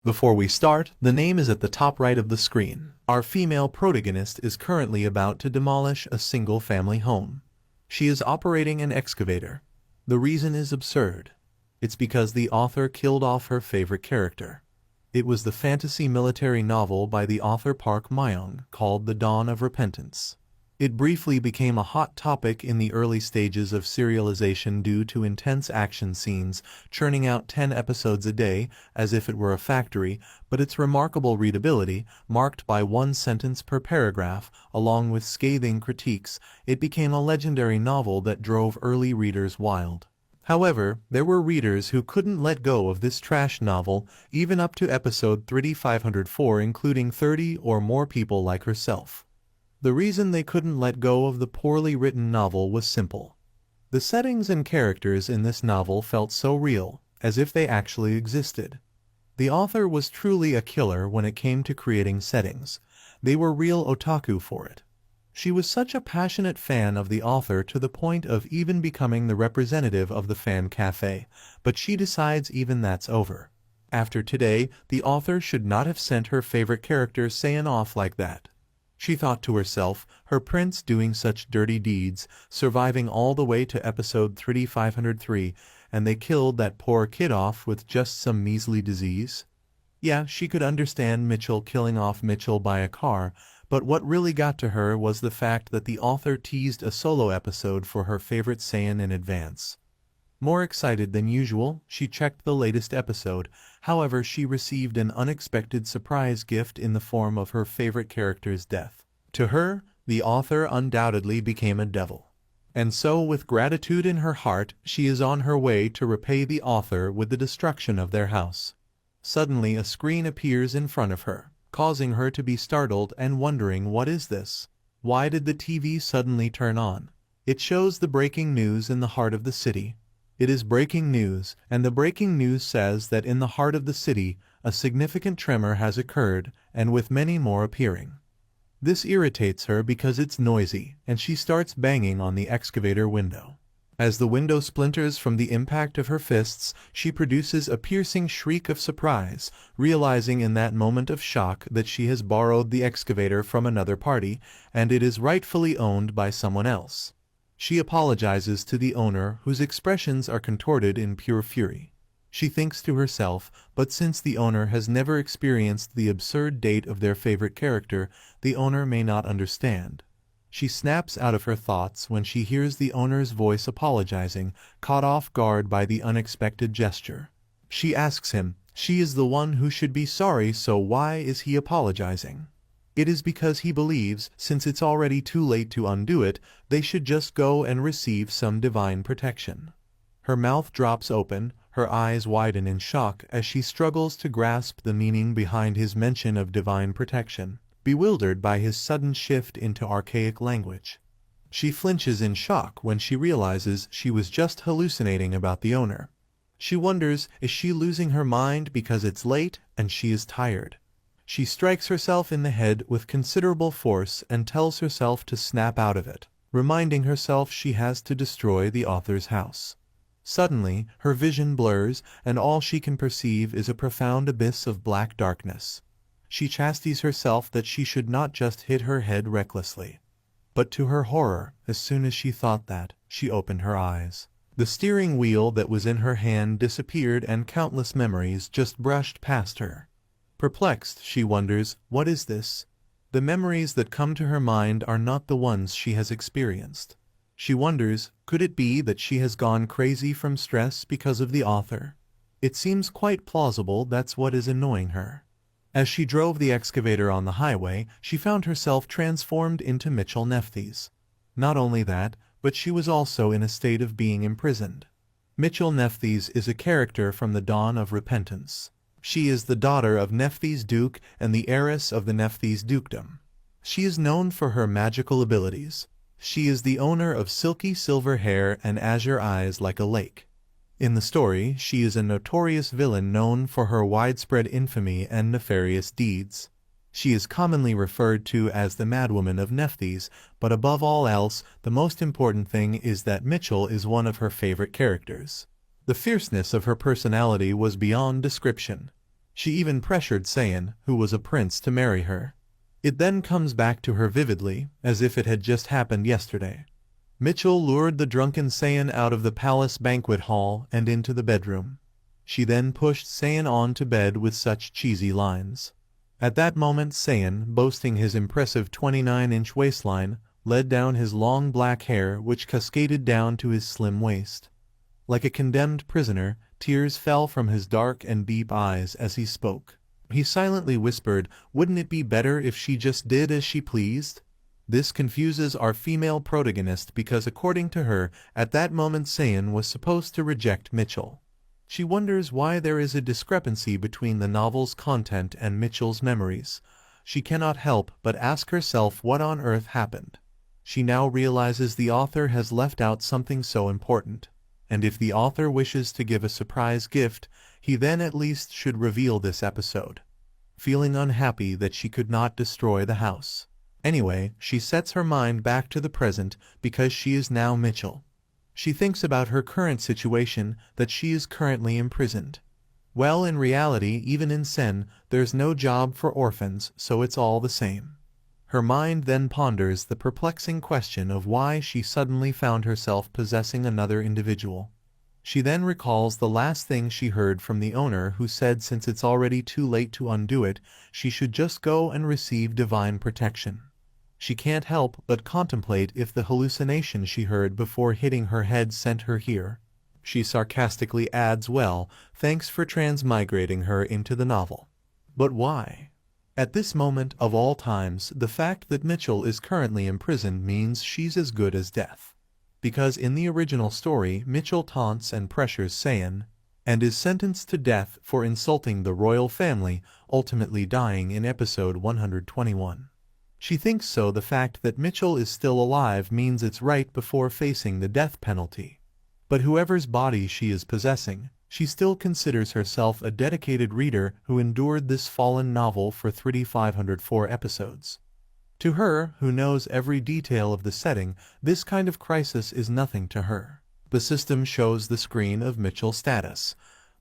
Before we start, the name is at the top right of the screen. Our female protagonist is currently about to demolish a single-family home. She is operating an excavator. The reason is absurd. It's because the author killed off her favorite character. It was the fantasy military novel by the author Park Myung called The Dawn of Repentance. It briefly became a hot topic in the early stages of serialization due to intense action scenes, churning out 10 episodes a day as if it were a factory, but its remarkable readability, marked by one sentence per paragraph, along with scathing critiques, it became a legendary novel that drove early readers wild. However, there were readers who couldn't let go of this trash novel, even up to episode 3504, including 30 or more people like herself. The reason they couldn't let go of the poorly written novel was simple. The settings and characters in this novel felt so real, as if they actually existed. The author was truly a killer when it came to creating settings. They were real otaku for it. She was such a passionate fan of the author to the point of even becoming the representative of the fan cafe, but she decides even that's over. After today, the author should not have sent her favorite character Sion off like that. She thought to herself, her prince doing such dirty deeds, surviving all the way to episode 3503, and they killed that poor kid off with just some measly disease? Yeah, she could understand Mitchell killing off Mitchell by a car, but what really got to her was the fact that the author teased a solo episode for her favorite Saiyan in advance. More excited than usual, she checked the latest episode. However, she received an unexpected surprise gift in the form of her favorite character's death. To her, the author undoubtedly became a devil. And so, with gratitude in her heart, she is on her way to repay the author with the destruction of their house. Suddenly, a screen appears in front of her, causing her to be startled and wondering, what is this? Why did the TV suddenly turn on? It shows the breaking news in the heart of the city. It is breaking news, and the breaking news says that in the heart of the city, a significant tremor has occurred, and with many more appearing. This irritates her because it's noisy, and she starts banging on the excavator window. As the window splinters from the impact of her fists, she produces a piercing shriek of surprise, realizing in that moment of shock that she has borrowed the excavator from another party, and it is rightfully owned by someone else. She apologizes to the owner, whose expressions are contorted in pure fury. She thinks to herself, but since the owner has never experienced the absurd date of their favorite character, the owner may not understand. She snaps out of her thoughts when she hears the owner's voice apologizing, caught off guard by the unexpected gesture. She asks him, she is the one who should be sorry, so why is he apologizing? It is because he believes, since it's already too late to undo it, they should just go and receive some divine protection. Her mouth drops open, her eyes widen in shock as she struggles to grasp the meaning behind his mention of divine protection, bewildered by his sudden shift into archaic language. She flinches in shock when she realizes she was just hallucinating about the owner. She wonders, is she losing her mind because it's late and she is tired? She strikes herself in the head with considerable force and tells herself to snap out of it, reminding herself she has to destroy the author's house. Suddenly, her vision blurs, and all she can perceive is a profound abyss of black darkness. She chastens herself that she should not just hit her head recklessly. But to her horror, as soon as she thought that, she opened her eyes. The steering wheel that was in her hand disappeared and countless memories just brushed past her. Perplexed, she wonders, what is this? The memories that come to her mind are not the ones she has experienced. She wonders, could it be that she has gone crazy from stress because of the author? It seems quite plausible that's what is annoying her. As she drove the excavator on the highway, she found herself transformed into Mitchell Nephthys. Not only that, but she was also in a state of being imprisoned. Mitchell Nephthys is a character from the Dawn of Repentance. She is the daughter of Nephthys Duke and the heiress of the Nephthys Dukedom. She is known for her magical abilities. She is the owner of silky silver hair and azure eyes like a lake. In the story, she is a notorious villain known for her widespread infamy and nefarious deeds. She is commonly referred to as the Madwoman of Nephthys, but above all else, the most important thing is that Mitchell is one of her favorite characters. The fierceness of her personality was beyond description. She even pressured Sion, who was a prince, to marry her. It then comes back to her vividly, as if it had just happened yesterday. Mitchell lured the drunken Sion out of the palace banquet hall and into the bedroom. She then pushed Sion on to bed with such cheesy lines. At that moment Sion, boasting his impressive 29-inch waistline, led down his long black hair which cascaded down to his slim waist. Like a condemned prisoner, tears fell from his dark and deep eyes as he spoke. He silently whispered, "Wouldn't it be better if she just did as she pleased?" This confuses our female protagonist because according to her, at that moment Sion was supposed to reject Mitchell. She wonders why there is a discrepancy between the novel's content and Mitchell's memories. She cannot help but ask herself what on earth happened. She now realizes the author has left out something so important. And if the author wishes to give a surprise gift, he then at least should reveal this episode. Feeling unhappy that she could not destroy the house. Anyway, she sets her mind back to the present because she is now Mitchell. She thinks about her current situation, that she is currently imprisoned. Well, in reality, even in Sen, there's no job for orphans, so it's all the same. Her mind then ponders the perplexing question of why she suddenly found herself possessing another individual. She then recalls the last thing she heard from the owner, who said since it's already too late to undo it, she should just go and receive divine protection. She can't help but contemplate if the hallucination she heard before hitting her head sent her here. She sarcastically adds, "Well, thanks for transmigrating her into the novel." But why? At this moment of all times, the fact that Mitchell is currently imprisoned means she's as good as death. Because in the original story, Mitchell taunts and pressures Sion, and is sentenced to death for insulting the royal family, ultimately dying in episode 121. She thinks so the fact that Mitchell is still alive means it's right before facing the death penalty. But whoever's body she is possessing, she still considers herself a dedicated reader who endured this fallen novel for 3,504 episodes. To her, who knows every detail of the setting, this kind of crisis is nothing to her. The system shows the screen of Mitchell's status.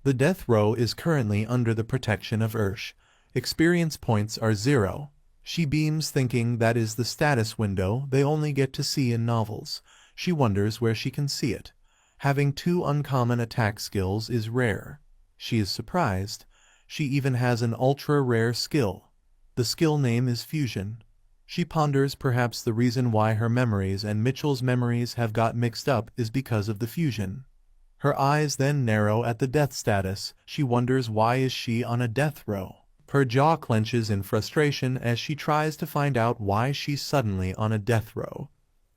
The death row is currently under the protection of Ursh. Experience points are 0. She beams, thinking that is the status window they only get to see in novels. She wonders where she can see it. Having 2 uncommon attack skills is rare. She is surprised. She even has an ultra-rare skill. The skill name is Fusion. She ponders perhaps the reason why her memories and Mitchell's memories have got mixed up is because of the fusion. Her eyes then narrow at the death status. She wonders why is she on a death row. Her jaw clenches in frustration as she tries to find out why she's suddenly on a death row.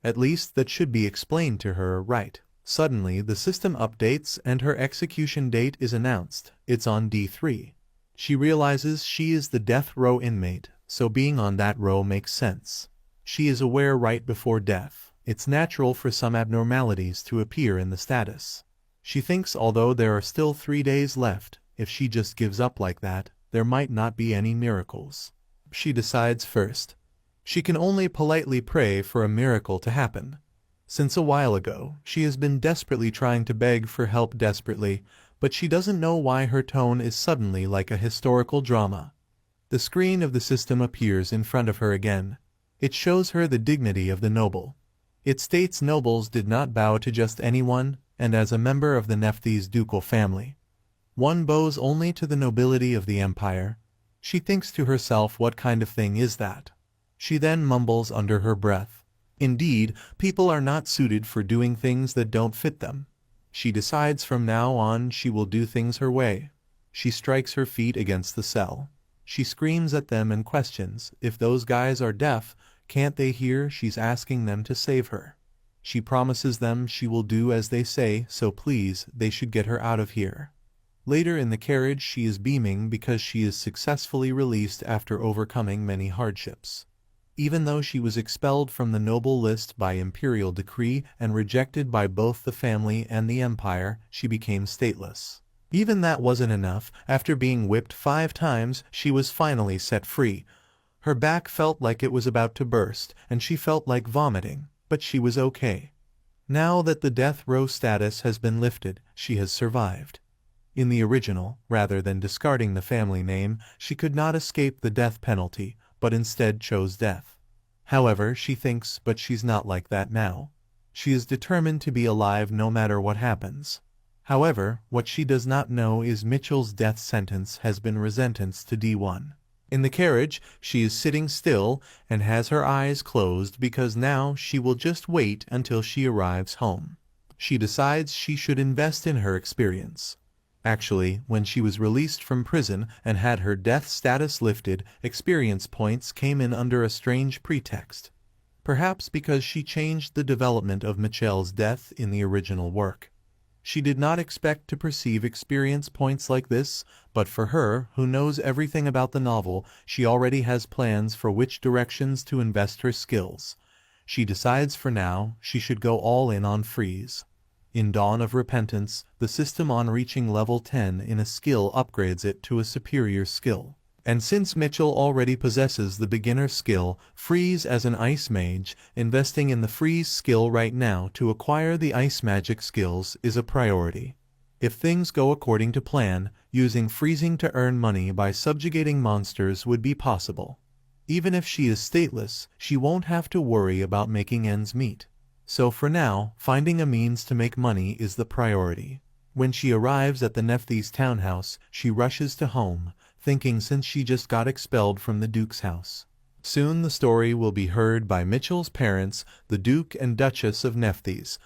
At least that should be explained to her, right? Suddenly, the system updates and her execution date is announced. It's on D3. She realizes she is the death row inmate, so being on that row makes sense. She is aware right before death. It's natural for some abnormalities to appear in the status. She thinks although there are still 3 days left, if she just gives up like that, there might not be any miracles. She decides first. She can only politely pray for a miracle to happen. Since a while ago, she has been desperately trying to beg for help desperately, but she doesn't know why her tone is suddenly like a historical drama. The screen of the system appears in front of her again. It shows her the dignity of the noble. It states nobles did not bow to just anyone, and as a member of the Nephthys ducal family. One bows only to the nobility of the empire. She thinks to herself, what kind of thing is that? She then mumbles under her breath. Indeed, people are not suited for doing things that don't fit them. She decides from now on she will do things her way. She strikes her feet against the cell. She screams at them and questions, if those guys are deaf, can't they hear she's asking them to save her? She promises them she will do as they say, so please, they should get her out of here. Later in the carriage she is beaming because she is successfully released after overcoming many hardships. Even though she was expelled from the noble list by imperial decree and rejected by both the family and the empire, she became stateless. Even that wasn't enough. After being whipped 5 times, she was finally set free. Her back felt like it was about to burst, and she felt like vomiting, but she was okay. Now that the death row status has been lifted, she has survived. In the original, rather than discarding the family name, she could not escape the death penalty, but instead chose death. However, she thinks, but she's not like that now. She is determined to be alive no matter what happens. However, what she does not know is Mitchell's death sentence has been resentenced to D1. In the carriage, she is sitting still and has her eyes closed because now she will just wait until she arrives home. She decides she should invest in her experience. Actually, when she was released from prison and had her death status lifted, experience points came in under a strange pretext. Perhaps because she changed the development of Mitchell's death in the original work. She did not expect to perceive experience points like this, but for her, who knows everything about the novel, she already has plans for which directions to invest her skills. She decides for now she should go all in on freeze. In Dawn of Repentance, the system on reaching level 10 in a skill upgrades it to a superior skill. And since Mitchell already possesses the beginner skill, Freeze as an ice mage, investing in the Freeze skill right now to acquire the ice magic skills is a priority. If things go according to plan, using freezing to earn money by subjugating monsters would be possible. Even if she is stateless, she won't have to worry about making ends meet. So for now, finding a means to make money is the priority. When she arrives at the Nephthys townhouse, she rushes to home, thinking since she just got expelled from the Duke's house. Soon the story will be heard by Mitchell's parents, the Duke and Duchess of Nephthys.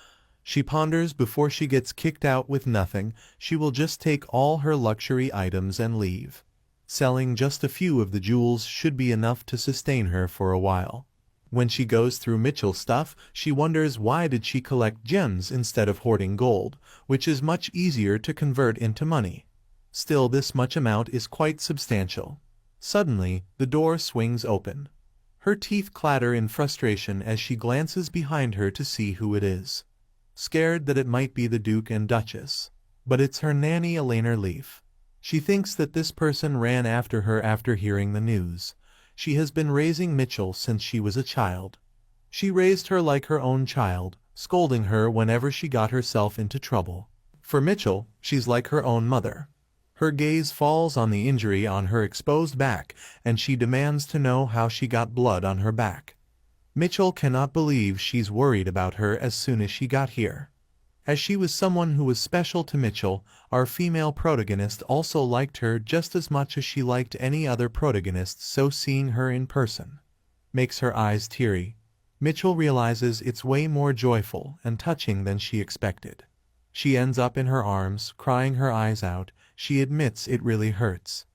She ponders before she gets kicked out with nothing, she will just take all her luxury items and leave. Selling just a few of the jewels should be enough to sustain her for a while. When she goes through Mitchell's stuff, she wonders why did she collect gems instead of hoarding gold, which is much easier to convert into money. Still, this much amount is quite substantial. Suddenly, the door swings open. Her teeth clatter in frustration as she glances behind her to see who it is. Scared that it might be the Duke and Duchess. But it's her nanny Elena Leaf. She thinks that this person ran after her after hearing the news. She has been raising Mitchell since she was a child. She raised her like her own child, scolding her whenever she got herself into trouble. For Mitchell, she's like her own mother. Her gaze falls on the injury on her exposed back, and she demands to know how she got blood on her back. Mitchell cannot believe she's worried about her as soon as she got here. As she was someone who was special to Mitchell, our female protagonist also liked her just as much as she liked any other protagonist, so seeing her in person makes her eyes teary. Mitchell realizes it's way more joyful and touching than she expected. She ends up in her arms, crying her eyes out. She admits it really hurts.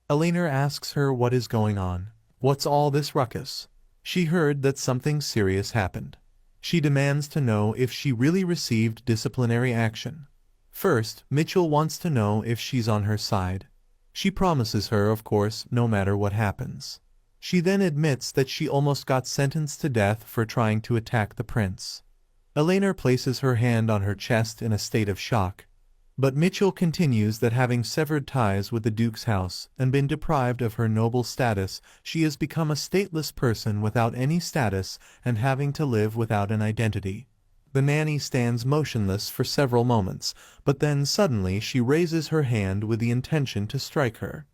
Elena asks her what is going on. What's all this ruckus? She heard that something serious happened. She demands to know if she really received disciplinary action. First, Mitchell wants to know if she's on her side. She promises her, of course, no matter what happens. She then admits that she almost got sentenced to death for trying to attack the prince. Elena places her hand on her chest in a state of shock. But Mitchell continues that having severed ties with the Duke's house and been deprived of her noble status, she has become a stateless person without any status and having to live without an identity. The nanny stands motionless for several moments, but then suddenly she raises her hand with the intention to strike her.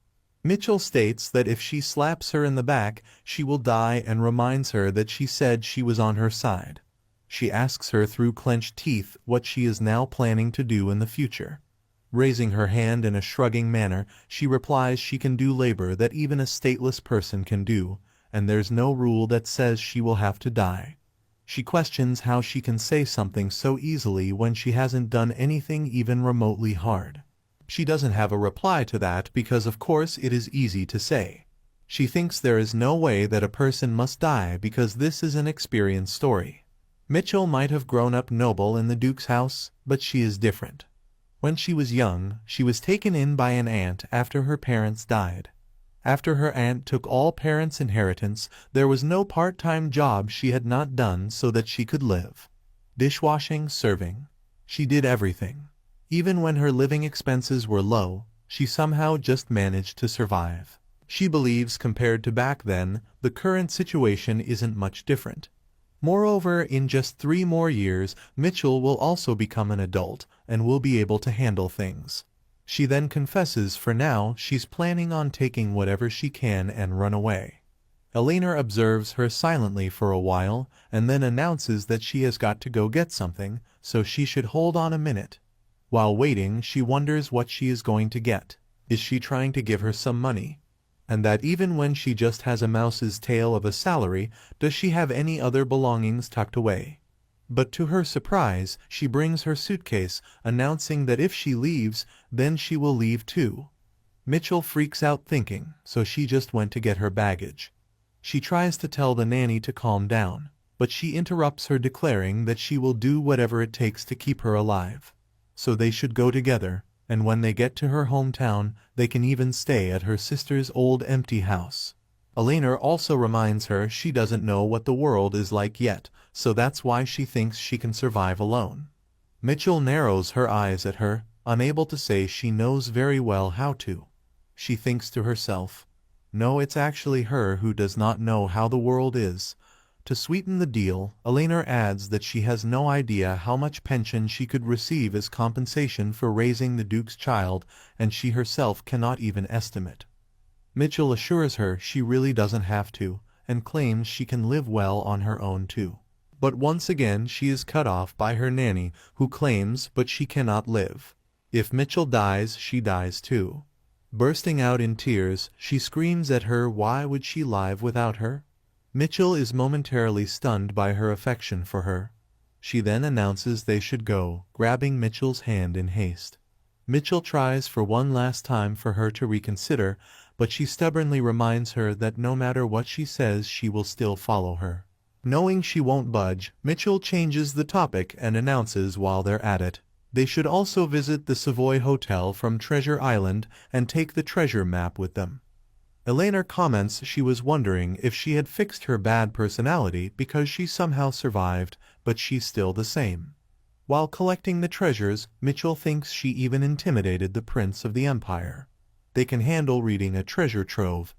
Mitchell states that if she slaps her in the back, she will die and reminds her that she said she was on her side. She asks her through clenched teeth what she is now planning to do in the future. Raising her hand in a shrugging manner, she replies she can do labor that even a stateless person can do, and there's no rule that says she will have to die. She questions how she can say something so easily when she hasn't done anything even remotely hard. She doesn't have a reply to that because of course it is easy to say. She thinks there is no way that a person must die because this is an experience story. Mitchell might have grown up noble in the Duke's house, but she is different. When she was young, she was taken in by an aunt after her parents died. After her aunt took all parents' inheritance, there was no part-time job she had not done so that she could live. Dishwashing, serving. She did everything. Even when her living expenses were low, she somehow just managed to survive. She believes compared to back then, the current situation isn't much different. Moreover, in just 3 more years, Mitchell will also become an adult and will be able to handle things. She then confesses for now she's planning on taking whatever she can and run away. Elena observes her silently for a while and then announces that she has got to go get something, so she should hold on a minute. While waiting, she wonders what she is going to get. Is she trying to give her some money? And that even when she just has a mouse's tail of a salary, does she have any other belongings tucked away? But to her surprise, she brings her suitcase, announcing that if she leaves, then she will leave too. Mitchell freaks out thinking, so she just went to get her baggage. She tries to tell the nanny to calm down, but she interrupts her, declaring that she will do whatever it takes to keep her alive. So they should go together, and when they get to her hometown, they can even stay at her sister's old empty house. Elena also reminds her she doesn't know what the world is like yet, so that's why she thinks she can survive alone. Mitchell narrows her eyes at her, unable to say she knows very well how to. She thinks to herself, no, it's actually her who does not know how the world is. To sweeten the deal, Elena adds that she has no idea how much pension she could receive as compensation for raising the Duke's child, and she herself cannot even estimate. Mitchell assures her she really doesn't have to, and claims she can live well on her own too. But once again she is cut off by her nanny, who claims but she cannot live. If Mitchell dies, she dies too. Bursting out in tears, she screams at her why would she live without her? Mitchell is momentarily stunned by her affection for her. She then announces they should go, grabbing Mitchell's hand in haste. Mitchell tries for one last time for her to reconsider, but she stubbornly reminds her that no matter what she says she will still follow her. Knowing she won't budge, Mitchell changes the topic and announces while they're at it, they should also visit the Savoy Hotel from Treasure Island and take the treasure map with them. Elena comments she was wondering if she had fixed her bad personality because she somehow survived, but she's still the same. While collecting the treasures, Mitchell thinks she even intimidated the Prince of the Empire. They can handle reading a treasure trove.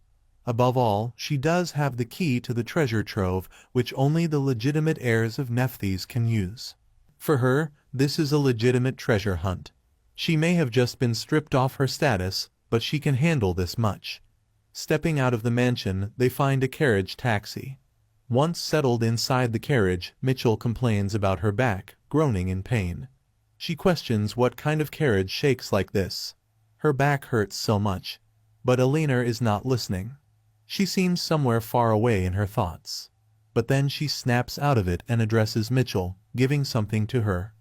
Above all, she does have the key to the treasure trove, which only the legitimate heirs of Nephthys can use. For her, this is a legitimate treasure hunt. She may have just been stripped off her status, but she can handle this much. Stepping out of the mansion, they find a carriage taxi. Once settled inside the carriage, Mitchell complains about her back, groaning in pain. She questions what kind of carriage shakes like this. Her back hurts so much. But Elena is not listening. She seems somewhere far away in her thoughts. But then she snaps out of it and addresses Mitchell, giving something to her.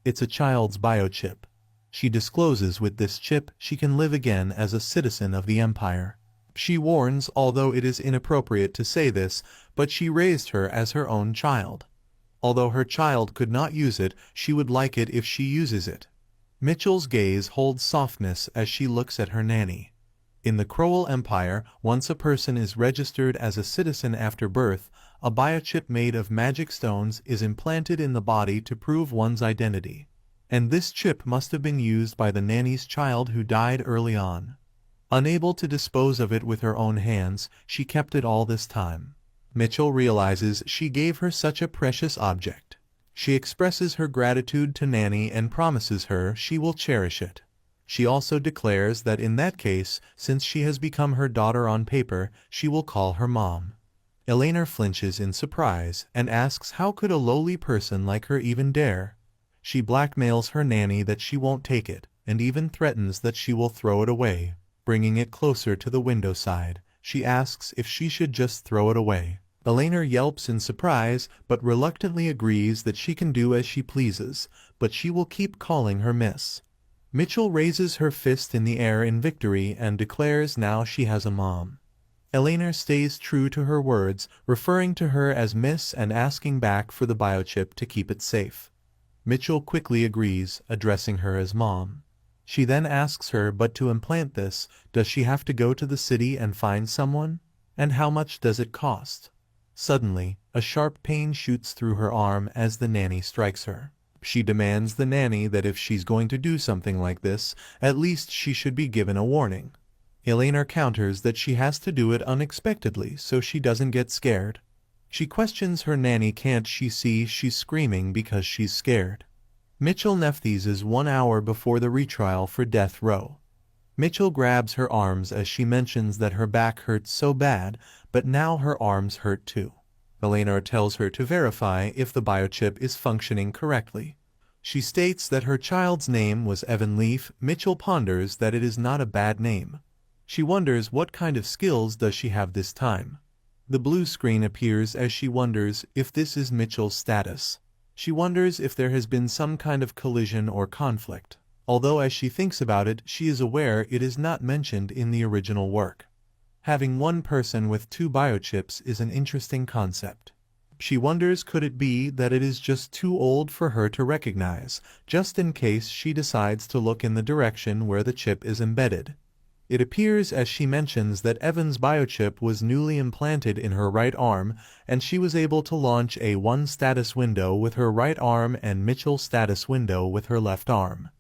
It's a child's biochip. She discloses with this chip she can live again as a citizen of the Empire. She warns, although it is inappropriate to say this, but she raised her as her own child. Although her child could not use it, she would like it if she uses it. Mitchell's gaze holds softness as she looks at her nanny. In the Crowell Empire, once a person is registered as a citizen after birth, a biochip made of magic stones is implanted in the body to prove one's identity. And this chip must have been used by the nanny's child who died early on. Unable to dispose of it with her own hands, she kept it all this time. Mitchell realizes she gave her such a precious object. She expresses her gratitude to Nanny and promises her she will cherish it. She also declares that in that case, since she has become her daughter on paper, she will call her mom. Elena flinches in surprise and asks how could a lowly person like her even dare. She blackmails her nanny that she won't take it, and even threatens that she will throw it away. Bringing it closer to the window side, she asks if she should just throw it away. Elena yelps in surprise, but reluctantly agrees that she can do as she pleases, but she will keep calling her miss. Mitchell raises her fist in the air in victory and declares now she has a mom. Elena stays true to her words, referring to her as miss and asking back for the biochip to keep it safe. Mitchell quickly agrees, addressing her as mom. She then asks her, but to implant this, does she have to go to the city and find someone? And how much does it cost? Suddenly, a sharp pain shoots through her arm as the nanny strikes her. She demands the nanny that if she's going to do something like this, at least she should be given a warning. Elena counters that she has to do it unexpectedly so she doesn't get scared. She questions her nanny, can't she see she's screaming because she's scared? Mitchell Nephthys is 1 hour before the retrial for death row. Mitchell grabs her arms as she mentions that her back hurts so bad, but now her arms hurt too. Eleanor tells her to verify if the biochip is functioning correctly. She states that her child's name was Evan Leaf. Mitchell ponders that it is not a bad name. She wonders what kind of skills does she have this time. The blue screen appears as she wonders if this is Mitchell's status. She wonders if there has been some kind of collision or conflict, although as she thinks about it, she is aware it is not mentioned in the original work. Having one person with 2 biochips is an interesting concept. She wonders could it be that it is just too old for her to recognize, just in case she decides to look in the direction where the chip is embedded. It appears as she mentions that Evan's biochip was newly implanted in her right arm, and she was able to launch a 1 status window with her right arm and Mitchell status window with her left arm.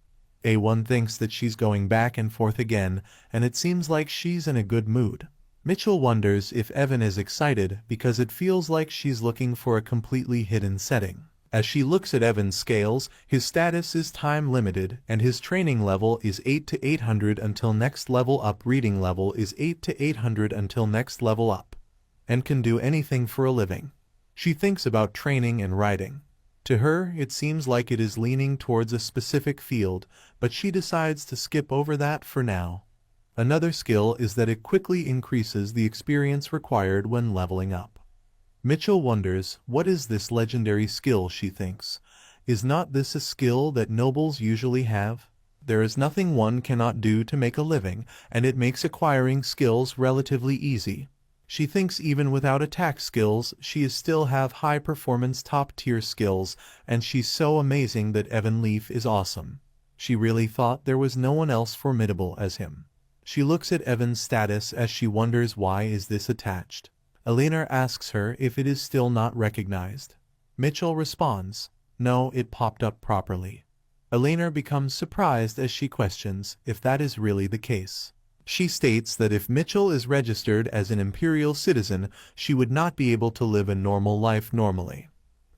A1 thinks that she's going back and forth again, and it seems like she's in a good mood. Mitchell wonders if Evan is excited because it feels like she's looking for a completely hidden setting. As she looks at Evan's scales, his status is time limited and his training level is 8 to 800 until next level up. Reading level is 8 to 800 until next level up. And can do anything for a living. She thinks about training and writing. To her, it seems like it is leaning towards a specific field, but she decides to skip over that for now. Another skill is that it quickly increases the experience required when leveling up. Mitchell wonders, what is this legendary skill, she thinks. Is not this a skill that nobles usually have? There is nothing one cannot do to make a living, and it makes acquiring skills relatively easy. She thinks even without attack skills, she still have high-performance top-tier skills, and she's so amazing that Evan Leaf is awesome. She really thought there was no one else formidable as him. She looks at Evan's status as she wonders why is this attached. Eleanor asks her if it is still not recognized. Mitchell responds, no, it popped up properly. Eleanor becomes surprised as she questions if that is really the case. She states that if Mitchell is registered as an imperial citizen, she would not be able to live a normal life normally.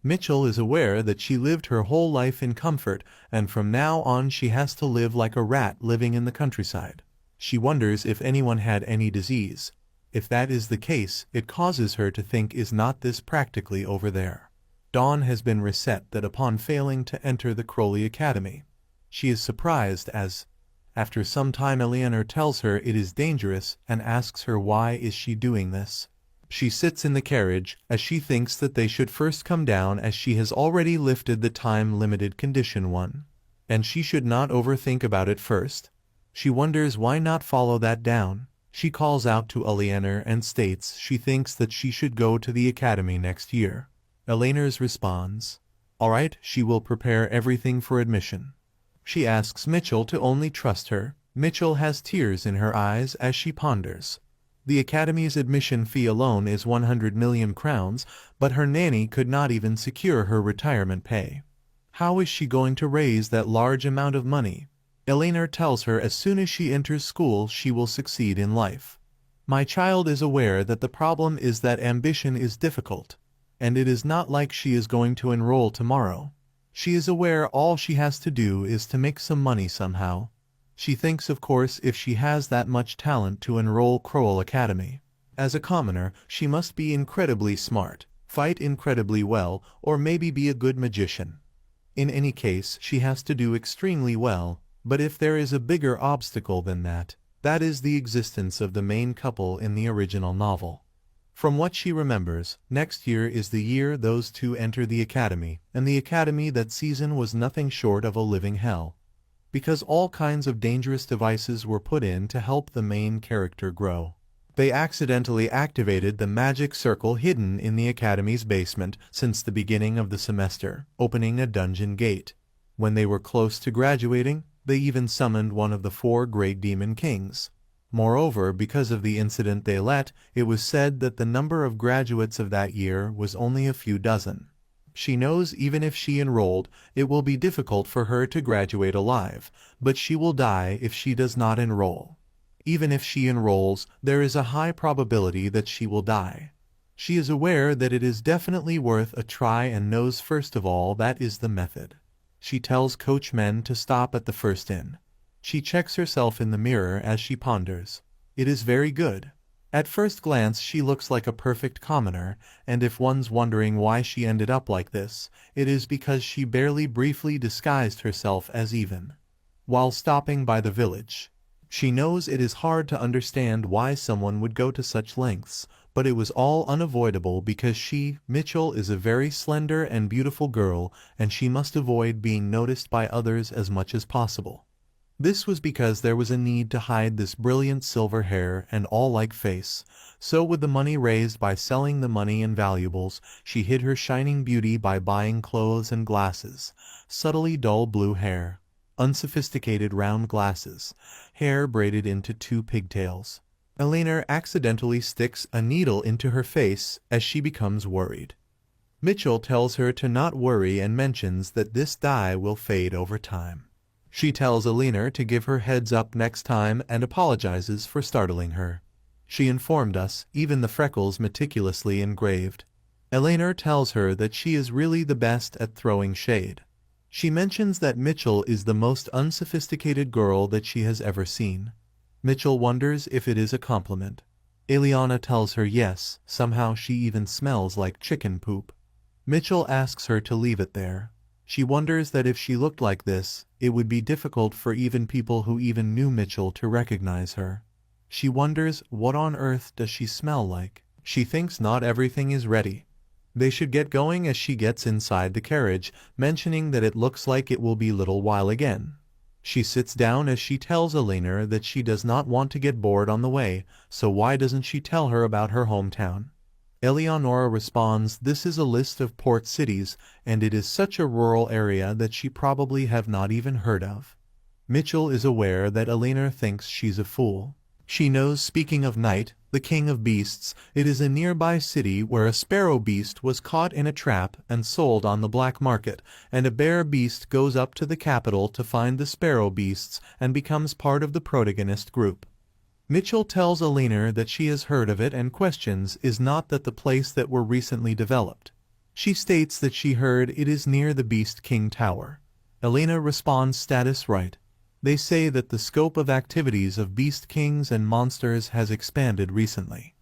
Mitchell is aware that she lived her whole life in comfort, and from now on she has to live like a rat living in the countryside. She wonders if anyone had any disease. If that is the case, it causes her to think, is not this practically over there? Dawn has been reset that upon failing to enter the Crowley Academy. She is surprised as, after some time, Eleanor tells her it is dangerous and asks her why is she doing this. She sits in the carriage as she thinks that they should first come down as she has already lifted the time-limited condition 1. And she should not overthink about it first. She wonders why not follow that down. She calls out to Eleanor and states she thinks that she should go to the academy next year. Eleanor responds, all right, she will prepare everything for admission. She asks Mitchell to only trust her. Mitchell has tears in her eyes as she ponders. The academy's admission fee alone is 100 million crowns, but her nanny could not even secure her retirement pay. How is she going to raise that large amount of money? Eleanor tells her as soon as she enters school she will succeed in life. My child is aware that the problem is that ambition is difficult, and it is not like she is going to enroll tomorrow. She is aware all she has to do is to make some money somehow. She thinks, of course, if she has that much talent to enroll Crowell Academy. As a commoner, she must be incredibly smart, fight incredibly well, or maybe be a good magician. In any case, she has to do extremely well. But if there is a bigger obstacle than that, that is the existence of the main couple in the original novel. From what she remembers, next year is the year those two enter the academy, and the academy that season was nothing short of a living hell. Because all kinds of dangerous devices were put in to help the main character grow. They accidentally activated the magic circle hidden in the academy's basement since the beginning of the semester, opening a dungeon gate. When they were close to graduating, they even summoned one of the 4 great demon kings. Moreover, because of the incident they let, it was said that the number of graduates of that year was only a few dozen. She knows even if she enrolled, it will be difficult for her to graduate alive, but she will die if she does not enroll. Even if she enrolls, there is a high probability that she will die. She is aware that it is definitely worth a try and knows first of all that is the method. She tells coachmen to stop at the first inn. She checks herself in the mirror as she ponders. It is very good. At first glance she looks like a perfect commoner, and if one's wondering why she ended up like this, it is because she barely briefly disguised herself as even. While stopping by the village, she knows it is hard to understand why someone would go to such lengths, but it was all unavoidable because she, Mitchell, is a very slender and beautiful girl, and she must avoid being noticed by others as much as possible. This was because there was a need to hide this brilliant silver hair and all-like face, so with the money raised by selling the money and valuables, she hid her shining beauty by buying clothes and glasses, subtly dull blue hair, unsophisticated round glasses, hair braided into 2 pigtails. Elena accidentally sticks a needle into her face as she becomes worried. Mitchell tells her to not worry and mentions that this dye will fade over time. She tells Elena to give her heads up next time and apologizes for startling her. She informed us, even the freckles meticulously engraved. Elena tells her that she is really the best at throwing shade. She mentions that Mitchell is the most unsophisticated girl that she has ever seen. Mitchell wonders if it is a compliment. Eliana tells her yes, somehow she even smells like chicken poop. Mitchell asks her to leave it there. She wonders that if she looked like this, it would be difficult for even people who even knew Mitchell to recognize her. She wonders what on earth does she smell like. She thinks not everything is ready. They should get going as she gets inside the carriage, mentioning that it looks like it will be little while again. She sits down as she tells Elena that she does not want to get bored on the way, so why doesn't she tell her about her hometown? Eleonora responds this is a list of port cities, and it is such a rural area that she probably have not even heard of. Mitchell is aware that Elena thinks she's a fool. She knows, speaking of Night, the king of beasts, it is a nearby city where a sparrow beast was caught in a trap and sold on the black market, and a bear beast goes up to the capital to find the sparrow beasts and becomes part of the protagonist group. Mitchell tells Elena that she has heard of it and questions is not that the place that were recently developed. She states that she heard it is near the Beast King Tower. Elena responds status right. They say that the scope of activities of Beast Kings and monsters has expanded recently.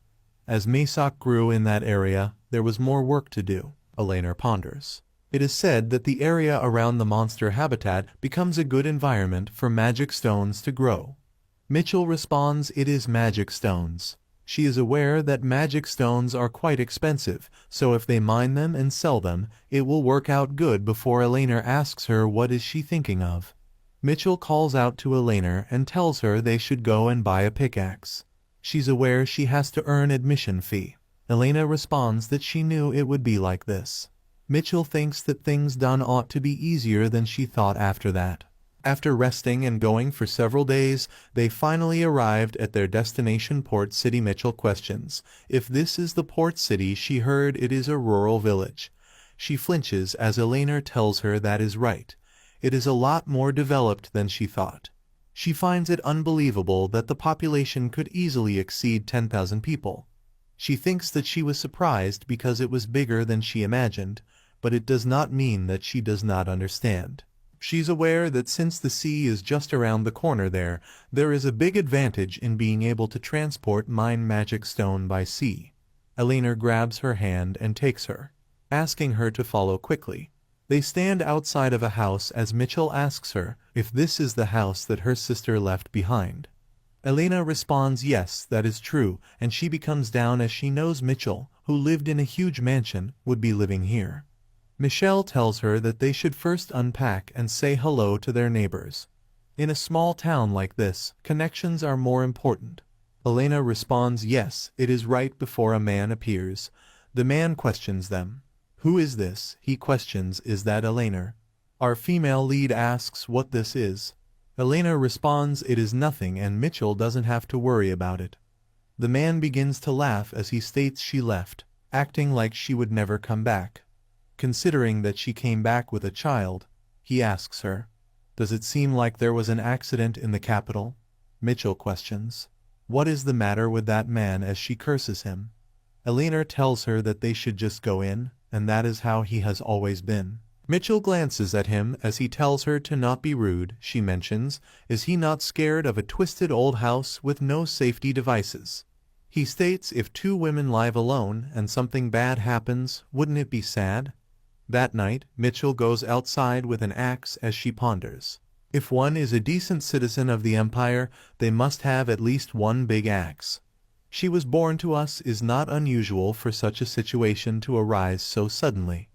As Mesok grew in that area, there was more work to do, Elena ponders. It is said that the area around the monster habitat becomes a good environment for magic stones to grow. Mitchell responds it is magic stones. She is aware that magic stones are quite expensive, so if they mine them and sell them, it will work out good before Elena asks her what is she thinking of. Mitchell calls out to Elena and tells her they should go and buy a pickaxe. She's aware she has to earn admission fee. Elena responds that she knew it would be like this. Mitchell thinks that things done ought to be easier than she thought after that. After resting and going for several days, they finally arrived at their destination port city. Mitchell questions if this is the port city she heard it is a rural village. She flinches as Elena tells her that is right. It is a lot more developed than she thought. She finds it unbelievable that the population could easily exceed 10,000 people. She thinks that she was surprised because it was bigger than she imagined, but it does not mean that she does not understand. She's aware that since the sea is just around the corner there is a big advantage in being able to transport mine magic stone by sea. Elena grabs her hand and takes her, asking her to follow quickly. They stand outside of a house as Mitchell asks her if this is the house that her sister left behind. Elena responds yes, that is true, and she becomes down as she knows Mitchell, who lived in a huge mansion, would be living here. Michelle tells her that they should first unpack and say hello to their neighbors. In a small town like this, connections are more important. Elena responds yes, it is right before a man appears. The man questions them. Who is this? He questions, is that Elena? Our female lead asks what this is. Elena responds it is nothing and Mitchell doesn't have to worry about it. The man begins to laugh as he states she left, acting like she would never come back. Considering that she came back with a child, he asks her, does it seem like there was an accident in the capital? Mitchell questions, what is the matter with that man as she curses him? Elena tells her that they should just go in, and that is how he has always been. Mitchell glances at him as he tells her to not be rude. She mentions, is he not scared of a twisted old house with no safety devices? He states if two women live alone and something bad happens, wouldn't it be sad? That night, Mitchell goes outside with an axe as she ponders. If one is a decent citizen of the Empire, they must have at least one big axe. She was born to us is not unusual for such a situation to arise so suddenly.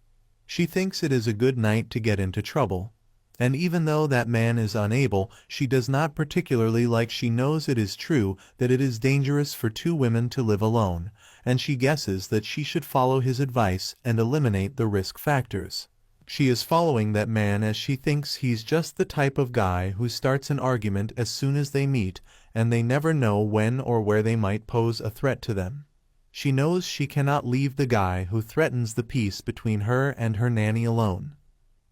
She thinks it is a good night to get into trouble. And even though that man is unable, she does not particularly like. She knows it is true that it is dangerous for two women to live alone, and she guesses that she should follow his advice and eliminate the risk factors. She is following that man as she thinks he's just the type of guy who starts an argument as soon as they meet, and they never know when or where they might pose a threat to them. She knows she cannot leave the guy who threatens the peace between her and her nanny alone.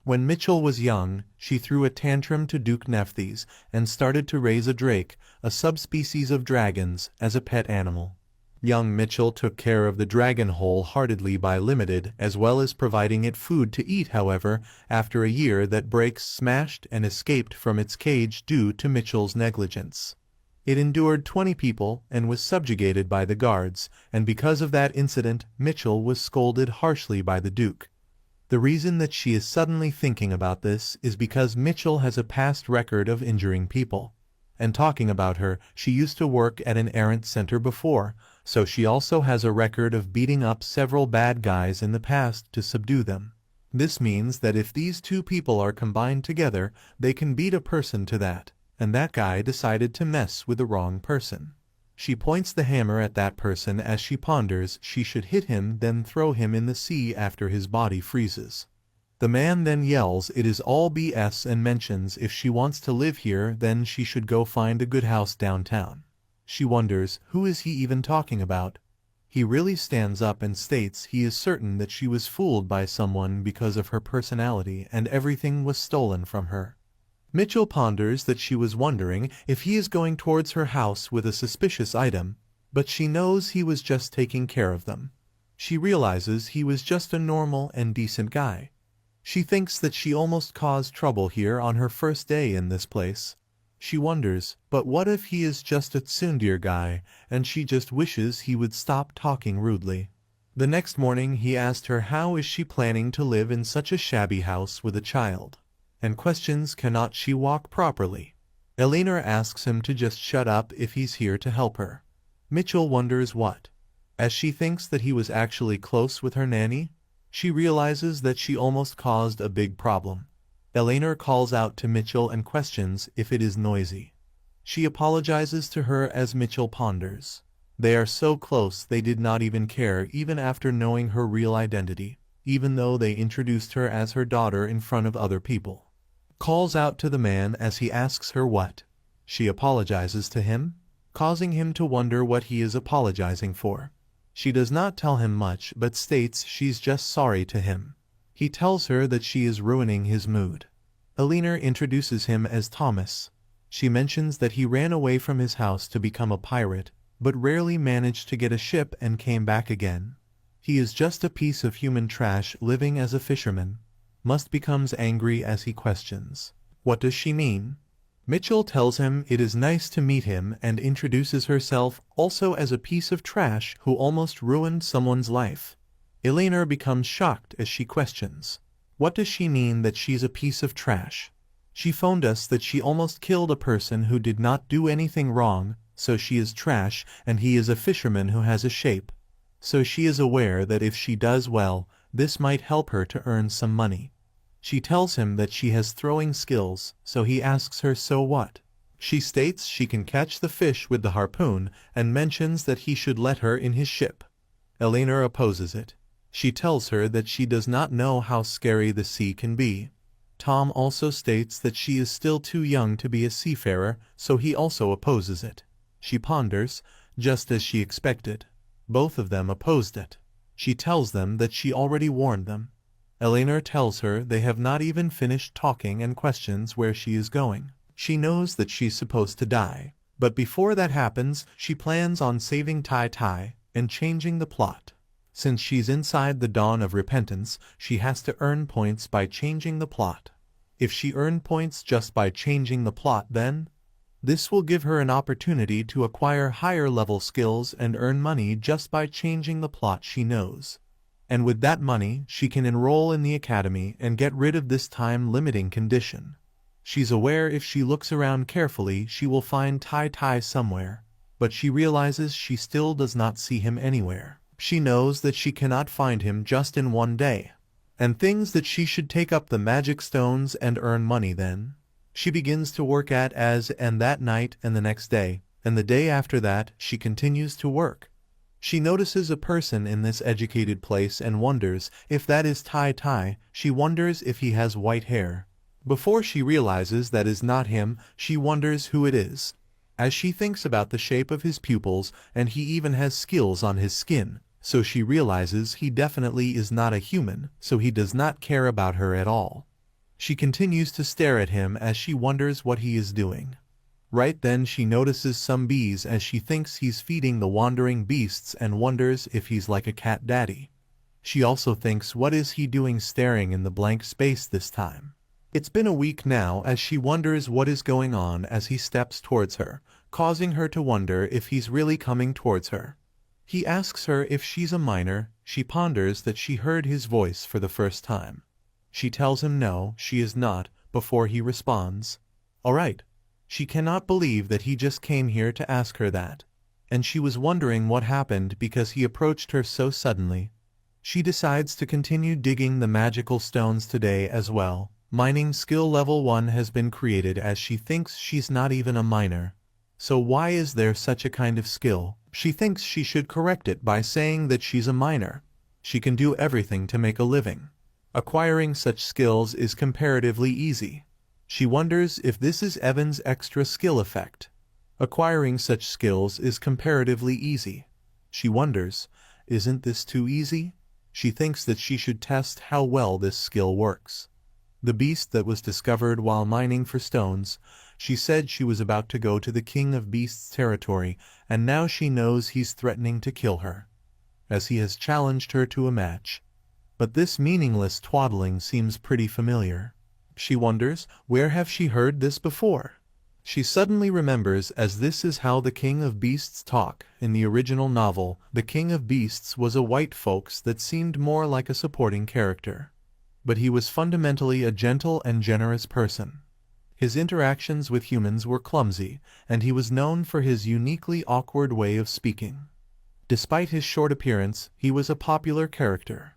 When Mitchell was young, she threw a tantrum to Duke Nephthys and started to raise a drake, a subspecies of dragons, as a pet animal. Young Mitchell took care of the dragon wholeheartedly by limited as well as providing it food to eat. However, after a year that breaks smashed and escaped from its cage due to Mitchell's negligence. It endured 20 people and was subjugated by the guards, and because of that incident, Mitchell was scolded harshly by the Duke. The reason that she is suddenly thinking about this is because Mitchell has a past record of injuring people. And talking about her, she used to work at an errant center before, so she also has a record of beating up several bad guys in the past to subdue them. This means that if these two people are combined together, they can beat a person to that. And that guy decided to mess with the wrong person. She points the hammer at that person as she ponders she should hit him then throw him in the sea after his body freezes. The man then yells it is all BS and mentions if she wants to live here then she should go find a good house downtown. She wonders who is he even talking about. He really stands up and states he is certain that she was fooled by someone because of her personality and everything was stolen from her. Mitchell ponders that she was wondering if he is going towards her house with a suspicious item, but she knows he was just taking care of them. She realizes he was just a normal and decent guy. She thinks that she almost caused trouble here on her first day in this place. She wonders, but what if he is just a tsundere guy, and she just wishes he would stop talking rudely. The next morning he asked her how is she planning to live in such a shabby house with a child. And questions cannot she walk properly. Eleanor asks him to just shut up if he's here to help her. Mitchell wonders what. As she thinks that he was actually close with her nanny, she realizes that she almost caused a big problem. Eleanor calls out to Mitchell and questions if it is noisy. She apologizes to her as Mitchell ponders. They are so close they did not even care even after knowing her real identity, even though they introduced her as her daughter in front of other people. Calls out to the man as he asks her what. She apologizes to him, causing him to wonder what he is apologizing for. She does not tell him much but states she's just sorry to him. He tells her that she is ruining his mood. Eleanor introduces him as Thomas. She mentions that he ran away from his house to become a pirate, but rarely managed to get a ship and came back again. He is just a piece of human trash living as a fisherman. Must becomes angry as he questions. What does she mean? Mitchell tells him it is nice to meet him and introduces herself also as a piece of trash who almost ruined someone's life. Eleanor becomes shocked as she questions. What does she mean that she's a piece of trash? She phoned us that she almost killed a person who did not do anything wrong, so she is trash and he is a fisherman who has a shape. So she is aware that if she does well, this might help her to earn some money. She tells him that she has throwing skills, so he asks her so what. She states she can catch the fish with the harpoon and mentions that he should let her in his ship. Eleanor opposes it. She tells her that she does not know how scary the sea can be. Tom also states that she is still too young to be a seafarer, so he also opposes it. She ponders, just as she expected. Both of them opposed it. She tells them that she already warned them. Eleanor tells her they have not even finished talking and questions where she is going. She knows that she's supposed to die, but before that happens, she plans on saving Tai Tai and changing the plot. Since she's inside the dawn of repentance, she has to earn points by changing the plot. If she earned points just by changing the plot, then this will give her an opportunity to acquire higher level skills and earn money just by changing the plot she knows. And with that money, she can enroll in the academy and get rid of this time-limiting condition. She's aware if she looks around carefully she will find Tai somewhere, but she realizes she still does not see him anywhere. She knows that she cannot find him just in one day, and thinks that she should take up the magic stones and earn money then. She begins to work at and that night and the next day, and the day after that she continues to work. She notices a person in this educated place and wonders if that is Tai. She wonders if he has white hair. Before she realizes that is not him, she wonders who it is. As she thinks about the shape of his pupils, and he even has skills on his skin, so she realizes he definitely is not a human, so he does not care about her at all. She continues to stare at him as she wonders what he is doing. Right then she notices some bees as she thinks he's feeding the wandering beasts and wonders if he's like a cat daddy. She also thinks what is he doing staring in the blank space this time. It's been a week now as she wonders what is going on as he steps towards her, causing her to wonder if he's really coming towards her. He asks her if she's a minor. She ponders that she heard his voice for the first time. She tells him no, she is not, before he responds, "All right." She cannot believe that he just came here to ask her that, and she was wondering what happened because he approached her so suddenly. She decides to continue digging the magical stones today as well. Mining skill level 1 has been created as she thinks she's not even a miner. So why is there such a kind of skill? She thinks she should correct it by saying that she's a miner. She can do everything to make a living. Acquiring such skills is comparatively easy. She wonders if this is Evan's extra skill effect. Acquiring such skills is comparatively easy. She wonders, isn't this too easy? She thinks that she should test how well this skill works. The beast that was discovered while mining for stones, she said she was about to go to the King of Beasts' territory, and now she knows he's threatening to kill her, as he has challenged her to a match. But this meaningless twaddling seems pretty familiar. She wonders, where have she heard this before? She suddenly remembers as this is how the King of Beasts talk. In the original novel, the King of Beasts was a white folks that seemed more like a supporting character. But he was fundamentally a gentle and generous person. His interactions with humans were clumsy, and he was known for his uniquely awkward way of speaking. Despite his short appearance, he was a popular character.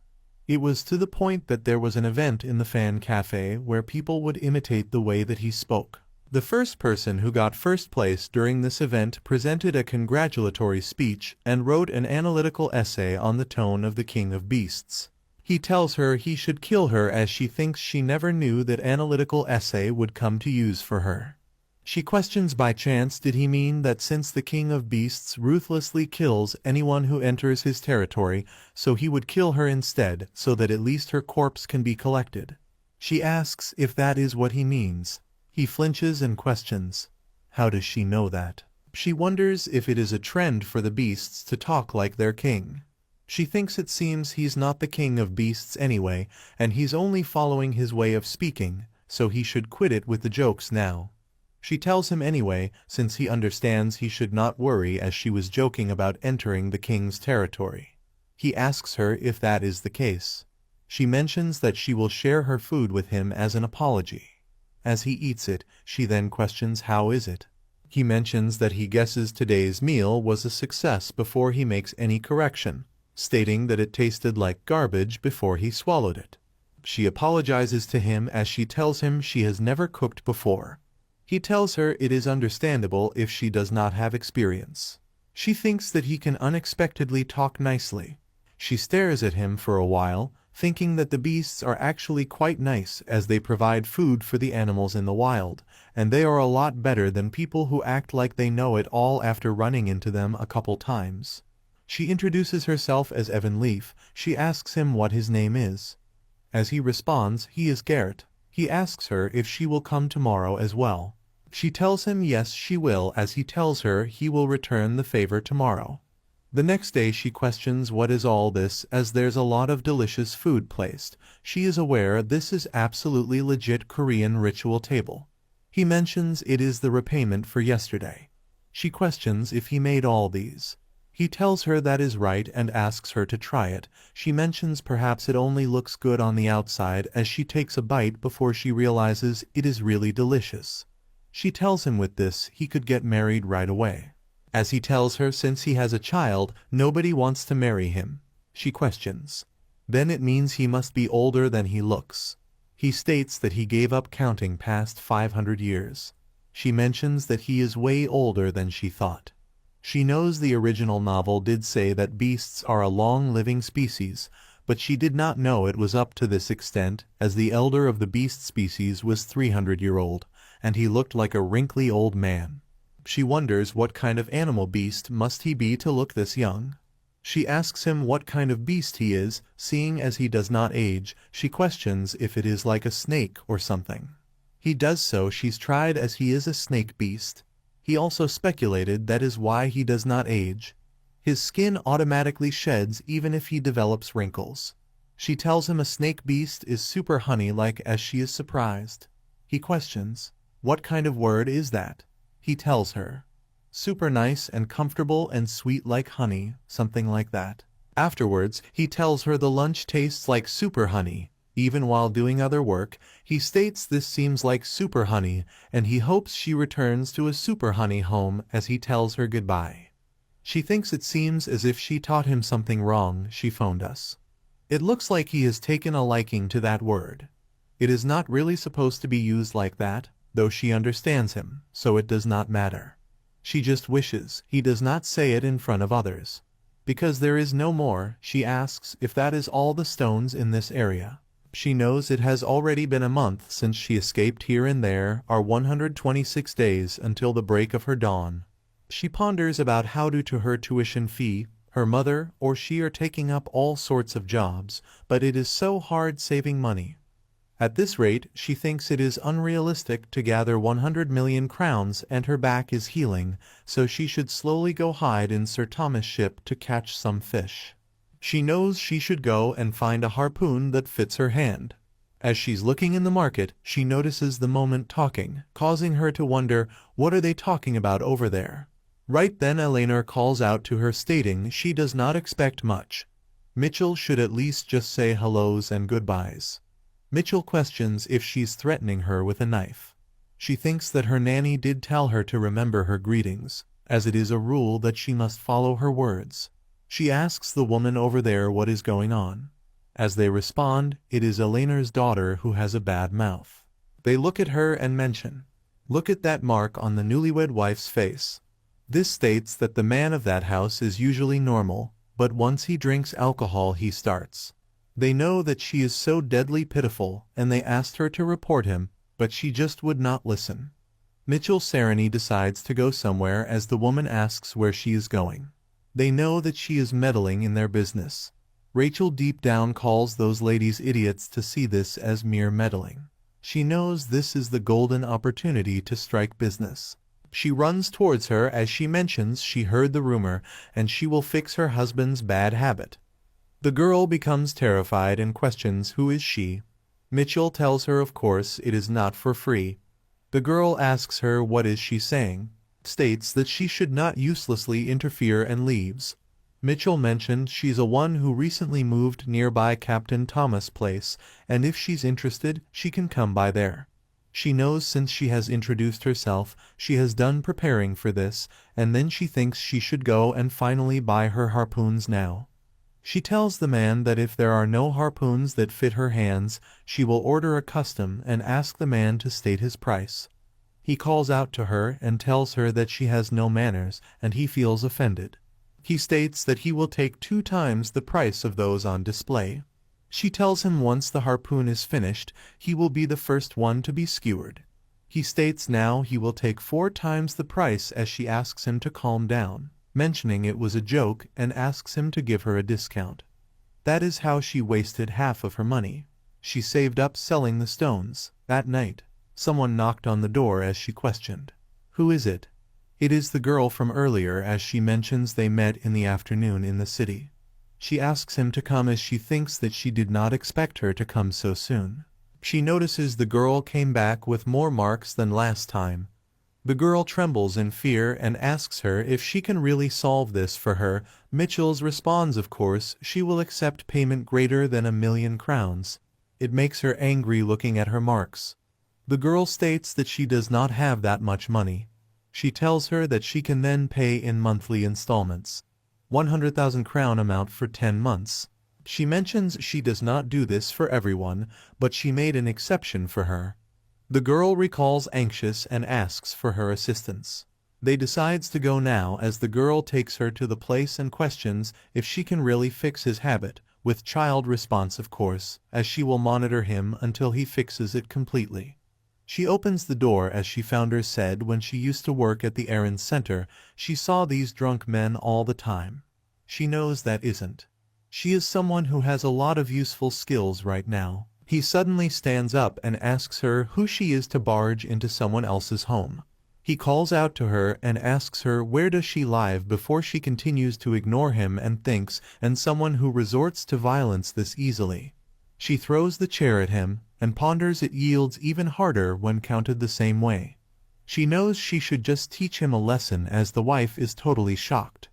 It was to the point that there was an event in the fan cafe where people would imitate the way that he spoke. The first person who got first place during this event presented a congratulatory speech and wrote an analytical essay on the tone of the King of Beasts. He tells her he should kill her as she thinks she never knew that analytical essay would come to use for her. She questions by chance did he mean that since the King of Beasts ruthlessly kills anyone who enters his territory, so he would kill her instead so that at least her corpse can be collected. She asks if that is what he means. He flinches and questions. How does she know that? She wonders if it is a trend for the beasts to talk like their king. She thinks it seems he's not the King of Beasts anyway, and he's only following his way of speaking, so he should quit it with the jokes now. She tells him anyway, since he understands he should not worry as she was joking about entering the king's territory. He asks her if that is the case. She mentions that she will share her food with him as an apology. As he eats it, she then questions how is it. He mentions that he guesses today's meal was a success before he makes any correction, stating that it tasted like garbage before he swallowed it. She apologizes to him as she tells him she has never cooked before. He tells her it is understandable if she does not have experience. She thinks that he can unexpectedly talk nicely. She stares at him for a while, thinking that the beasts are actually quite nice as they provide food for the animals in the wild, and they are a lot better than people who act like they know it all after running into them a couple times. She introduces herself as Evan Leaf. She asks him what his name is. As he responds, he is Gret. He asks her if she will come tomorrow as well. She tells him yes she will as he tells her he will return the favor tomorrow. The next day she questions what is all this, as there's a lot of delicious food placed. She is aware this is absolutely legit Korean ritual table. He mentions it is the repayment for yesterday. She questions if he made all these. He tells her that is right and asks her to try it. She mentions perhaps it only looks good on the outside as she takes a bite before she realizes it is really delicious. She tells him with this he could get married right away. As he tells her since he has a child, nobody wants to marry him. She questions. Then it means he must be older than he looks. He states that he gave up counting past 500 years. She mentions that he is way older than she thought. She knows the original novel did say that beasts are a long-living species, but she did not know it was up to this extent, as the elder of the beast species was 300-year-old, and he looked like a wrinkly old man. She wonders what kind of animal beast must he be to look this young. She asks him what kind of beast he is, seeing as he does not age. She questions if it is like a snake or something. He does so. She's tried as he is a snake beast. He also speculated that is why he does not age. His skin automatically sheds even if he develops wrinkles. She tells him a snake beast is super honey-like as she is surprised. He questions, what kind of word is that? He tells her, super nice and comfortable and sweet like honey, something like that. Afterwards, he tells her the lunch tastes like super honey. Even while doing other work, he states this seems like super honey, and he hopes she returns to a super honey home as he tells her goodbye. She thinks it seems as if she taught him something wrong. She phoned us. It looks like he has taken a liking to that word. It is not really supposed to be used like that, though she understands him, so it does not matter. She just wishes he does not say it in front of others. Because there is no more, she asks if that is all the stones in this area. She knows it has already been a month since she escaped. Here and there are 126 days until the break of her dawn. She ponders about how due to her tuition fee, her mother or she are taking up all sorts of jobs, but it is so hard saving money. At this rate, she thinks it is unrealistic to gather 100 million crowns, and her back is healing, so she should slowly go hide in Sir Thomas' ship to catch some fish. She knows she should go and find a harpoon that fits her hand. As she's looking in the market, she notices the moment talking, causing her to wonder, what are they talking about over there? Right then Eleanor calls out to her stating she does not expect much. Mitchell should at least just say hellos and goodbyes. Mitchell questions if she's threatening her with a knife. She thinks that her nanny did tell her to remember her greetings, as it is a rule that she must follow her words. She asks the woman over there what is going on. As they respond, it is Eleanor's daughter who has a bad mouth. They look at her and mention, look at that mark on the newlywed wife's face. This states that the man of that house is usually normal, but once he drinks alcohol he starts. They know that she is so deadly pitiful, and they asked her to report him, but she just would not listen. Mitchell Sereny decides to go somewhere as the woman asks where she is going. They know that she is meddling in their business. Rachel deep down calls those ladies idiots to see this as mere meddling. She knows this is the golden opportunity to strike business. She runs towards her as she mentions she heard the rumor, and she will fix her husband's bad habit. The girl becomes terrified and questions who is she. Mitchell tells her of course it is not for free. The girl asks her what is she saying, states that she should not uselessly interfere and leaves. Mitchell mentioned she's a one who recently moved nearby Captain Thomas' place, and if she's interested she can come by there. She knows since she has introduced herself, she has done preparing for this, and then she thinks she should go and finally buy her harpoons now. She tells the man that if there are no harpoons that fit her hands, she will order a custom and ask the man to state his price. He calls out to her and tells her that she has no manners, and he feels offended. He states that he will take 2 times the price of those on display. She tells him once the harpoon is finished, he will be the first one to be skewered. He states now he will take 4 times the price as she asks him to calm down, mentioning it was a joke, and asks him to give her a discount. That is how she wasted half of her money. She saved up selling the stones. That night, someone knocked on the door as she questioned, "Who is it?" It is the girl from earlier, as she mentions they met in the afternoon in the city. She asks him to come as she thinks that she did not expect her to come so soon. She notices the girl came back with more marks than last time. The girl trembles in fear and asks her if she can really solve this for her. Mitchell's responds of course she will accept payment greater than 1,000,000 crowns. It makes her angry looking at her marks. The girl states that she does not have that much money. She tells her that she can then pay in monthly installments. 100,000 crown amount for 10 months. She mentions she does not do this for everyone, but she made an exception for her. The girl recalls anxious and asks for her assistance. They decides to go now as the girl takes her to the place and questions if she can really fix his habit, with child response of course, as she will monitor him until he fixes it completely. She opens the door as she founders said when she used to work at the errand center, she saw these drunk men all the time. She knows that isn't. She is someone who has a lot of useful skills right now. He suddenly stands up and asks her who she is to barge into someone else's home. He calls out to her and asks her where does she live before she continues to ignore him and thinks and someone who resorts to violence this easily. She throws the chair at him and ponders it yields even harder when counted the same way. She knows she should just teach him a lesson as the wife is totally shocked.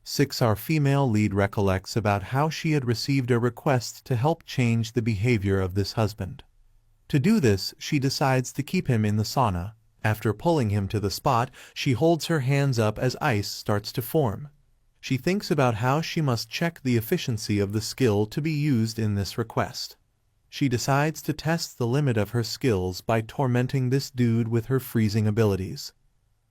6. Our female lead recollects about how she had received a request to help change the behavior of this husband. To do this, she decides to keep him in the sauna. After pulling him to the spot, she holds her hands up as ice starts to form. She thinks about how she must check the efficiency of the skill to be used in this request. She decides to test the limit of her skills by tormenting this dude with her freezing abilities.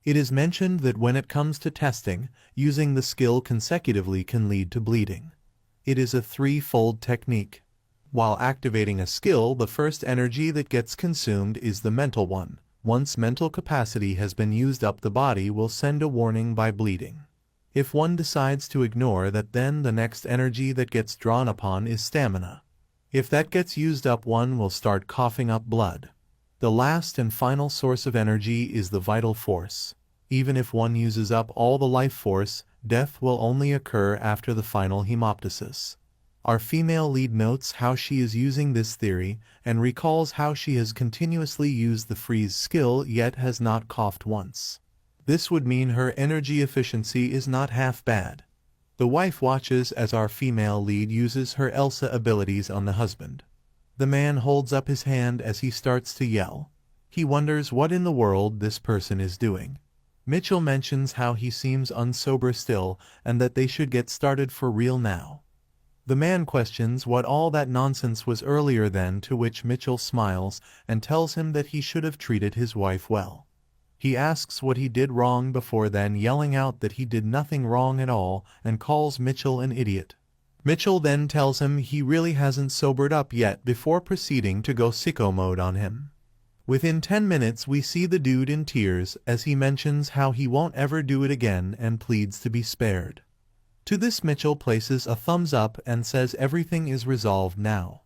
It is mentioned that when it comes to testing, using the skill consecutively can lead to bleeding. It is a threefold technique. While activating a skill, the first energy that gets consumed is the mental one. Once mental capacity has been used up, the body will send a warning by bleeding. If one decides to ignore that, then the next energy that gets drawn upon is stamina. If that gets used up, one will start coughing up blood. The last and final source of energy is the vital force. Even if one uses up all the life force, death will only occur after the final hemoptysis. Our female lead notes how she is using this theory and recalls how she has continuously used the freeze skill yet has not coughed once. This would mean her energy efficiency is not half bad. The wife watches as our female lead uses her Elsa abilities on the husband. The man holds up his hand as he starts to yell. He wonders what in the world this person is doing. Mitchell mentions how he seems unsober still and that they should get started for real now. The man questions what all that nonsense was earlier then, to which Mitchell smiles and tells him that he should have treated his wife well. He asks what he did wrong before then yelling out that he did nothing wrong at all and calls Mitchell an idiot. Mitchell then tells him he really hasn't sobered up yet before proceeding to go sicko mode on him. Within 10 minutes we see the dude in tears as he mentions how he won't ever do it again and pleads to be spared. To this Mitchell places a thumbs up and says everything is resolved now.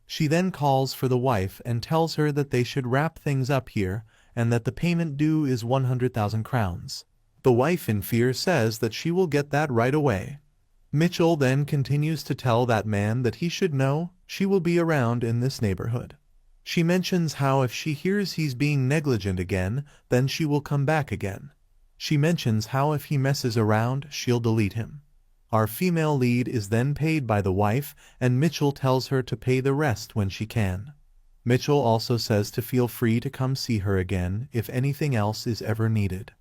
She then calls for the wife and tells her that they should wrap things up here and that the payment due is 100,000 crowns. The wife in fear says that she will get that right away. Mitchell then continues to tell that man that he should know she will be around in this neighborhood. She mentions how if she hears he's being negligent again, then she will come back again. She mentions how if he messes around, she'll delete him. Our female lead is then paid by the wife, and Mitchell tells her to pay the rest when she can. Mitchell also says to feel free to come see her again if anything else is ever needed.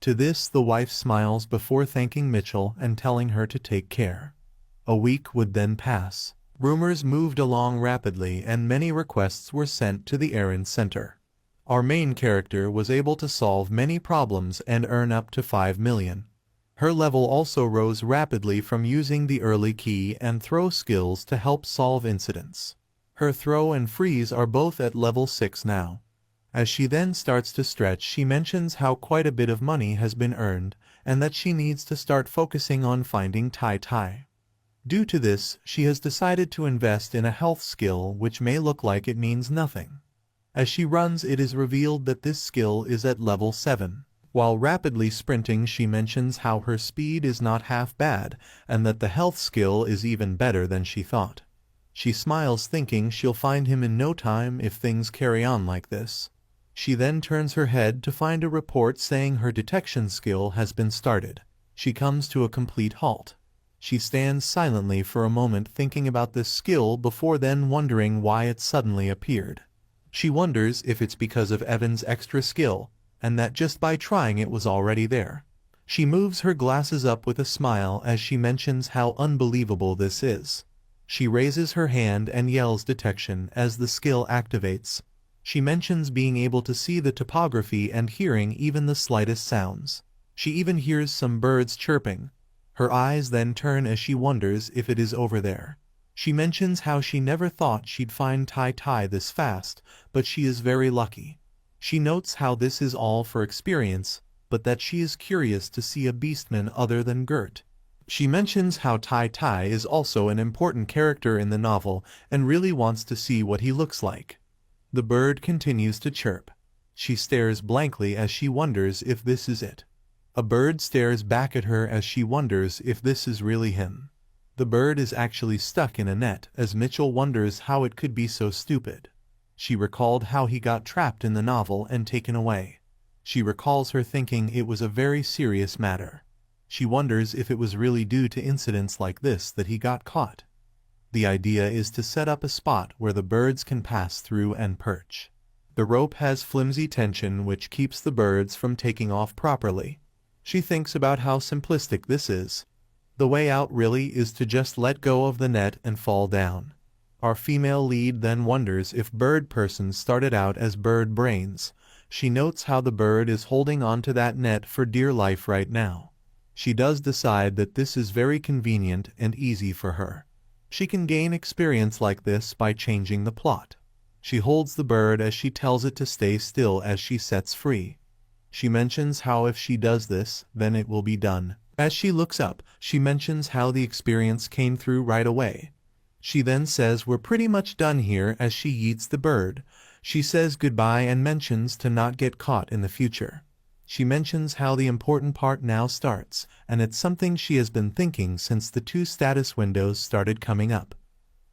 To this the wife smiles before thanking Mitchell and telling her to take care. A week would then pass. Rumors moved along rapidly and many requests were sent to the errand center. Our main character was able to solve many problems and earn up to 5 million. Her level also rose rapidly from using the early key and throw skills to help solve incidents. Her throw and freeze are both at level 6 now. As she then starts to stretch, she mentions how quite a bit of money has been earned and that she needs to start focusing on finding Tai. Due to this, she has decided to invest in a health skill which may look like it means nothing. As she runs, it is revealed that this skill is at level 7. While rapidly sprinting, she mentions how her speed is not half bad and that the health skill is even better than she thought. She smiles, thinking she'll find him in no time if things carry on like this. She then turns her head to find a report saying her detection skill has been started. She comes to a complete halt. She stands silently for a moment thinking about this skill before then wondering why it suddenly appeared. She wonders if it's because of Evan's extra skill, and that just by trying it was already there. She moves her glasses up with a smile as she mentions how unbelievable this is. She raises her hand and yells detection as the skill activates. She mentions being able to see the topography and hearing even the slightest sounds. She even hears some birds chirping. Her eyes then turn as she wonders if it is over there. She mentions how she never thought she'd find Tai this fast, but she is very lucky. She notes how this is all for experience, but that she is curious to see a beastman other than Gret. She mentions how Tai is also an important character in the novel and really wants to see what he looks like. The bird continues to chirp. She stares blankly as she wonders if this is it. A bird stares back at her as she wonders if this is really him. The bird is actually stuck in a net as Mitchell wonders how it could be so stupid. She recalled how he got trapped in the novel and taken away. She recalls her thinking it was a very serious matter. She wonders if it was really due to incidents like this that he got caught. The idea is to set up a spot where the birds can pass through and perch. The rope has flimsy tension which keeps the birds from taking off properly. She thinks about how simplistic this is. The way out really is to just let go of the net and fall down. Our female lead then wonders if bird persons started out as bird brains. She notes how the bird is holding onto that net for dear life right now. She does decide that this is very convenient and easy for her. She can gain experience like this by changing the plot. She holds the bird as she tells it to stay still as she sets free. She mentions how if she does this, then it will be done. As she looks up, she mentions how the experience came through right away. She then says we're pretty much done here as she yeets the bird. She says goodbye and mentions to not get caught in the future. She mentions how the important part now starts, and it's something she has been thinking since the 2 status windows started coming up.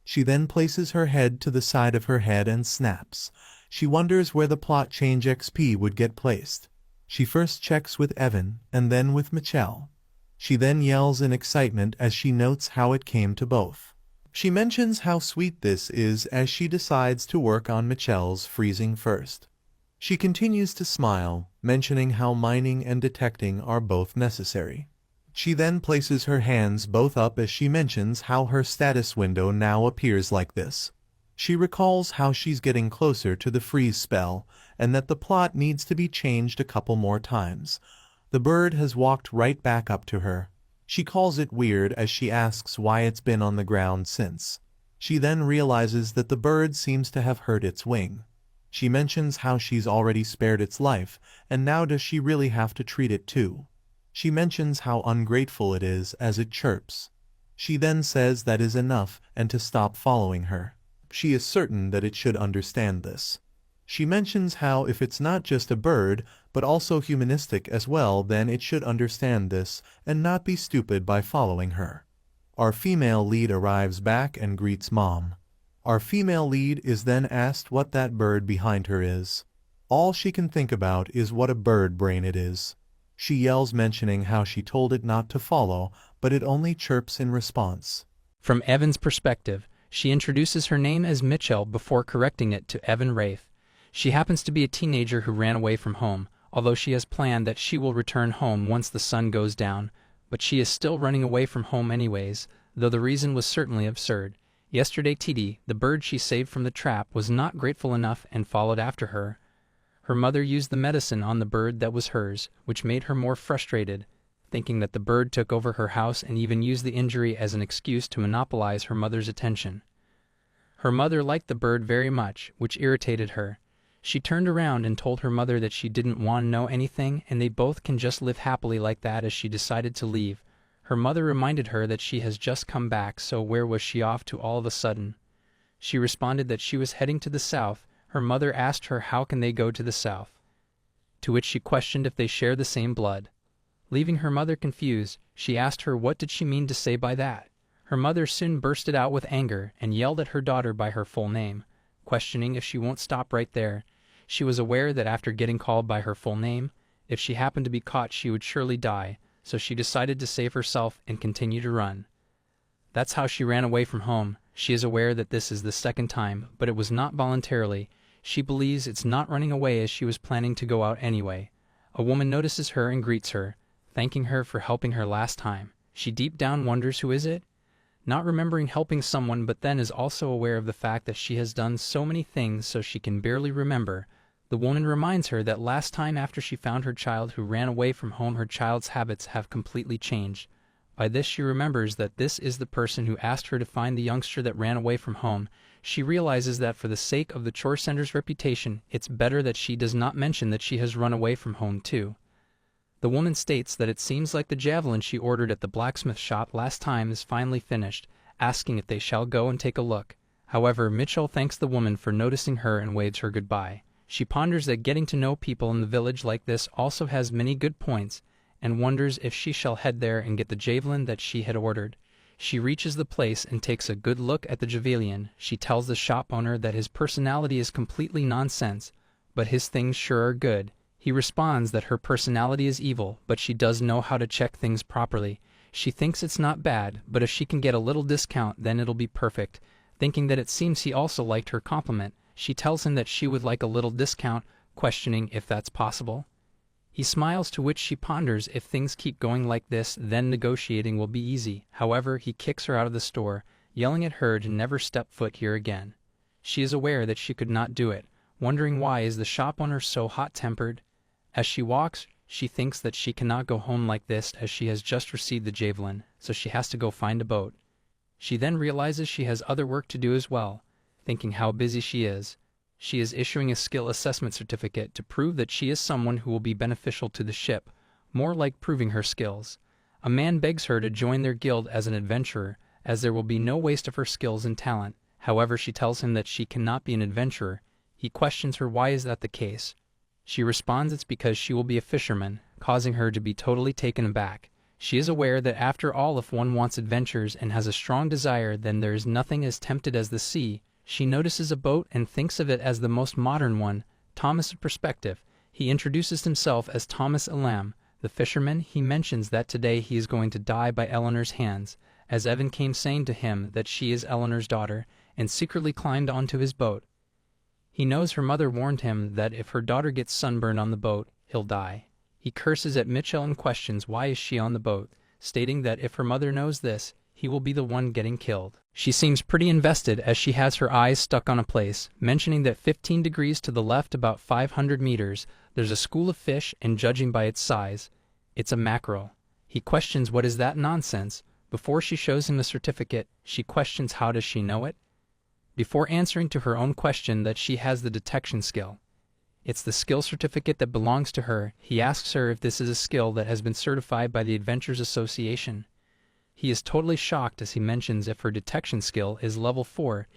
She then places her head to the side of her head and snaps. She wonders where the plot change XP would get placed. She first checks with Evan, and then with Michelle. She then yells in excitement as she notes how it came to both. She mentions how sweet this is as she decides to work on Michelle's freezing first. She continues to smile, mentioning how mining and detecting are both necessary. She then places her hands both up as she mentions how her status window now appears like this. She recalls how she's getting closer to the freeze spell, and that the plot needs to be changed a couple more times. The bird has walked right back up to her. She calls it weird as she asks why it's been on the ground since. She then realizes that the bird seems to have hurt its wing. She mentions how she's already spared its life, and now does she really have to treat it too? She mentions how ungrateful it is as it chirps. She then says that is enough and to stop following her. She is certain that it should understand this. She mentions how if it's not just a bird, but also humanistic as well, then it should understand this and not be stupid by following her. Our female lead arrives back and greets Mom. Our female lead is then asked what that bird behind her is. All she can think about is what a bird brain it is. She yells, mentioning how she told it not to follow, but it only chirps in response. From Evan's perspective, she introduces her name as Mitchell before correcting it to Evan Wraith. She happens to be a teenager who ran away from home, although she has planned that she will return home once the sun goes down. But she is still running away from home anyways, though the reason was certainly absurd. Yesterday Titi, the bird she saved from the trap, was not grateful enough and followed after her. Her mother used the medicine on the bird that was hers, which made her more frustrated, thinking that the bird took over her house and even used the injury as an excuse to monopolize her mother's attention. Her mother liked the bird very much, which irritated her. She turned around and told her mother that she didn't want to know anything and they both can just live happily like that as she decided to leave. Her mother reminded her that she has just come back, so where was she off to all of a sudden? She responded that she was heading to the south. Her mother asked her how can they go to the south. to which she questioned if they share the same blood. Leaving her mother confused, she asked her what did she mean to say by that. Her mother soon bursted out with anger and yelled at her daughter by her full name, questioning if she won't stop right there. She was aware that after getting called by her full name, if she happened to be caught she would surely die, so she decided to save herself and continue to run. That's how she ran away from home. She is aware that this is the second time, but it was not voluntarily. She believes it's not running away as she was planning to go out anyway. A woman notices her and greets her, thanking her for helping her last time. She deep down wonders who is it? Not remembering helping someone, but then is also aware of the fact that she has done so many things so she can barely remember. The woman reminds her that last time after she found her child who ran away from home, her child's habits have completely changed. By this she remembers that this is the person who asked her to find the youngster that ran away from home. She realizes that for the sake of the chore center's reputation, it's better that she does not mention that she has run away from home too. The woman states that it seems like the javelin she ordered at the blacksmith shop last time is finally finished, asking if they shall go and take a look. However, Mitchell thanks the woman for noticing her and waves her goodbye. She ponders that getting to know people in the village like this also has many good points, and wonders if she shall head there and get the javelin that she had ordered. She reaches the place and takes a good look at the javelin. She tells the shop owner that his personality is completely nonsense, but his things sure are good. He responds that her personality is evil, but she does know how to check things properly. She thinks it's not bad, but if she can get a little discount, then it'll be perfect. Thinking that it seems he also liked her compliment, she tells him that she would like a little discount, questioning if that's possible. He smiles, to which she ponders if things keep going like this, then negotiating will be easy. However, he kicks her out of the store, yelling at her to never step foot here again. She is aware that she could not do it, wondering why is the shop owner so hot-tempered. As she walks, she thinks that she cannot go home like this as she has just received the javelin, so she has to go find a boat. She then realizes she has other work to do as well, thinking how busy she is. She is issuing a skill assessment certificate to prove that she is someone who will be beneficial to the ship, more like proving her skills. A man begs her to join their guild as an adventurer, as there will be no waste of her skills and talent. However, she tells him that she cannot be an adventurer. He questions her why is that the case. She responds it's because she will be a fisherman, causing her to be totally taken aback. She is aware that after all, if one wants adventures and has a strong desire, then there is nothing as tempted as the sea. She notices a boat and thinks of it as the most modern one. Thomas' perspective. He introduces himself as Thomas Elam, the fisherman. He mentions that today he is going to die by Eleanor's hands, as Evan came saying to him that she is Eleanor's daughter, and secretly climbed onto his boat. He knows her mother warned him that if her daughter gets sunburned on the boat, he'll die. He curses at Mitchell and questions why is she on the boat, stating that if her mother knows this, he will be the one getting killed. She seems pretty invested as she has her eyes stuck on a place, mentioning that 15 degrees to the left, about 500 meters, there's a school of fish, and judging by its size, it's a mackerel. He questions what is that nonsense. Before she shows him the certificate, she questions how does she know it? Before answering to her own question that she has the detection skill. It's the skill certificate that belongs to her. He asks her if this is a skill that has been certified by the Adventures Association. He is totally shocked as he mentions if her detection skill is level 4.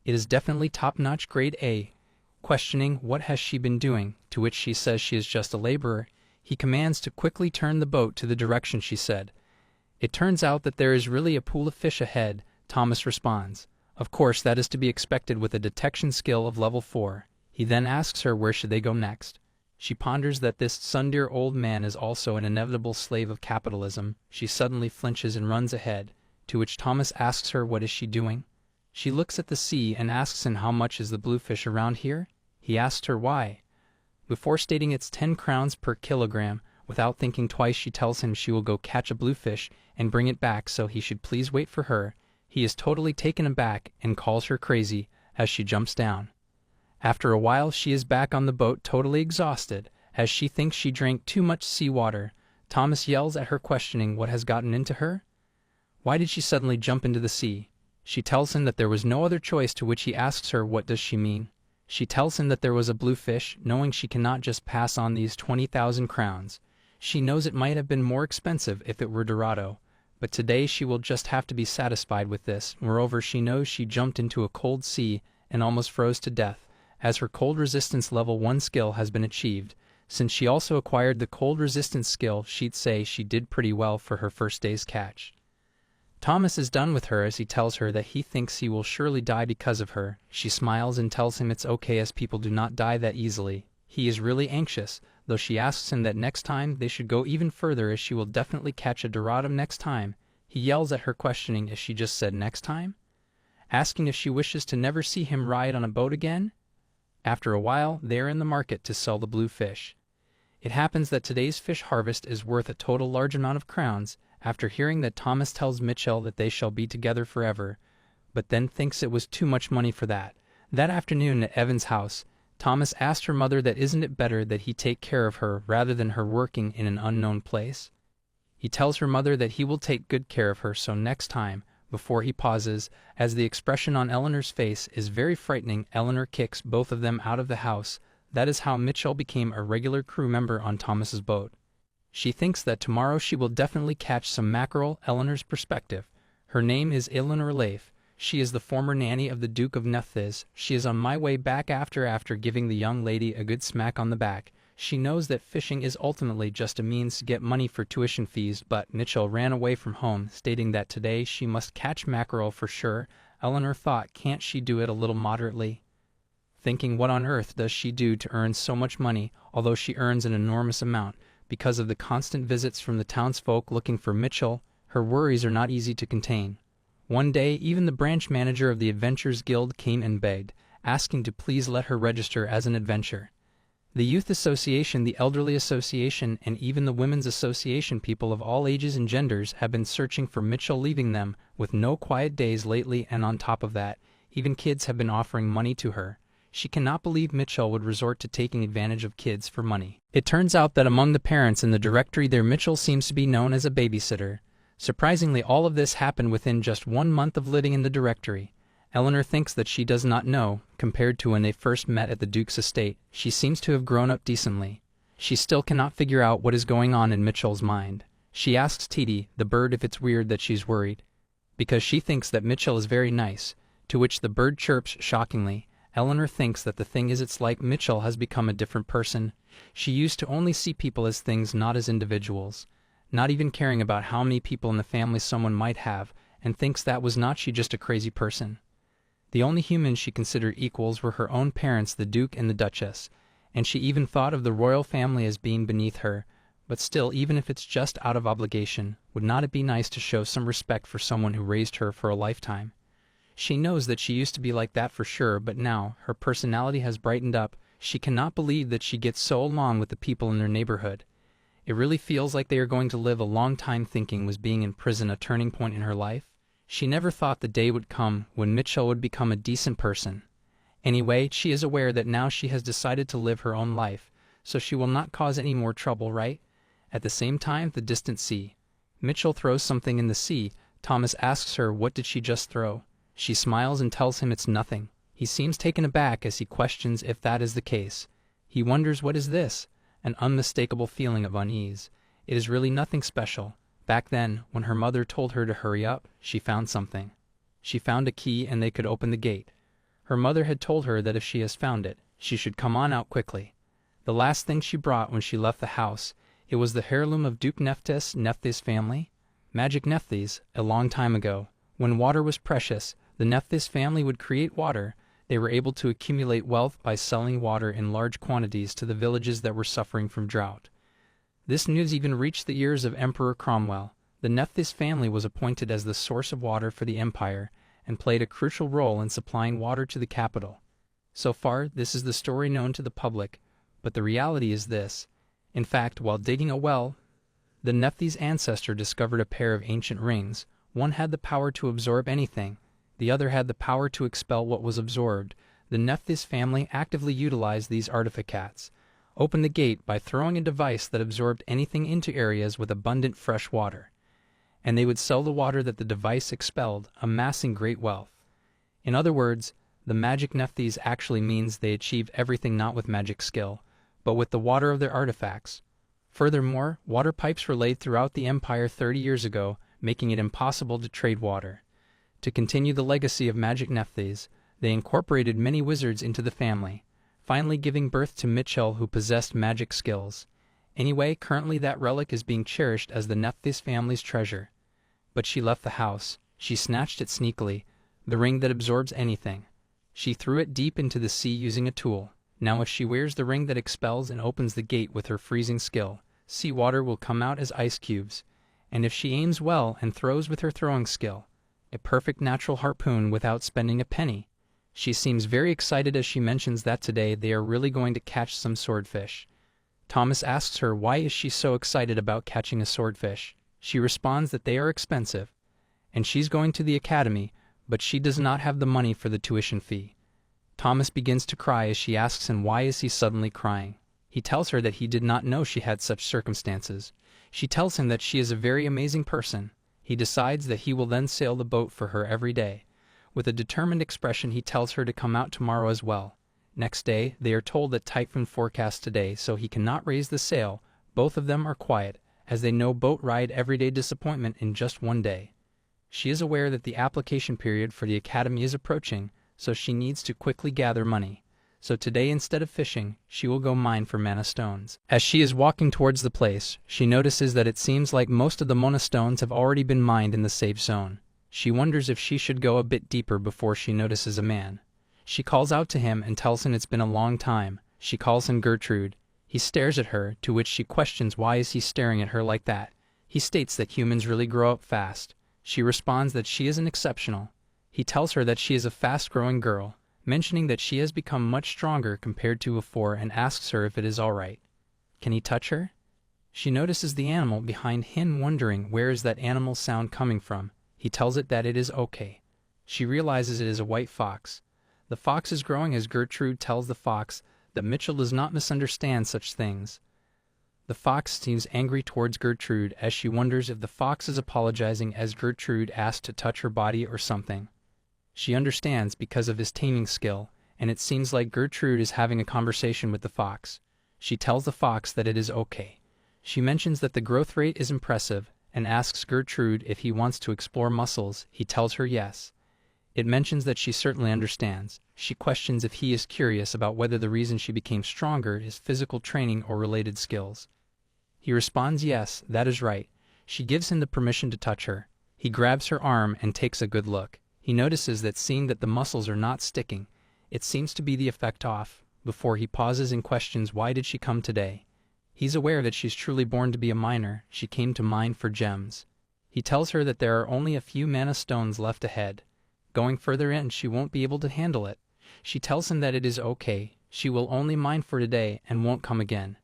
It is definitely top-notch grade A. Questioning what has she been doing, to which she says she is just a laborer, he commands to quickly turn the boat to the direction she said. It turns out that there is really a pool of fish ahead. Thomas responds. Of course, that is to be expected with a detection skill of level 4. He then asks her where should they go next. She ponders that this sundear old man is also an inevitable slave of capitalism. She suddenly flinches and runs ahead, to which Thomas asks her what is she doing. She looks at the sea and asks him how much is the bluefish around here. He asks her why. Before stating it's 10 crowns per kilogram, without thinking twice she tells him she will go catch a bluefish and bring it back, so he should please wait for her. He is totally taken aback and calls her crazy as she jumps down. After a while she is back on the boat totally exhausted, as she thinks she drank too much seawater. Thomas yells at her questioning what has gotten into her. Why did she suddenly jump into the sea? She tells him that there was no other choice, to which he asks her what does she mean. She tells him that there was a bluefish, knowing she cannot just pass on these 20,000 crowns. She knows it might have been more expensive if it were Dorado, but today she will just have to be satisfied with this. Moreover, she knows she jumped into a cold sea and almost froze to death, as her cold resistance level 1 skill has been achieved, Since she also acquired the cold resistance skill, she'd say she did pretty well for her first day's catch. Thomas is done with her as he tells her that he thinks he will surely die because of her. She smiles and tells him it's okay as people do not die that easily. He is really anxious, though she asks him that next time they should go even further as she will definitely catch a Doradum next time. He yells at her, questioning if she just said next time, asking if she wishes to never see him ride on a boat again. After a while, they are in the market to sell the blue fish. It happens that today's fish harvest is worth a total large amount of crowns. After hearing that, Thomas tells Mitchell that they shall be together forever, but then thinks it was too much money for that. That afternoon at Evan's house, Thomas asked her mother that isn't it better that he take care of her rather than her working in an unknown place? He tells her mother that he will take good care of her, so next time, before he pauses, as the expression on Eleanor's face is very frightening, Eleanor kicks both of them out of the house. That is how Mitchell became a regular crew member on Thomas's boat. She thinks that tomorrow she will definitely catch some mackerel. Eleanor's perspective. Her name is Eleanor Leif. She is the former nanny of the Duke of Nephthys. She is on my way back after giving the young lady a good smack on the back. She knows that fishing is ultimately just a means to get money for tuition fees, but Mitchell ran away from home, stating that today she must catch mackerel for sure. Eleanor thought, can't she do it a little moderately? Thinking, what on earth does she do to earn so much money, although she earns an enormous amount? Because of the constant visits from the townsfolk looking for Mitchell, her worries are not easy to contain. One day, even the branch manager of the Adventurers Guild came and begged, asking to please let her register as an adventure. The Youth Association, the Elderly Association, and even the Women's Association, people of all ages and genders, have been searching for Mitchell, leaving them with no quiet days lately, and on top of that, even kids have been offering money to her. She cannot believe Mitchell would resort to taking advantage of kids for money. It turns out that among the parents in the directory there, Mitchell seems to be known as a babysitter. Surprisingly, all of this happened within just 1 month of living in the directory. Eleanor thinks that she does not know. Compared to when they first met at the Duke's estate, she seems to have grown up decently. She still cannot figure out what is going on in Mitchell's mind. She asks Titi, the bird, if it's weird that she's worried, because she thinks that Mitchell is very nice, to which the bird chirps shockingly. Eleanor thinks that the thing is, it's like Mitchell has become a different person. She used to only see people as things, not as individuals, not even caring about how many people in the family someone might have, and thinks that was not she just a crazy person. The only humans she considered equals were her own parents, the Duke and the Duchess, and she even thought of the royal family as being beneath her. But still, even if it's just out of obligation, would not it be nice to show some respect for someone who raised her for a lifetime? She knows that she used to be like that for sure, but now her personality has brightened up. She cannot believe that she gets so along with the people in their neighborhood. It really feels like they are going to live a long time. Thinking, was being in prison a turning point in her life? She never thought the day would come when Mitchell would become a decent person. Anyway, she is aware that now she has decided to live her own life, so she will not cause any more trouble, right? At the same time, the distant sea. Mitchell throws something in the sea. Thomas asks her, what did she just throw? She smiles and tells him it's nothing. He seems taken aback as he questions if that is the case. He wonders, what is this? An unmistakable feeling of unease. It is really nothing special. Back then, when her mother told her to hurry up, she found something. She found a key and they could open the gate. Her mother had told her that if she has found it, she should come on out quickly. The last thing she brought when she left the house, it was the heirloom of Duke Nephthys, Nephthys family. Magic Nephthys, a long time ago, when water was precious, the Nephthys family would create water. They were able to accumulate wealth by selling water in large quantities to the villages that were suffering from drought. This news even reached the ears of Emperor Cromwell. The Nephthys family was appointed as the source of water for the empire and played a crucial role in supplying water to the capital. So far, this is the story known to the public, but the reality is this. In fact, while digging a well, the Nephthys ancestor discovered a pair of ancient rings. One had the power to absorb anything. The other had the power to expel what was absorbed. The Nephthys family actively utilized these artifacts. Opened the gate by throwing a device that absorbed anything into areas with abundant fresh water. And they would sell the water that the device expelled, amassing great wealth. In other words, the magic Nephthys actually means they achieved everything not with magic skill, but with the water of their artifacts. Furthermore, water pipes were laid throughout the empire 30 years ago, making it impossible to trade water. To continue the legacy of magic Nephthys, they incorporated many wizards into the family. finally giving birth to Mitchell, who possessed magic skills. Anyway, currently that relic is being cherished as the Nephthys family's treasure. But she left the house. She snatched it sneakily, the ring that absorbs anything. She threw it deep into the sea using a tool. Now if she wears the ring that expels and opens the gate with her freezing skill, seawater will come out as ice cubes. And if she aims well and throws with her throwing skill, a perfect natural harpoon without spending a penny. She seems very excited as she mentions that today they are really going to catch some swordfish. Thomas asks her why is she so excited about catching a swordfish. She responds that they are expensive, and she's going to the academy, but she does not have the money for the tuition fee. Thomas begins to cry as she asks him why is he suddenly crying. He tells her that he did not know she had such circumstances. She tells him that she is a very amazing person. He decides that he will then sail the boat for her every day. With a determined expression, he tells her to come out tomorrow as well. Next day, they are told that typhoon forecast today, so he cannot raise the sail. Both of them are quiet, as they know boat ride everyday disappointment in just one day. She is aware that the application period for the academy is approaching, so she needs to quickly gather money. So today, instead of fishing, she will go mine for mana stones. As she is walking towards the place, she notices that it seems like most of the mana stones have already been mined in the safe zone. She wonders if she should go a bit deeper before she notices a man. She calls out to him and tells him it's been a long time. She calls him Gertrude. He stares at her, to which she questions why is he staring at her like that. He states that humans really grow up fast. She responds that she isn't exceptional. He tells her that she is a fast-growing girl, mentioning that she has become much stronger compared to before and asks her if it is all right. Can he touch her? She notices the animal behind him, wondering where is that animal sound coming from. He tells it that it is okay. She realizes it is a white fox. The fox is growing as Gertrude tells the fox that Mitchell does not misunderstand such things. The fox seems angry towards Gertrude as she wonders if the fox is apologizing as Gertrude asked to touch her body or something. She understands because of his taming skill, and it seems like Gertrude is having a conversation with the fox. She tells the fox that it is okay. She mentions that the growth rate is impressive and asks Gertrude if he wants to explore muscles. He tells her yes. It mentions that she certainly understands. She questions if he is curious about whether the reason she became stronger is physical training or related skills. He responds yes, that is right. She gives him the permission to touch her. He grabs her arm and takes a good look. He notices that seeing that the muscles are not sticking, it seems to be the effect off. Before he pauses and questions why did she come today. He's aware that she's truly born to be a miner. She came to mine for gems. He tells her that there are only a few mana stones left ahead. Going further in, she won't be able to handle it. She tells him that it is okay. She will only mine for today and won't come again.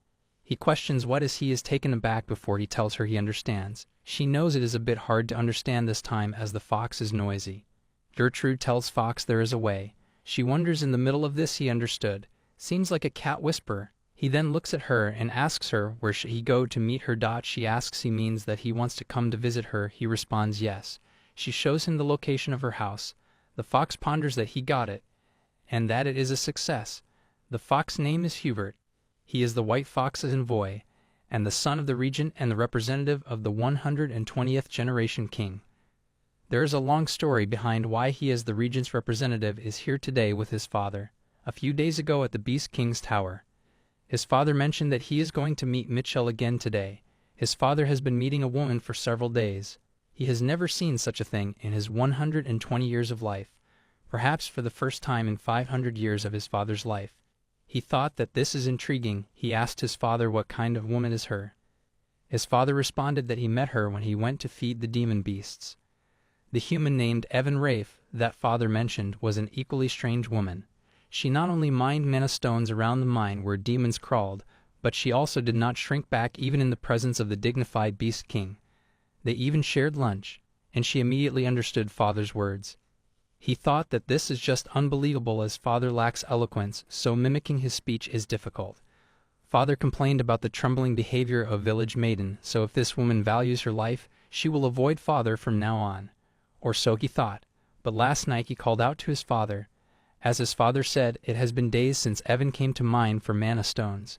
He questions what as he is taken aback before he tells her he understands. She knows it is a bit hard to understand this time as the fox is noisy. Gertrude tells Fox there is a way. She wonders in the middle of this he understood. Seems like a cat whisper. He then looks at her and asks her where should he go to meet her. She asks he means that he wants to come to visit her. He responds yes. She shows him the location of her house. The fox ponders that he got it, and that it is a success. The fox's name is Hubert. He is the white fox's envoy, and the son of the regent and the representative of the 120th generation king. There is a long story behind why he as the regent's representative is here today with his father. A few days ago at the Beast King's tower, his father mentioned that he is going to meet Mitchell again today. His father has been meeting a woman for several days. He has never seen such a thing in his 120 years of life, perhaps for the first time in 500 years of his father's life. He thought that this is intriguing. He asked his father what kind of woman is her. His father responded that he met her when he went to feed the demon beasts. The human named Evan Rafe, that father mentioned, was an equally strange woman. She not only mined mana stones around the mine where demons crawled, but she also did not shrink back even in the presence of the dignified Beast King. They even shared lunch, and she immediately understood father's words. He thought that this is just unbelievable as father lacks eloquence, so mimicking his speech is difficult. Father complained about the trembling behavior of village maiden, so if this woman values her life, she will avoid father from now on. Or so he thought, but last night he called out to his father. As his father said, it has been days since Evan came to mine for mana stones.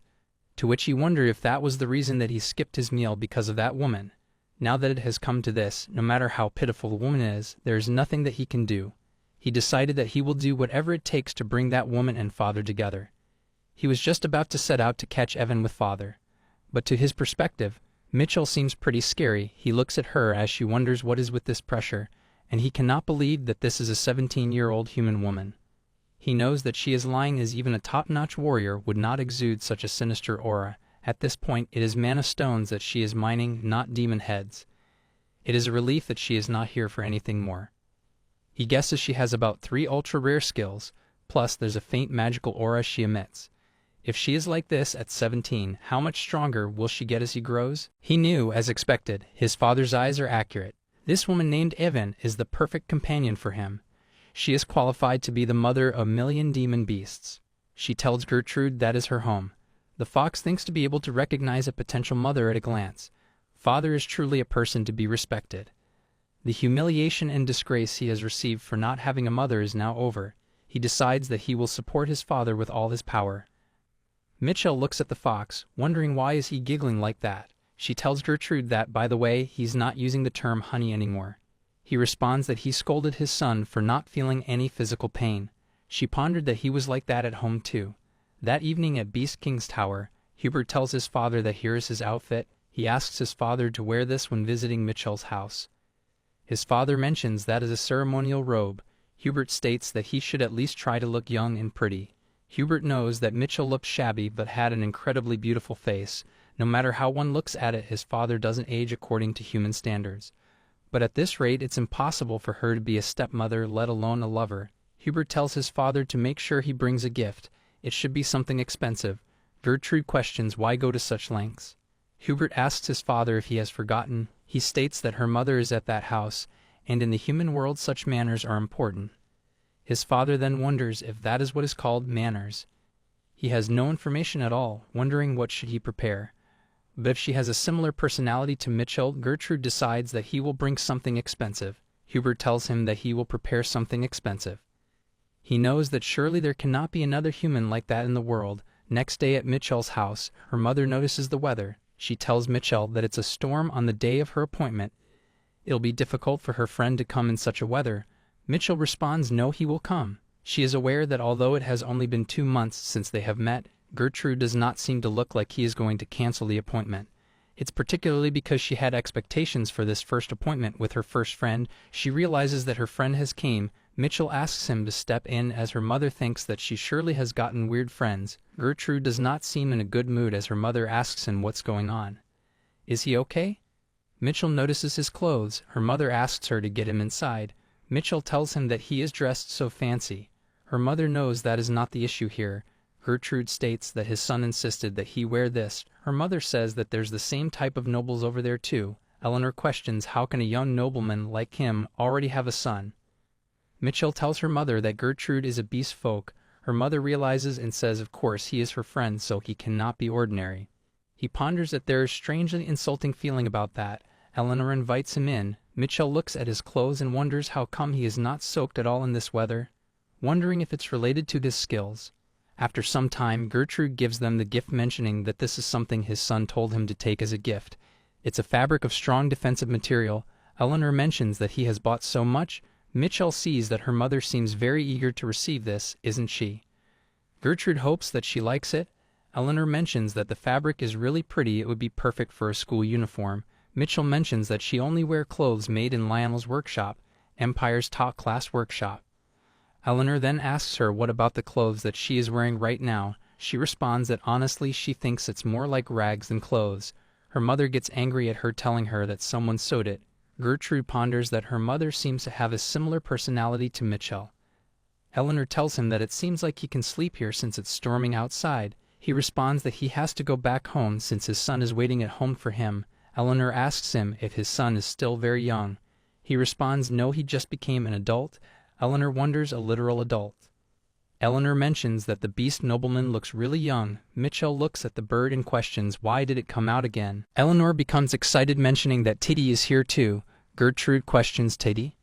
To which he wondered if that was the reason that he skipped his meal because of that woman. Now that it has come to this, no matter how pitiful the woman is, there is nothing that he can do. He decided that he will do whatever it takes to bring that woman and father together. He was just about to set out to catch Evan with father. But to his perspective, Mitchell seems pretty scary. He looks at her as she wonders what is with this pressure, and he cannot believe that this is a 17-year-old human woman. He knows that she is lying, as even a top-notch warrior would not exude such a sinister aura. At this point, it is mana stones that she is mining, not demon heads. It is a relief that she is not here for anything more. He guesses she has about 3 ultra-rare skills, plus there's a faint magical aura she emits. If she is like this at 17, how much stronger will she get as he grows? He knew, as expected, his father's eyes are accurate. This woman named Evan is the perfect companion for him. She is qualified to be the mother of 1,000,000 demon beasts. She tells Gertrude that is her home. The fox thinks to be able to recognize a potential mother at a glance. Father is truly a person to be respected. The humiliation and disgrace he has received for not having a mother is now over. He decides that he will support his father with all his power. Mitchell looks at the fox, wondering why is he giggling like that. She tells Gertrude that, by the way, he's not using the term honey anymore. He responds that he scolded his son for not feeling any physical pain. She pondered that he was like that at home too. That evening at Beast King's Tower, Hubert tells his father that here is his outfit. He asks his father to wear this when visiting Mitchell's house. His father mentions that as a ceremonial robe. Hubert states that he should at least try to look young and pretty. Hubert knows that Mitchell looked shabby but had an incredibly beautiful face. No matter how one looks at it, his father doesn't age according to human standards. But at this rate, it's impossible for her to be a stepmother, let alone a lover. Hubert tells his father to make sure he brings a gift. It should be something expensive. Gertrude questions why go to such lengths. Hubert asks his father if he has forgotten. He states that her mother is at that house, and in the human world such manners are important. His father then wonders if that is what is called manners. He has no information at all, wondering what should he prepare. But if she has a similar personality to Mitchell, Gertrude decides that he will bring something expensive. Hubert tells him that he will prepare something expensive. He knows that surely there cannot be another human like that in the world. Next day at Mitchell's house, her mother notices the weather. She tells Mitchell that it's a storm on the day of her appointment. It'll be difficult for her friend to come in such a weather. Mitchell responds no, he will come. She is aware that although it has only been 2 months since they have met, Gertrude does not seem to look like he is going to cancel the appointment. It's particularly because she had expectations for this first appointment with her first friend. She realizes that her friend has came. Mitchell asks him to step in as her mother thinks that she surely has gotten weird friends. Gertrude does not seem in a good mood as her mother asks him what's going on. Is he okay? Mitchell notices his clothes. Her mother asks her to get him inside. Mitchell tells him that he is dressed so fancy. Her mother knows that is not the issue here. Gertrude states that his son insisted that he wear this. Her mother says that there's the same type of nobles over there too. Eleanor questions how can a young nobleman like him already have a son. Mitchell tells her mother that Gertrude is a beast folk. Her mother realizes and says of course he is her friend so he cannot be ordinary. He ponders that there is strangely insulting feeling about that. Eleanor invites him in. Mitchell looks at his clothes and wonders how come he is not soaked at all in this weather, wondering if it's related to his skills. After some time, Gertrude gives them the gift, mentioning that this is something his son told him to take as a gift. It's a fabric of strong defensive material. Eleanor mentions that he has bought so much. Mitchell sees that her mother seems very eager to receive this, isn't she? Gertrude hopes that she likes it. Eleanor mentions that the fabric is really pretty, it would be perfect for a school uniform. Mitchell mentions that she only wear clothes made in Lionel's workshop, Empire's top-class workshop. Eleanor then asks her what about the clothes that she is wearing right now. She responds that honestly she thinks it's more like rags than clothes. Her mother gets angry at her, telling her that someone sewed it. Gertrude ponders that her mother seems to have a similar personality to Mitchell. Eleanor tells him that it seems like he can sleep here since it's storming outside. He responds that he has to go back home since his son is waiting at home for him. Eleanor asks him if his son is still very young. He responds no, he just became an adult. Eleanor wonders, a literal adult. Eleanor mentions that the beast nobleman looks really young. Mitchell looks at the bird and questions why did it come out again. Eleanor becomes excited, mentioning that Titi is here too. Gertrude questions Titi.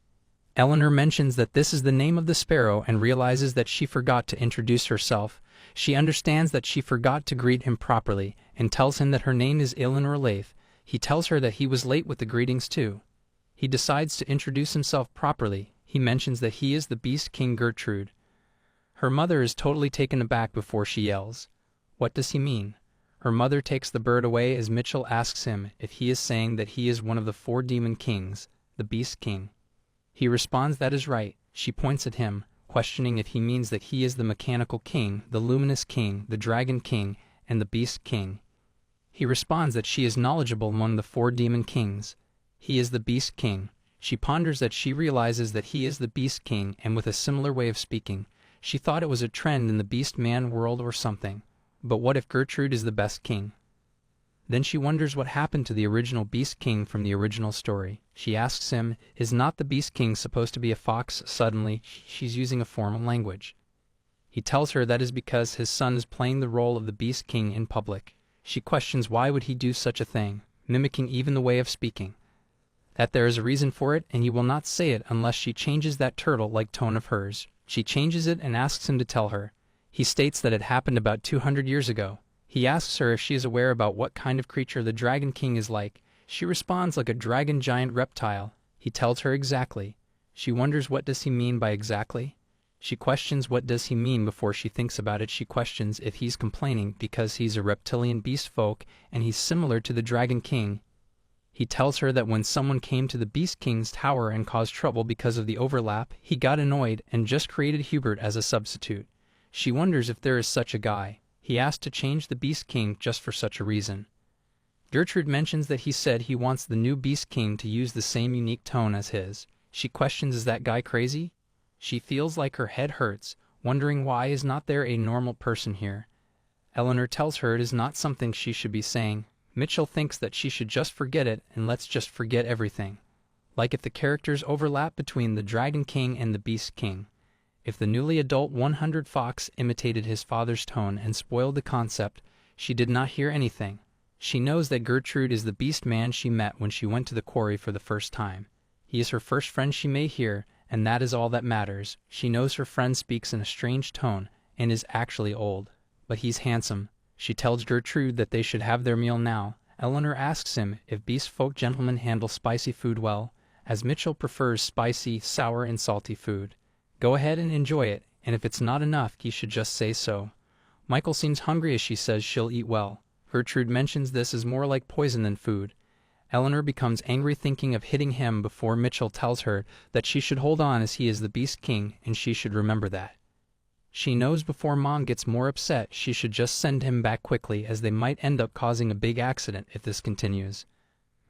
Eleanor mentions that this is the name of the sparrow and realizes that she forgot to introduce herself. She understands that she forgot to greet him properly and tells him that her name is Eleanor Laith. He tells her that he was late with the greetings too. He decides to introduce himself properly. He mentions that he is the Beast King Gertrude. Her mother is totally taken aback before she yells, What does he mean? Her mother takes the bird away as Mitchell asks him if he is saying that he is one of the 4 demon kings, the Beast King. He responds that is right. She points at him, questioning if he means that he is the Mechanical King, the Luminous King, the Dragon King, and the Beast King. He responds that she is knowledgeable among the 4 demon kings. He is the Beast King. She ponders that she realizes that he is the Beast King, and with a similar way of speaking, she thought it was a trend in the Beast Man world or something. But what if Gertrude is the best king? Then she wonders what happened to the original Beast King from the original story. She asks him, is not the Beast King supposed to be a fox? Suddenly, she's using a formal language. He tells her that is because his son is playing the role of the Beast King in public. She questions why would he do such a thing, mimicking even the way of speaking. That there is a reason for it, and he will not say it unless she changes that turtle-like tone of hers. She changes it and asks him to tell her. He states that it happened about 200 years ago. He asks her if she is aware about what kind of creature the Dragon King is like. She responds like a dragon giant reptile. He tells her exactly. She wonders what does he mean by exactly? She questions what does he mean before she thinks about it. She questions if he's complaining because he's a reptilian beast folk and he's similar to the Dragon King. He tells her that when someone came to the Beast King's tower and caused trouble because of the overlap, he got annoyed and just created Hubert as a substitute. She wonders if there is such a guy. He asked to change the Beast King just for such a reason. Gertrude mentions that he said he wants the new Beast King to use the same unique tone as his. She questions, is that guy crazy? She feels like her head hurts, wondering why is not there a normal person here. Eleanor tells her it is not something she should be saying. Mitchell thinks that she should just forget it and let's just forget everything. Like if the characters overlap between the Dragon King and the Beast King. If the newly adult 100 fox imitated his father's tone and spoiled the concept, she did not hear anything. She knows that Gertrude is the beast man she met when she went to the quarry for the first time. He is her first friend she may hear, and that is all that matters. She knows her friend speaks in a strange tone and is actually old. But he's handsome. She tells Gertrude that they should have their meal now. Eleanor asks him if beast folk gentlemen handle spicy food well, as Mitchell prefers spicy, sour, and salty food. Go ahead and enjoy it, and if it's not enough, he should just say so. Michael seems hungry as she says she'll eat well. Gertrude mentions this is more like poison than food. Eleanor becomes angry thinking of hitting him before Mitchell tells her that she should hold on as he is the Beast King and she should remember that. She knows before Mom gets more upset she should just send him back quickly as they might end up causing a big accident if this continues.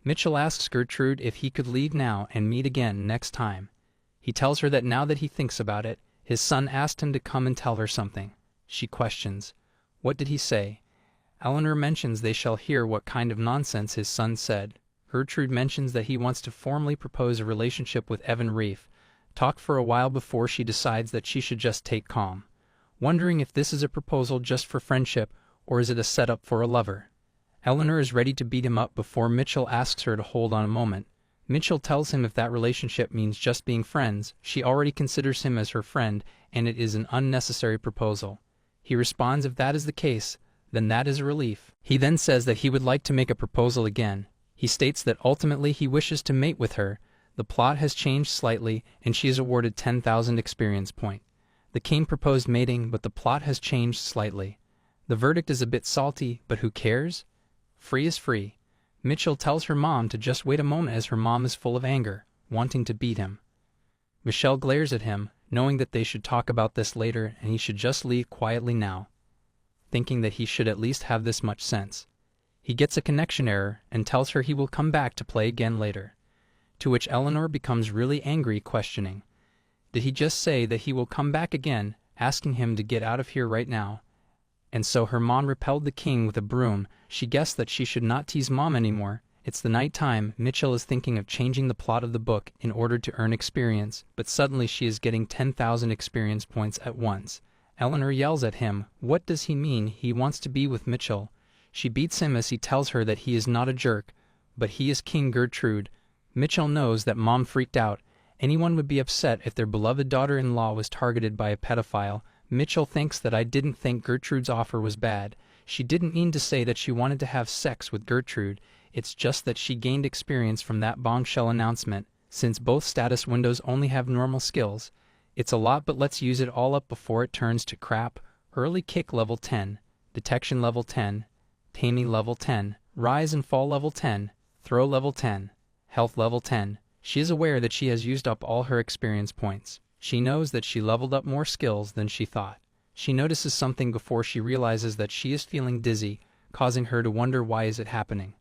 Mitchell asks Gertrude if he could leave now and meet again next time. He tells her that now that he thinks about it, his son asked him to come and tell her something. She questions. What did he say? Eleanor mentions they shall hear what kind of nonsense his son said. Gertrude mentions that he wants to formally propose a relationship with Evan Reef. Talk for a while before she decides that she should just take calm. Wondering if this is a proposal just for friendship or is it a setup for a lover. Eleanor is ready to beat him up before Mitchell asks her to hold on a moment. Mitchell tells him if that relationship means just being friends, she already considers him as her friend, and it is an unnecessary proposal. He responds if that is the case, then that is a relief. He then says that he would like to make a proposal again. He states that ultimately he wishes to mate with her. The plot has changed slightly, and she is awarded 10,000 experience point. The king proposed mating, but the plot has changed slightly. The verdict is a bit salty, but who cares? Free is free. Mitchell tells her mom to just wait a moment as her mom is full of anger, wanting to beat him. Michelle glares at him, knowing that they should talk about this later and he should just leave quietly now, thinking that he should at least have this much sense. He gets a connection error and tells her he will come back to play again later, to which Eleanor becomes really angry, questioning. Did he just say that he will come back again, asking him to get out of here right now? And so her mom repelled the king with a broom. She guessed that she should not tease mom anymore. It's the night time. Mitchell is thinking of changing the plot of the book in order to earn experience, but suddenly she is getting 10,000 experience points at once. Eleanor yells at him. What does he mean? He wants to be with Mitchell. She beats him as he tells her that he is not a jerk, but he is King Gertrude. Mitchell knows that mom freaked out. Anyone would be upset if their beloved daughter-in-law was targeted by a pedophile. Mitchell thinks that I didn't think Gertrude's offer was bad. She didn't mean to say that she wanted to have sex with Gertrude. It's just that she gained experience from that bombshell announcement, since both status windows only have normal skills. It's a lot, but let's use it all up before it turns to crap. Early kick level 10. detection level 10, taming level 10, rise and fall level 10, throw level 10, health level 10. She is aware that she has used up all her experience points. She knows that she leveled up more skills than she thought. She notices something before she realizes that she is feeling dizzy, causing her to wonder why is it happening.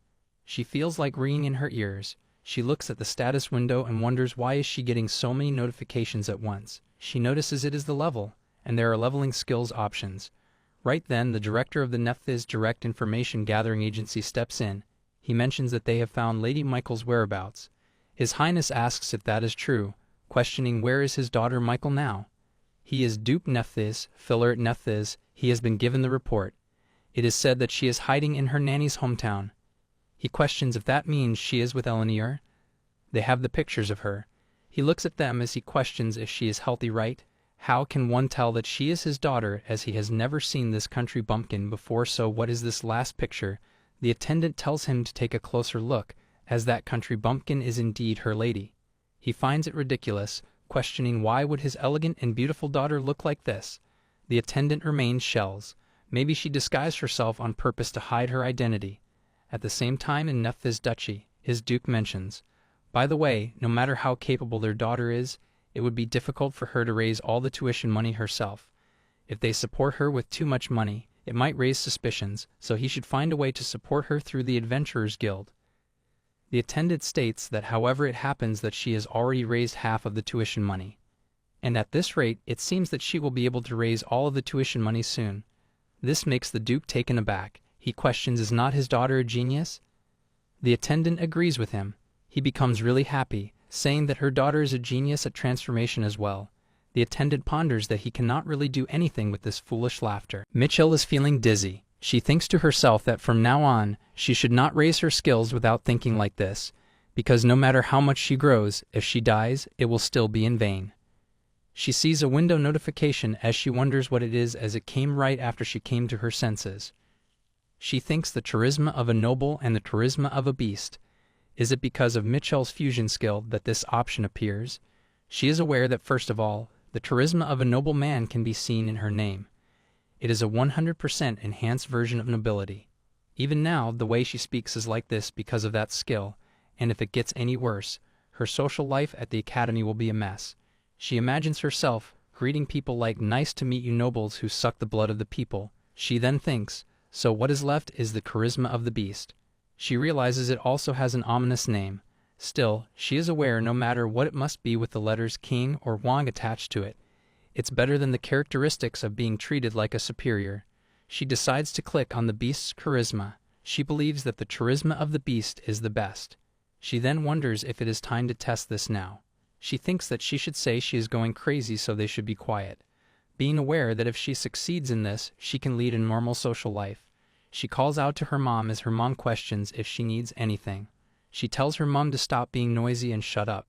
She feels like ringing in her ears. She looks at the status window and wonders why is she getting so many notifications at once. She notices it is the level, and there are leveling skills options. Right then, the director of the Nephthys Direct Information Gathering Agency steps in. He mentions that they have found Lady Michael's whereabouts. His Highness asks if that is true, questioning where is his daughter Michael now. He is Duke Nephthys, filler at Nephthys. He has been given the report. It is said that she is hiding in her nanny's hometown. He questions if that means she is with Elinor. They have the pictures of her. He looks at them as he questions if she is healthy, right? How can one tell that she is his daughter as he has never seen this country bumpkin before? So what is this last picture? The attendant tells him to take a closer look, as that country bumpkin is indeed her lady. He finds it ridiculous, questioning why would his elegant and beautiful daughter look like this. The attendant remains shells. Maybe she disguised herself on purpose to hide her identity. At the same time in Nephthys Duchy, his duke mentions, by the way, no matter how capable their daughter is, it would be difficult for her to raise all the tuition money herself. If they support her with too much money, it might raise suspicions, so he should find a way to support her through the Adventurers Guild. The attendant states that however it happens that she has already raised half of the tuition money. And at this rate, it seems that she will be able to raise all of the tuition money soon. This makes the Duke taken aback. He questions, is not his daughter a genius? The attendant agrees with him. He becomes really happy, saying that her daughter is a genius at transformation as well. The attendant ponders that he cannot really do anything with this foolish laughter. Mitchell is feeling dizzy. She thinks to herself that from now on, she should not raise her skills without thinking like this, because no matter how much she grows, if she dies, it will still be in vain. She sees a window notification as she wonders what it is as it came right after she came to her senses. She thinks the charisma of a noble and the charisma of a beast. Is it because of Mitchell's fusion skill that this option appears? She is aware that first of all, the charisma of a noble man can be seen in her name. It is a 100% enhanced version of nobility. Even now, the way she speaks is like this because of that skill, and if it gets any worse, her social life at the academy will be a mess. She imagines herself greeting people like, nice to meet you nobles who suck the blood of the people. She then thinks, so what is left is the charisma of the beast. She realizes it also has an ominous name. Still, she is aware no matter what it must be with the letters King or Wang attached to it. It's better than the characteristics of being treated like a superior. She decides to click on the beast's charisma. She believes that the charisma of the beast is the best. She then wonders if it is time to test this now. She thinks that she should say she is going crazy so they should be quiet, being aware that if she succeeds in this, she can lead a normal social life. She calls out to her mom as her mom questions if she needs anything. She tells her mom to stop being noisy and shut up.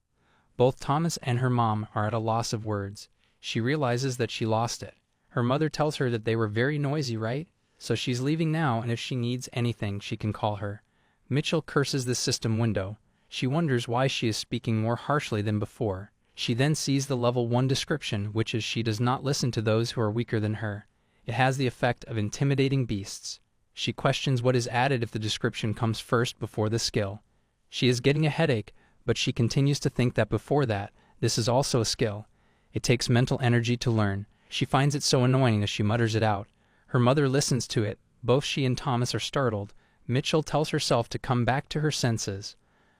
Both Thomas and her mom are at a loss of words. She realizes that she lost it. Her mother tells her that they were very noisy, right? So she's leaving now, and if she needs anything, she can call her. Mitchell curses the system window. She wonders why she is speaking more harshly than before. She then sees the level 1 description, which is she does not listen to those who are weaker than her. It has the effect of intimidating beasts. She questions what is added if the description comes first before the skill. She is getting a headache, but she continues to think that before that, this is also a skill. It takes mental energy to learn. She finds it so annoying as she mutters it out. Her mother listens to it. Both she and Thomas are startled. Mitchell tells herself to come back to her senses.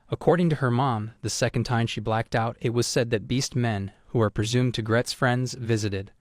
According to her mom, the second time she blacked out, it was said that beast men, who are presumed to Gret's friends, visited.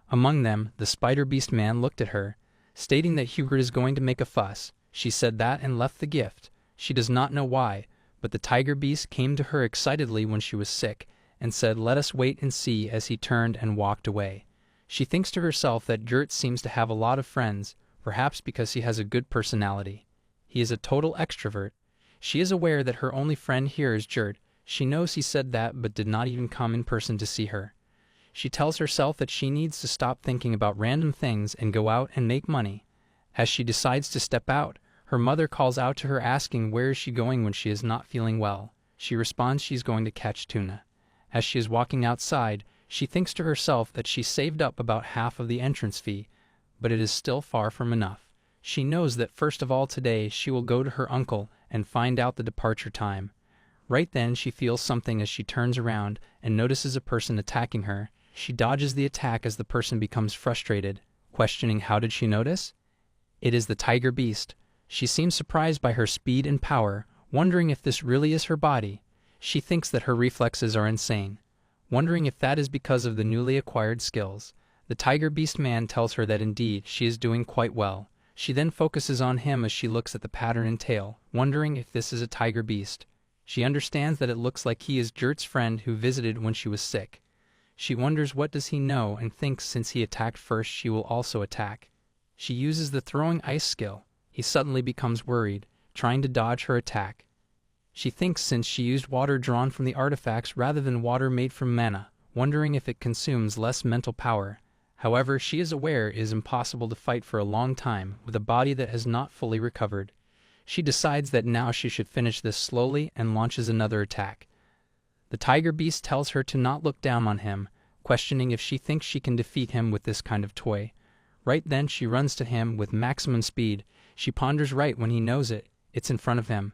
Among them, the spider beast man looked at her, stating that Hubert is going to make a fuss. She said that and left the gift. She does not know why, but the tiger beast came to her excitedly when she was sick, and said, let us wait and see, as he turned and walked away. She thinks to herself that Gret seems to have a lot of friends, perhaps because he has a good personality. He is a total extrovert. She is aware that her only friend here is Gret. She knows he said that but did not even come in person to see her. She tells herself that she needs to stop thinking about random things and go out and make money. As she decides to step out, her mother calls out to her asking where is she going when she is not feeling well. She responds she's going to catch tuna. As she is walking outside, she thinks to herself that she saved up about half of the entrance fee, but it is still far from enough. She knows that first of all today she will go to her uncle and find out the departure time. Right then she feels something as she turns around and notices a person attacking her. She dodges the attack as the person becomes frustrated, questioning how did she notice? It is the tiger beast. She seems surprised by her speed and power, wondering if this really is her body. She thinks that her reflexes are insane, wondering if that is because of the newly acquired skills. The tiger beast man tells her that indeed she is doing quite well. She then focuses on him as she looks at the pattern and tail, wondering if this is a tiger beast. She understands that it looks like he is Gert's friend who visited when she was sick. She wonders what does he know and thinks since he attacked first she will also attack. She uses the throwing ice skill. He suddenly becomes worried, trying to dodge her attack. She thinks since she used water drawn from the artifacts rather than water made from mana, wondering if it consumes less mental power. However, she is aware it is impossible to fight for a long time with a body that has not fully recovered. She decides that now she should finish this slowly and launches another attack. The tiger beast tells her to not look down on him, questioning if she thinks she can defeat him with this kind of toy. Right then she runs to him with maximum speed. She ponders right when he knows it. It's in front of him.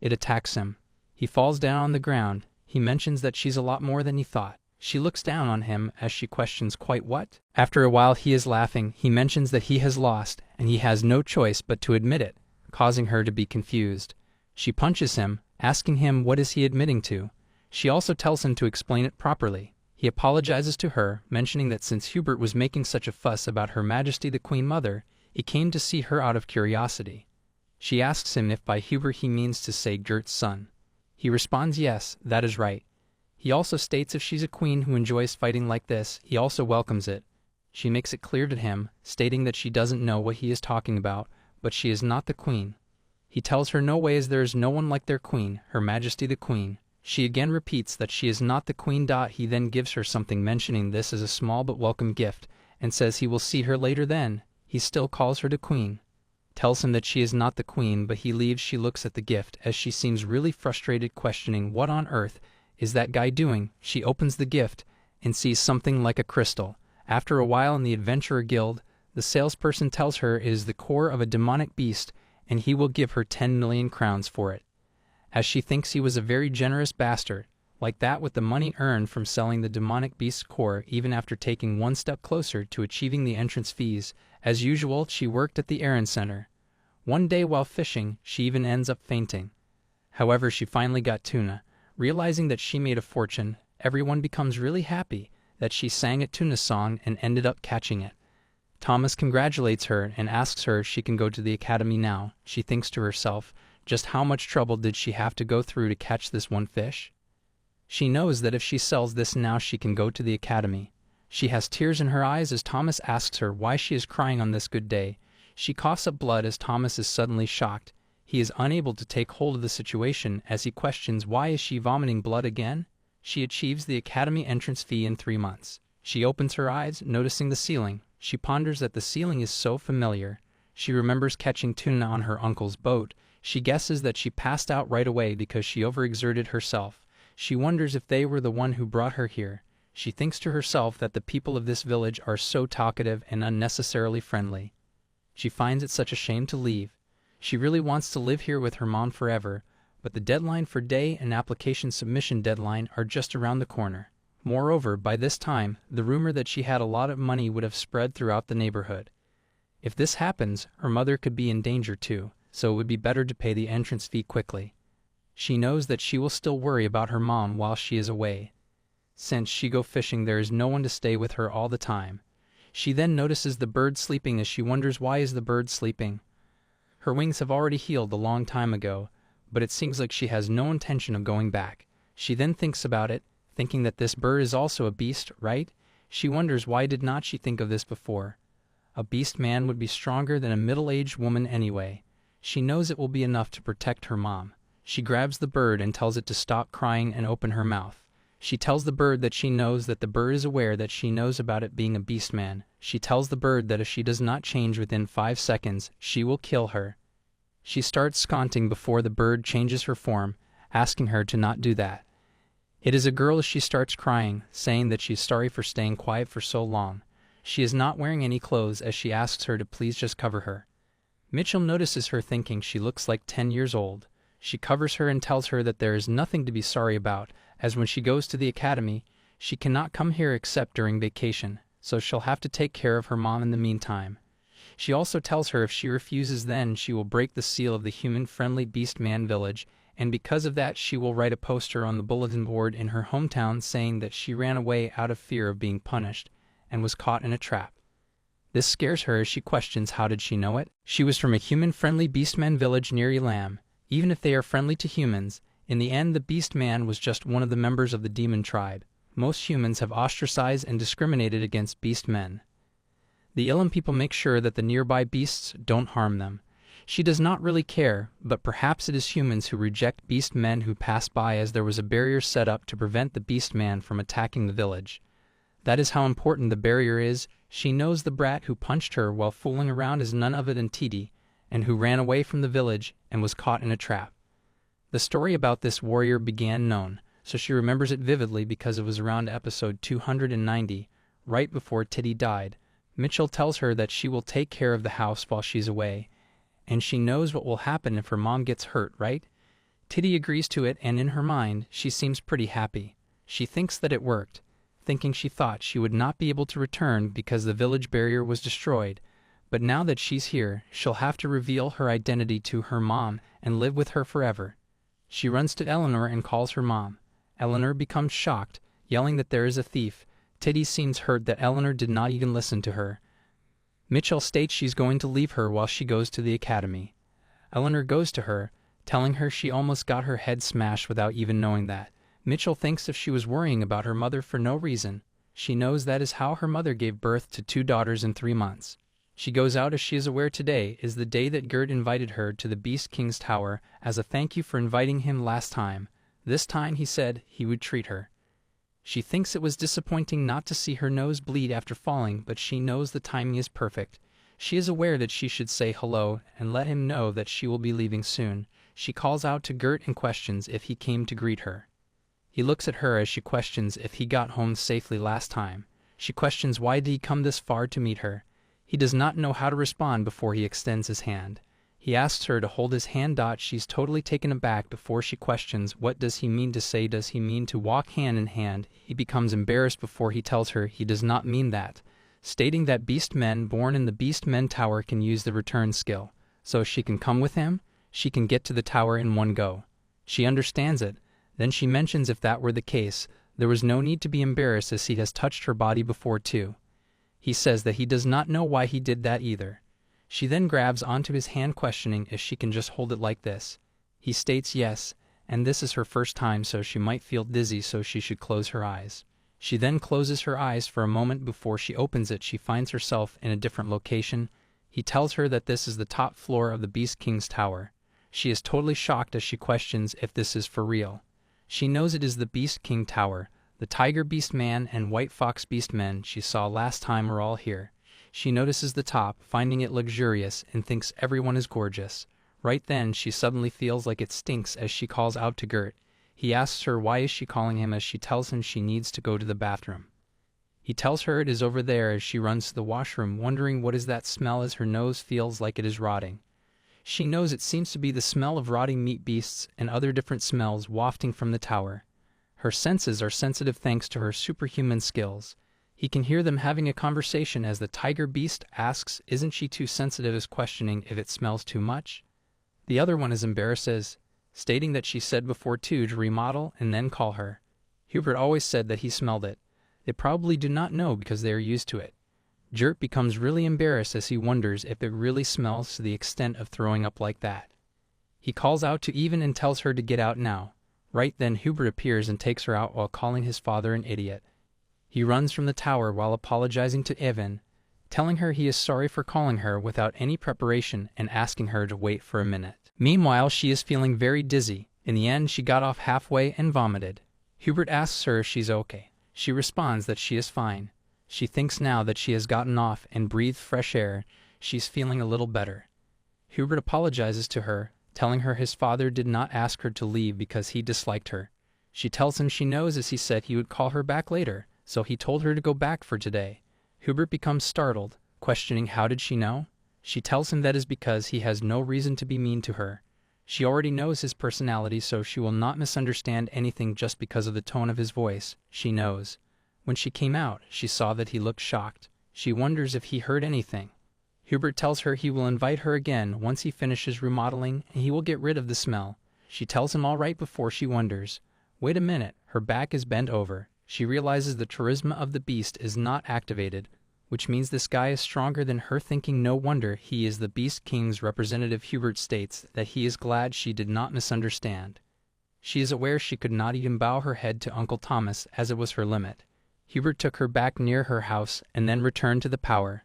It attacks him. He falls down on the ground. He mentions that she's a lot more than he thought. She looks down on him as she questions quite what? After a while he is laughing. He mentions that he has lost, and he has no choice but to admit it, causing her to be confused. She punches him, asking him what is he admitting to. She also tells him to explain it properly. He apologizes to her, mentioning that since Hubert was making such a fuss about Her Majesty the Queen Mother, he came to see her out of curiosity. She asks him if by Hubert he means to say Gert's son. He responds yes, that is right. He also states if she's a queen who enjoys fighting like this, he also welcomes it. She makes it clear to him, stating that she doesn't know what he is talking about, but she is not the queen. He tells her no ways there is no one like their queen, Her Majesty the Queen. She again repeats that she is not the queen. He then gives her something mentioning this as a small but welcome gift, and says he will see her later then. He still calls her the queen. Tells him that she is not the queen, but he leaves. She looks at the gift as she seems really frustrated, questioning what on earth is that guy doing. She opens the gift and sees something like a crystal. After a while in the Adventurer Guild, the salesperson tells her it is the core of a demonic beast, and he will give her 10 million crowns for it. As she thinks he was a very generous bastard, like that with the money earned from selling the demonic beast's core even after taking one step closer to achieving the entrance fees. As usual, she worked at the errand center. One day while fishing, she even ends up fainting. However, she finally got tuna. Realizing that she made a fortune, everyone becomes really happy that she sang a tuna song and ended up catching it. Thomas congratulates her and asks her if she can go to the academy now. She thinks to herself, just how much trouble did she have to go through to catch this one fish? She knows that if she sells this now she can go to the academy. She has tears in her eyes as Thomas asks her why she is crying on this good day. She coughs up blood as Thomas is suddenly shocked. He is unable to take hold of the situation as he questions why is she vomiting blood again? She achieves the academy entrance fee in 3 months. She opens her eyes, noticing the ceiling. She ponders that the ceiling is so familiar. She remembers catching tuna on her uncle's boat. She guesses that she passed out right away because she overexerted herself. She wonders if they were the one who brought her here. She thinks to herself that the people of this village are so talkative and unnecessarily friendly. She finds it such a shame to leave. She really wants to live here with her mom forever, but the deadline for day and application submission deadline are just around the corner. Moreover, by this time, the rumor that she had a lot of money would have spread throughout the neighborhood. If this happens, her mother could be in danger too, so it would be better to pay the entrance fee quickly. She knows that she will still worry about her mom while she is away. Since she go fishing, there is no one to stay with her all the time. She then notices the bird sleeping as she wonders why is the bird sleeping. Her wings have already healed a long time ago, but it seems like she has no intention of going back. She then thinks about it, thinking that this bird is also a beast, right? She wonders why did not she think of this before. A beast man would be stronger than a middle-aged woman anyway. She knows it will be enough to protect her mom. She grabs the bird and tells it to stop crying and open her mouth. She tells the bird that she knows that the bird is aware that she knows about it being a beast man. She tells the bird that if she does not change within 5 seconds, she will kill her. She starts scolding before the bird changes her form, asking her to not do that. It is a girl as she starts crying, saying that she is sorry for staying quiet for so long. She is not wearing any clothes as she asks her to please just cover her. Mitchell notices her, thinking she looks like 10 years old. She covers her and tells her that there is nothing to be sorry about, as when she goes to the academy, she cannot come here except during vacation, so she'll have to take care of her mom in the meantime. She also tells her if she refuses, then she will break the seal of the human-friendly Beastman village, and because of that she will write a poster on the bulletin board in her hometown saying that she ran away out of fear of being punished and was caught in a trap. This scares her as she questions how did she know it. She was from a human-friendly Beastman village near Elam. Even if they are friendly to humans, in the end the Beastman was just one of the members of the demon tribe. Most humans have ostracized and discriminated against Beastmen. The Elam people make sure that the nearby beasts don't harm them. She does not really care, but perhaps it is humans who reject Beastmen who pass by, as there was a barrier set up to prevent the Beastman from attacking the village. That is how important the barrier is. She knows the brat who punched her while fooling around is none other than Titi, and who ran away from the village and was caught in a trap. The story about this warrior began known, so she remembers it vividly because it was around episode 290, right before Titi died. Mitchell tells her that she will take care of the house while she's away, and she knows what will happen if her mom gets hurt, right? Titi agrees to it, and in her mind, she seems pretty happy. She thinks that it worked, thinking she thought she would not be able to return because the village barrier was destroyed, but now that she's here, she'll have to reveal her identity to her mom and live with her forever. She runs to Eleanor and calls her mom. Eleanor becomes shocked, yelling that there is a thief. Titi seems hurt that Eleanor did not even listen to her. Mitchell states she's going to leave her while she goes to the academy. Eleanor goes to her, telling her she almost got her head smashed without even knowing that. Mitchell thinks if she was worrying about her mother for no reason. She knows that is how her mother gave birth to 2 daughters in 3 months. She goes out as she is aware today is the day that Gret invited her to the Beast King's tower as a thank you for inviting him last time. This time he said he would treat her. She thinks it was disappointing not to see her nose bleed after falling, but she knows the timing is perfect. She is aware that she should say hello and let him know that she will be leaving soon. She calls out to Gret and questions if he came to greet her. He looks at her as she questions if he got home safely last time. She questions why did he come this far to meet her. He does not know how to respond before he extends his hand. He asks her to hold his hand. She's totally taken aback before she questions what does he mean to say. Does he mean to walk hand in hand? He becomes embarrassed before he tells her he does not mean that, stating that beast men born in the Beast Men Tower can use the return skill, so she can come with him. She can get to the tower in one go. She understands it. Then she mentions if that were the case, there was no need to be embarrassed as he has touched her body before too. He says that he does not know why he did that either. She then grabs onto his hand, questioning if she can just hold it like this. He states yes, and this is her first time, so she might feel dizzy, so she should close her eyes. She then closes her eyes for a moment before she opens it. She finds herself in a different location. He tells her that this is the top floor of the Beast King's tower. She is totally shocked as she questions if this is for real. She knows it is the Beast King Tower. The Tiger Beast Man and White Fox Beast Men she saw last time are all here. She notices the top, finding it luxurious, and thinks everyone is gorgeous. Right then, she suddenly feels like it stinks as she calls out to Gret. He asks her why is she calling him as she tells him she needs to go to the bathroom. He tells her it is over there as she runs to the washroom, wondering what is that smell as her nose feels like it is rotting. She knows it seems to be the smell of rotting meat beasts and other different smells wafting from the tower. Her senses are sensitive thanks to her superhuman skills. He can hear them having a conversation as the tiger beast asks isn't she too sensitive, as questioning if it smells too much. The other one is embarrassed as stating that she said before too to remodel and then call her. Hubert always said that he smelled it. They probably do not know because they are used to it. Gret becomes really embarrassed as he wonders if it really smells to the extent of throwing up like that. He calls out to Even and tells her to get out now. Right then Hubert appears and takes her out while calling his father an idiot. He runs from the tower while apologizing to Evan, telling her he is sorry for calling her without any preparation and asking her to wait for a minute. Meanwhile, she is feeling very dizzy. In the end, she got off halfway and vomited. Hubert asks her if she's okay. She responds that she is fine. She thinks now that she has gotten off and breathed fresh air, she's feeling a little better. Hubert apologizes to her, telling her his father did not ask her to leave because he disliked her. She tells him she knows as he said he would call her back later, so he told her to go back for today. Hubert becomes startled, questioning how did she know? She tells him that is because he has no reason to be mean to her. She already knows his personality, so she will not misunderstand anything just because of the tone of his voice. She knows. When she came out, she saw that he looked shocked. She wonders if he heard anything. Hubert tells her he will invite her again once he finishes remodeling and he will get rid of the smell. She tells him all right before she wonders. Wait a minute, her back is bent over. She realizes the charisma of the beast is not activated, which means this guy is stronger than her, thinking no wonder he is the Beast King's representative. Hubert states that he is glad she did not misunderstand. She is aware she could not even bow her head to Uncle Thomas, as it was her limit. Hubert took her back near her house and then returned to the power.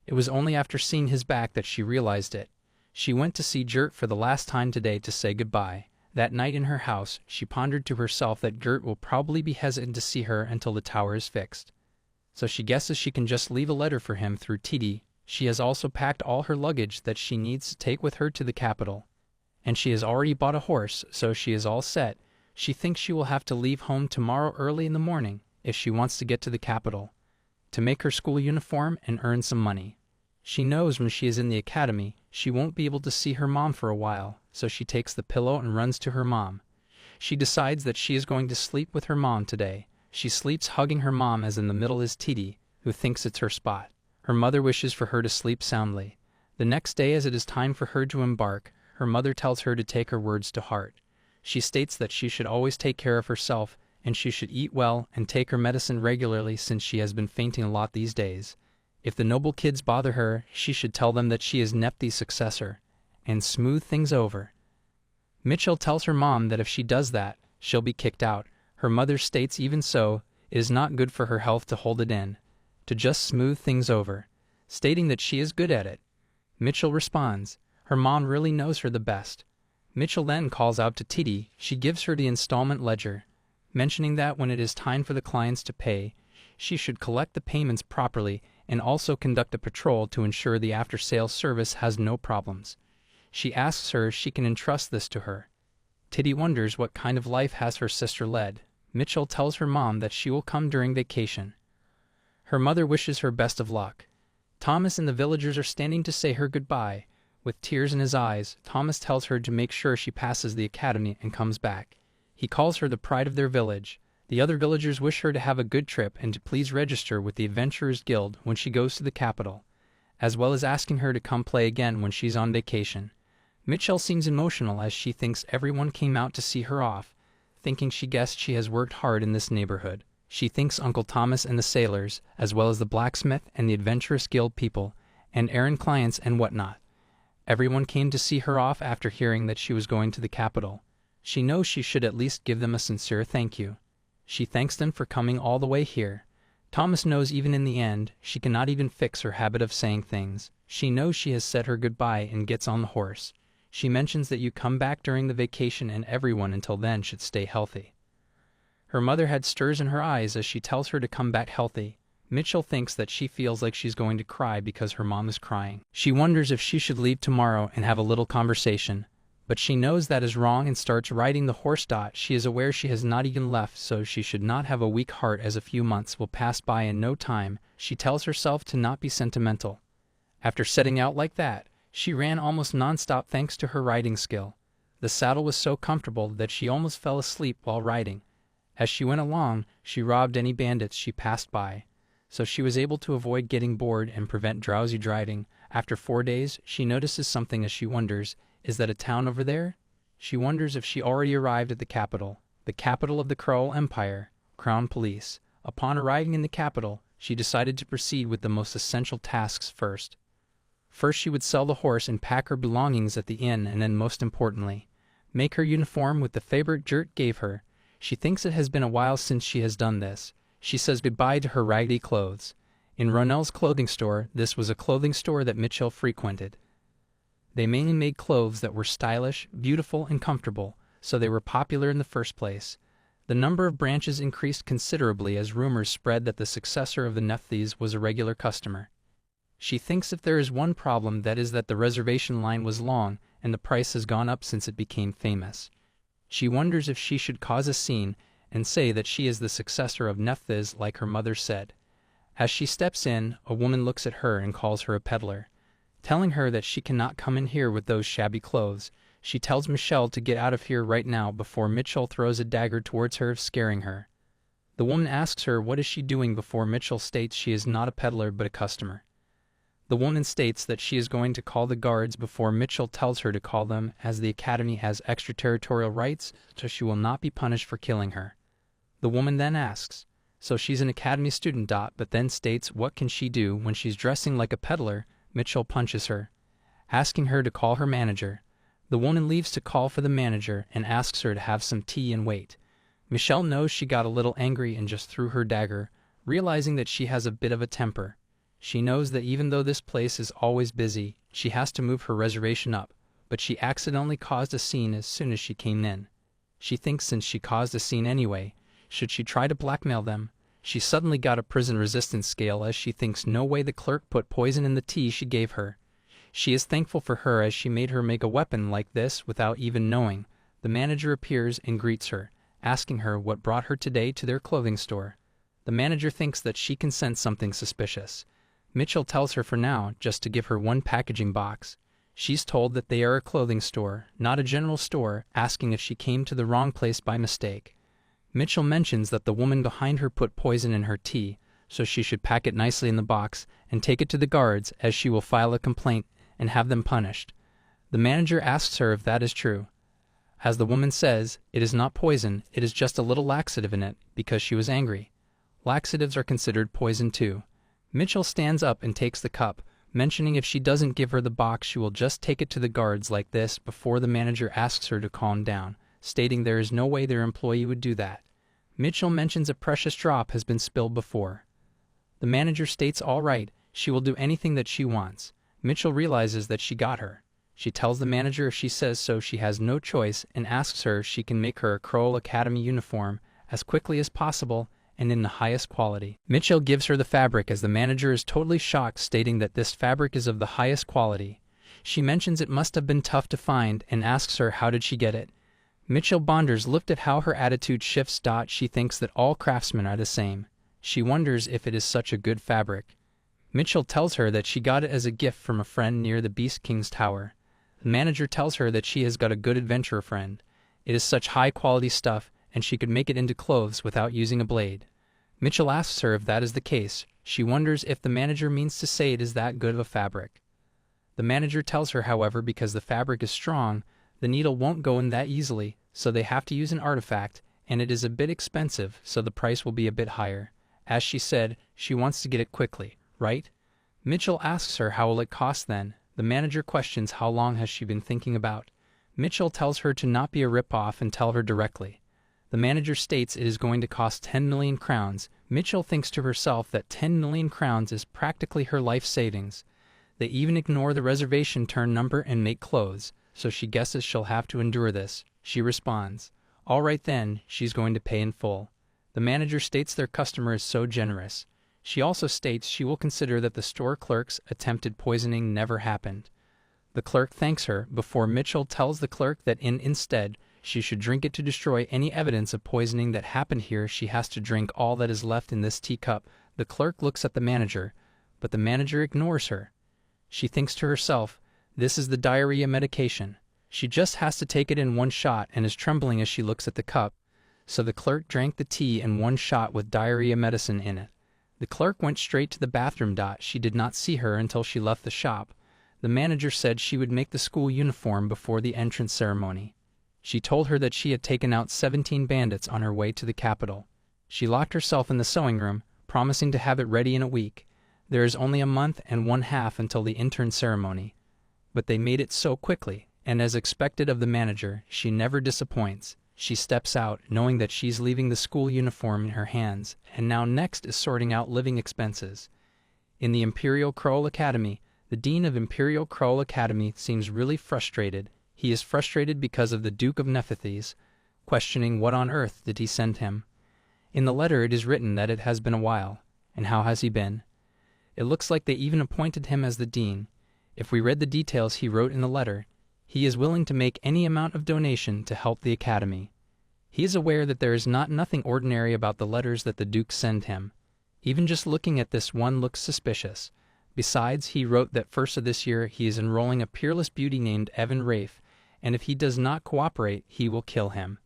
It was only after seeing his back that she realized it. She went to see Gert for the last time today to say goodbye. That night in her house, she pondered to herself that Gert will probably be hesitant to see her until the tower is fixed. So she guesses she can just leave a letter for him through Titi. She has also packed all her luggage that she needs to take with her to the capital. And she has already bought a horse, so she is all set. She thinks she will have to leave home tomorrow early in the morning if she wants to get to the capital, to make her school uniform and earn some money. She knows when she is in the academy, she won't be able to see her mom for a while, so she takes the pillow and runs to her mom. She decides that she is going to sleep with her mom today. She sleeps hugging her mom, as in the middle is Titi, who thinks it's her spot. Her mother wishes for her to sleep soundly. The next day, as it is time for her to embark, her mother tells her to take her words to heart. She states that she should always take care of herself, and she should eat well and take her medicine regularly since she has been fainting a lot these days. If the noble kids bother her, she should tell them that she is Nepti's successor, and smooth things over. Mitchell tells her mom that if she does that, she'll be kicked out. Her mother states even so, it is not good for her health to hold it in, to just smooth things over, stating that she is good at it. Mitchell responds, her mom really knows her the best. Mitchell then calls out to Titi. She gives her the installment ledger, mentioning that when it is time for the clients to pay, she should collect the payments properly and also conduct a patrol to ensure the after-sales service has no problems. She asks her if she can entrust this to her. Titi wonders what kind of life has her sister led. Mitchell tells her mom that she will come during vacation. Her mother wishes her best of luck. Thomas and the villagers are standing to say her goodbye. With tears in his eyes, Thomas tells her to make sure she passes the academy and comes back. He calls her the pride of their village. The other villagers wish her to have a good trip and to please register with the Adventurers Guild when she goes to the capital, as well as asking her to come play again when she's on vacation. Mitchell seems emotional as she thinks everyone came out to see her off, thinking she guessed she has worked hard in this neighborhood. She thinks Uncle Thomas and the sailors, as well as the blacksmith and the Adventurous Guild people, and errand clients and whatnot. Everyone came to see her off after hearing that she was going to the capital. She knows she should at least give them a sincere thank you. She thanks them for coming all the way here. Thomas knows even in the end, she cannot even fix her habit of saying things. She knows she has said her goodbye and gets on the horse. She mentions that you come back during the vacation and everyone until then should stay healthy. Her mother had stirs in her eyes as she tells her to come back healthy. Mitchell thinks that she feels like she's going to cry because her mom is crying. She wonders if she should leave tomorrow and have a little conversation. But she knows that is wrong and starts riding the horse. She is aware she has not even left, so she should not have a weak heart as a few months will pass by in no time. She tells herself to not be sentimental. After setting out like that, she ran almost non-stop thanks to her riding skill. The saddle was so comfortable that she almost fell asleep while riding. As she went along, she robbed any bandits she passed by, so she was able to avoid getting bored and prevent drowsy driving. After 4 days, she notices something as she wonders, is that a town over there? She wonders if she already arrived at the capital of the Kroll Empire, Crown Police. Upon arriving in the capital, she decided to proceed with the most essential tasks first. First, she would sell the horse and pack her belongings at the inn, and then, most importantly, make her uniform with the favorite Gert gave her. She thinks it has been a while since she has done this. She says goodbye to her raggedy clothes. In Ronell's clothing store, this was a clothing store that Mitchell frequented. They mainly made clothes that were stylish, beautiful, and comfortable, so they were popular in the first place. The number of branches increased considerably as rumors spread that the successor of the Nephthys was a regular customer. She thinks if there is one problem, that is that the reservation line was long and the price has gone up since it became famous. She wonders if she should cause a scene and say that she is the successor of Nephthys like her mother said. As she steps in, a woman looks at her and calls her a peddler. telling her that she cannot come in here with those shabby clothes. She tells Michelle to get out of here right now before Mitchell throws a dagger towards her, scaring her. The woman asks her what is she doing before Mitchell states she is not a peddler but a customer. The woman states that she is going to call the guards before Mitchell tells her to call them, as the academy has extraterritorial rights, so she will not be punished for killing her. The woman then asks, so she's an academy student, but then states what can she do when she's dressing like a peddler. Mitchell punches her, asking her to call her manager. The woman leaves to call for the manager and asks her to have some tea and wait. Michelle knows she got a little angry and just threw her dagger, realizing that she has a bit of a temper. She knows that even though this place is always busy, she has to move her reservation up, but she accidentally caused a scene as soon as she came in. She thinks since she caused a scene anyway, should she try to blackmail them? She suddenly got a prison resistance scale as she thinks no way the clerk put poison in the tea she gave her. She is thankful for her as she made her make a weapon like this without even knowing. The manager appears and greets her, asking her what brought her today to their clothing store. The manager thinks that she can sense something suspicious. Mitchell tells her for now just to give her one packaging box. She's told that they are a clothing store, not a general store, asking if she came to the wrong place by mistake. Mitchell mentions that the woman behind her put poison in her tea, so she should pack it nicely in the box and take it to the guards, as she will file a complaint and have them punished. The manager asks her if that is true. As the woman says, it is not poison, it is just a little laxative in it, because she was angry. Laxatives are considered poison too. Mitchell stands up and takes the cup, mentioning if she doesn't give her the box she will just take it to the guards like this before the manager asks her to calm down, stating there is no way their employee would do that. Mitchell mentions a precious drop has been spilled before. The manager states all right, she will do anything that she wants. Mitchell realizes that she got her. She tells the manager if she says so she has no choice and asks her if she can make her a Kroll Academy uniform as quickly as possible and in the highest quality. Mitchell gives her the fabric as the manager is totally shocked, stating that this fabric is of the highest quality. She mentions it must have been tough to find and asks her how did she get it. Mitchell wonders looked at how her attitude shifts. She thinks that all craftsmen are the same. She wonders if it is such a good fabric. Mitchell tells her that she got it as a gift from a friend near the Beast King's tower. The manager tells her that she has got a good adventurer friend. It is such high-quality stuff, and she could make it into clothes without using a blade. Mitchell asks her if that is the case. She wonders if the manager means to say it is that good of a fabric. The manager tells her, however, because the fabric is strong, the needle won't go in that easily, so they have to use an artifact, and it is a bit expensive, so the price will be a bit higher. As she said, she wants to get it quickly, right? Mitchell asks her how will it cost then. The manager questions how long has she been thinking about. Mitchell tells her to not be a rip-off and tell her directly. The manager states it is going to cost 10 million crowns. Mitchell thinks to herself that 10 million crowns is practically her life savings. They even ignore the reservation turn number and make clothes, so she guesses she'll have to endure this. She responds, all right then, she's going to pay in full. The manager states their customer is so generous. She also states she will consider that the store clerk's attempted poisoning never happened. The clerk thanks her before Mitchell tells the clerk that instead she should drink it to destroy any evidence of poisoning that happened here. She has to drink all that is left in this teacup. The clerk looks at the manager, but the manager ignores her. She thinks to herself, this is the diarrhea medication. She just has to take it in one shot and is trembling as she looks at the cup. So the clerk drank the tea in one shot with diarrhea medicine in it. The clerk went straight to the bathroom. She did not see her until she left the shop. The manager said she would make the school uniform before the entrance ceremony. She told her that she had taken out 17 bandits on her way to the capital. She locked herself in the sewing room, promising to have it ready in a week. There is only a month and 1/2 until the intern ceremony. But they made it so quickly, and as expected of the manager, she never disappoints. She steps out, knowing that she's leaving the school uniform in her hands, and now next is sorting out living expenses. In the Imperial Kroll Academy, the Dean of Imperial Kroll Academy seems really frustrated. He is frustrated because of the Duke of Nephthes, questioning what on earth did he send him. In the letter it is written that it has been a while, and how has he been? It looks like they even appointed him as the dean. If we read the details he wrote in the letter, he is willing to make any amount of donation to help the academy. He is aware that there is nothing ordinary about the letters that the Duke send him. Even just looking at this one looks suspicious, Besides, he wrote that first of this year he is enrolling a peerless beauty named Evan Rafe, and if he does not cooperate, he will kill him.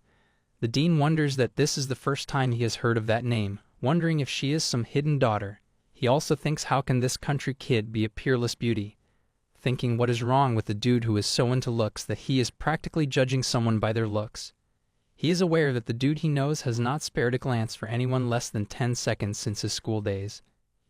The dean wonders that this is the first time he has heard of that name, wondering if she is some hidden daughter. He also thinks, how can this country kid be a peerless beauty? Thinking what is wrong with the dude who is so into looks that he is practically judging someone by their looks. He is aware that the dude he knows has not spared a glance for anyone less than 10 seconds since his school days.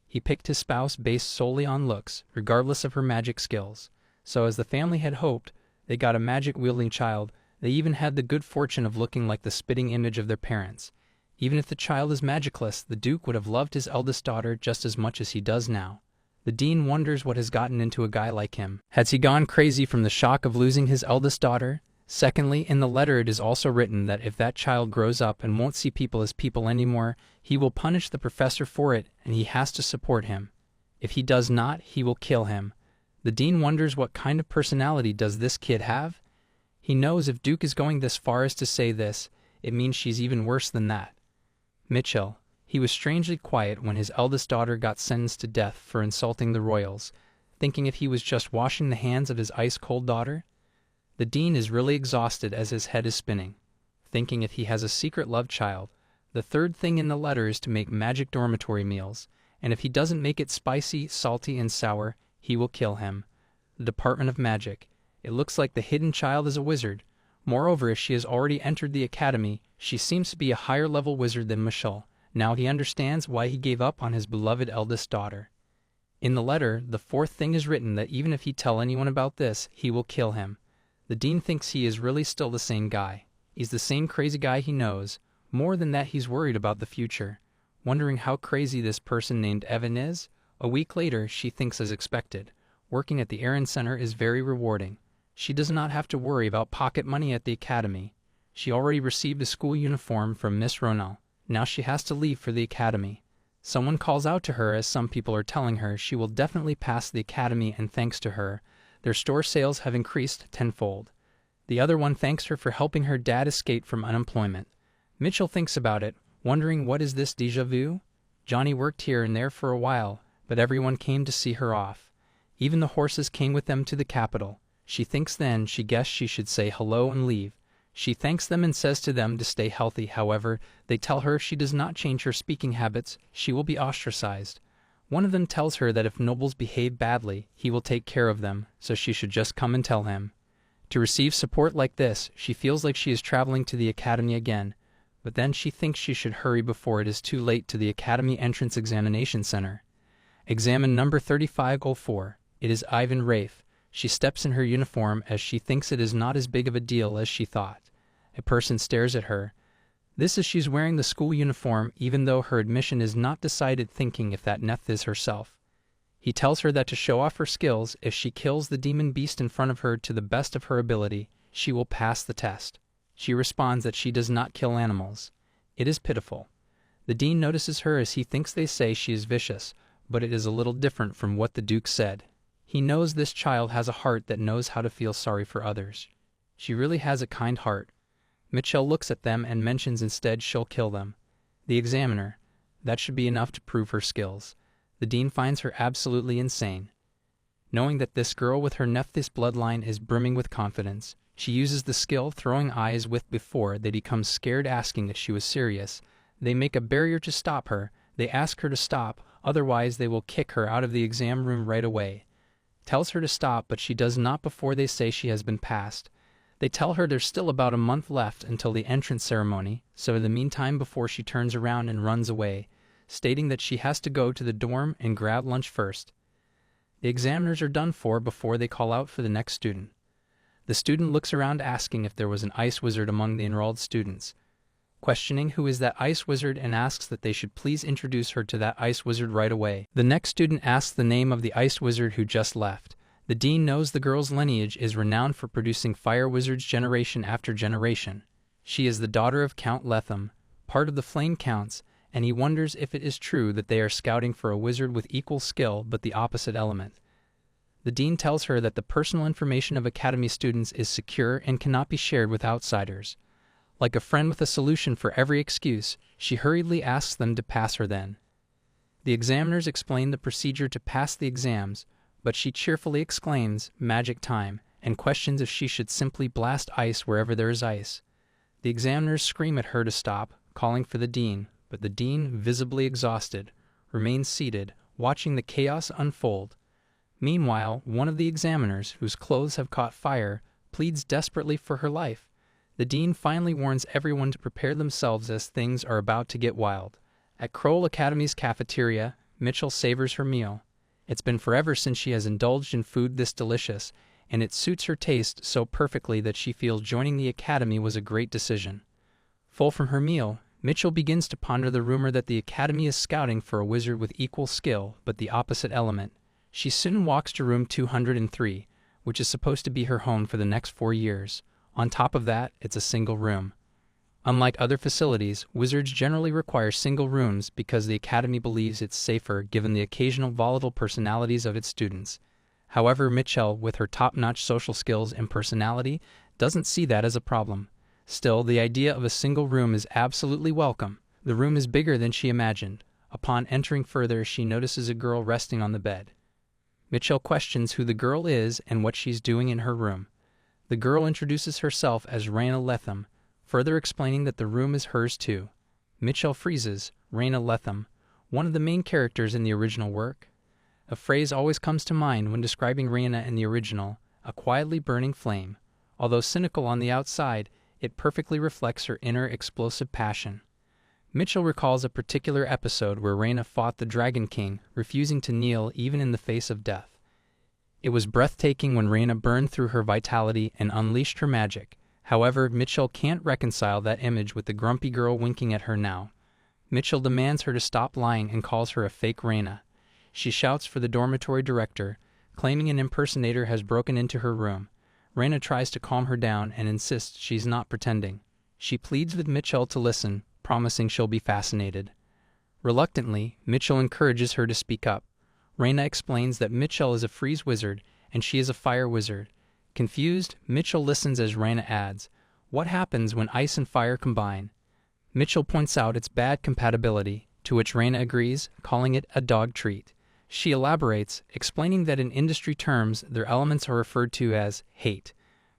He picked his spouse based solely on looks, regardless of her magic skills. So as the family had hoped, they got a magic-wielding child. They even had the good fortune of looking like the spitting image of their parents. Even if the child is magicless, the Duke would have loved his eldest daughter just as much as he does now. The dean wonders what has gotten into a guy like him. Has he gone crazy from the shock of losing his eldest daughter? Secondly, in the letter it is also written that if that child grows up and won't see people as people anymore, he will punish the professor for it, and he has to support him. If he does not, he will kill him. The dean wonders what kind of personality does this kid have? He knows if Duke is going this far as to say this, it means she's even worse than that. Mitchell. He was strangely quiet when his eldest daughter got sentenced to death for insulting the royals, thinking if he was just washing the hands of his ice-cold daughter. The dean is really exhausted as his head is spinning, thinking if he has a secret love child. The third thing in the letter is to make magic dormitory meals, and if he doesn't make it spicy, salty, and sour, he will kill him. The Department of Magic. It looks like the hidden child is a wizard. Moreover, if she has already entered the academy, she seems to be a higher-level wizard than Michelle. Now he understands why he gave up on his beloved eldest daughter. In the letter, the fourth thing is written that even if he tell anyone about this, he will kill him. The dean thinks he is really still the same guy. He's the same crazy guy he knows. More than that, he's worried about the future, wondering how crazy this person named Evan is. A week later, she thinks as expected. Working at the errand center is very rewarding. She does not have to worry about pocket money at the academy. She already received a school uniform from Miss Ronell. Now she has to leave for the academy. Someone calls out to her as some people are telling her she will definitely pass the academy, and thanks to her, their store sales have increased tenfold. The other one thanks her for helping her dad escape from unemployment. Mitchell thinks about it, wondering what is this déjà vu? Johnny worked here and there for a while, but everyone came to see her off. Even the horses came with them to the capital. She thinks then she guessed she should say hello and leave. She thanks them and says to them to stay healthy. However, they tell her if she does not change her speaking habits, she will be ostracized. One of them tells her that if nobles behave badly, he will take care of them, so she should just come and tell him. To receive support like this, she feels like she is traveling to the academy again, but then she thinks she should hurry before it is too late to the academy entrance examination center. Examine number 3504. It is Ivan Rafe. She steps in her uniform as she thinks it is not as big of a deal as she thought. A person stares at her. This is she's wearing the school uniform even though her admission is not decided, thinking if that Neth is herself. He tells her that to show off her skills, if she kills the demon beast in front of her to the best of her ability, she will pass the test. She responds that she does not kill animals. It is pitiful. The dean notices her as he thinks they say she is vicious, but it is a little different from what the Duke said. He knows this child has a heart that knows how to feel sorry for others. She really has a kind heart. Mitchell looks at them and mentions instead she'll kill them. The examiner. That should be enough to prove her skills. The dean finds her absolutely insane. Knowing that this girl with her Nephthys bloodline is brimming with confidence, she uses the skill throwing eyes with before they become scared, asking if she was serious. They make a barrier to stop her. They ask her to stop, otherwise they will kick her out of the exam room right away. Tells her to stop, but she does not before they say she has been passed. They tell her there's still about a month left until the entrance ceremony, so in the meantime before she turns around and runs away, stating that she has to go to the dorm and grab lunch first. The examiners are done for before they call out for the next student. The student looks around asking if there was an ice wizard among the enrolled students, questioning who is that ice wizard, and asks that they should please introduce her to that ice wizard right away. The next student asks the name of the ice wizard who just left. The dean knows the girl's lineage is renowned for producing fire wizards generation after generation. She is the daughter of Count Letham, part of the Flame Counts, and he wonders if it is true that they are scouting for a wizard with equal skill but the opposite element. The dean tells her that the personal information of academy students is secure and cannot be shared with outsiders. Like a friend with a solution for every excuse, she hurriedly asks them to pass her then. The examiners explain the procedure to pass the exams, but she cheerfully exclaims, "Magic time," and questions if she should simply blast ice wherever there is ice. The examiners scream at her to stop, calling for the dean, but the dean, visibly exhausted, remains seated, watching the chaos unfold. Meanwhile, one of the examiners, whose clothes have caught fire, pleads desperately for her life. The dean finally warns everyone to prepare themselves as things are about to get wild. At Kroll Academy's cafeteria, Mitchell savors her meal. It's been forever since she has indulged in food this delicious, and it suits her taste so perfectly that she feels joining the academy was a great decision. Full from her meal, Mitchell begins to ponder the rumor that the academy is scouting for a wizard with equal skill but the opposite element. She soon walks to room 203, which is supposed to be her home for the next 4 years. On top of that, it's a single room. Unlike other facilities, wizards generally require single rooms because the academy believes it's safer given the occasional volatile personalities of its students. However, Mitchell, with her top-notch social skills and personality, doesn't see that as a problem. Still, the idea of a single room is absolutely welcome. The room is bigger than she imagined. Upon entering further, she notices a girl resting on the bed. Mitchell questions who the girl is and what she's doing in her room. The girl introduces herself as Raina Lethem, further explaining that the room is hers too. Mitchell freezes. Raina Lethem, one of the main characters in the original work. A phrase always comes to mind when describing Raina in the original, a quietly burning flame. Although cynical on the outside, it perfectly reflects her inner explosive passion. Mitchell recalls a particular episode where Raina fought the Dragon King, refusing to kneel even in the face of death. It was breathtaking when Raina burned through her vitality and unleashed her magic. However, Mitchell can't reconcile that image with the grumpy girl winking at her now. Mitchell demands her to stop lying and calls her a fake Raina. She shouts for the dormitory director, claiming an impersonator has broken into her room. Raina tries to calm her down and insists she's not pretending. She pleads with Mitchell to listen, promising she'll be fascinated. Reluctantly, Mitchell encourages her to speak up. Raina explains that Mitchell is a freeze wizard and she is a fire wizard. Confused, Mitchell listens as Raina adds, "What happens when ice and fire combine?" Mitchell points out its bad compatibility, to which Raina agrees, calling it a dog treat. She elaborates, explaining that in industry terms, their elements are referred to as hate.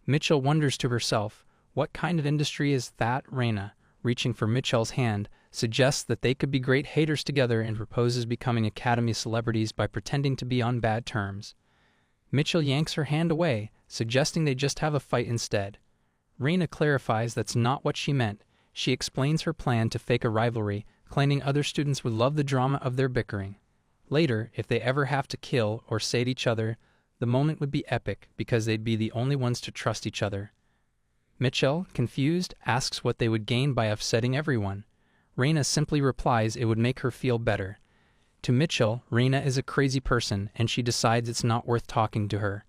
Mitchell wonders to herself, what kind of industry is that? Raina, reaching for Mitchell's hand, suggests that they could be great haters together and proposes becoming Academy celebrities by pretending to be on bad terms. Mitchell yanks her hand away, suggesting they just have a fight instead. Raina clarifies that's not what she meant. She explains her plan to fake a rivalry, claiming other students would love the drama of their bickering. Later, if they ever have to kill or sate each other, the moment would be epic because they'd be the only ones to trust each other. Mitchell, confused, asks what they would gain by upsetting everyone. Raina simply replies it would make her feel better. To Mitchell, Raina is a crazy person and she decides it's not worth talking to her.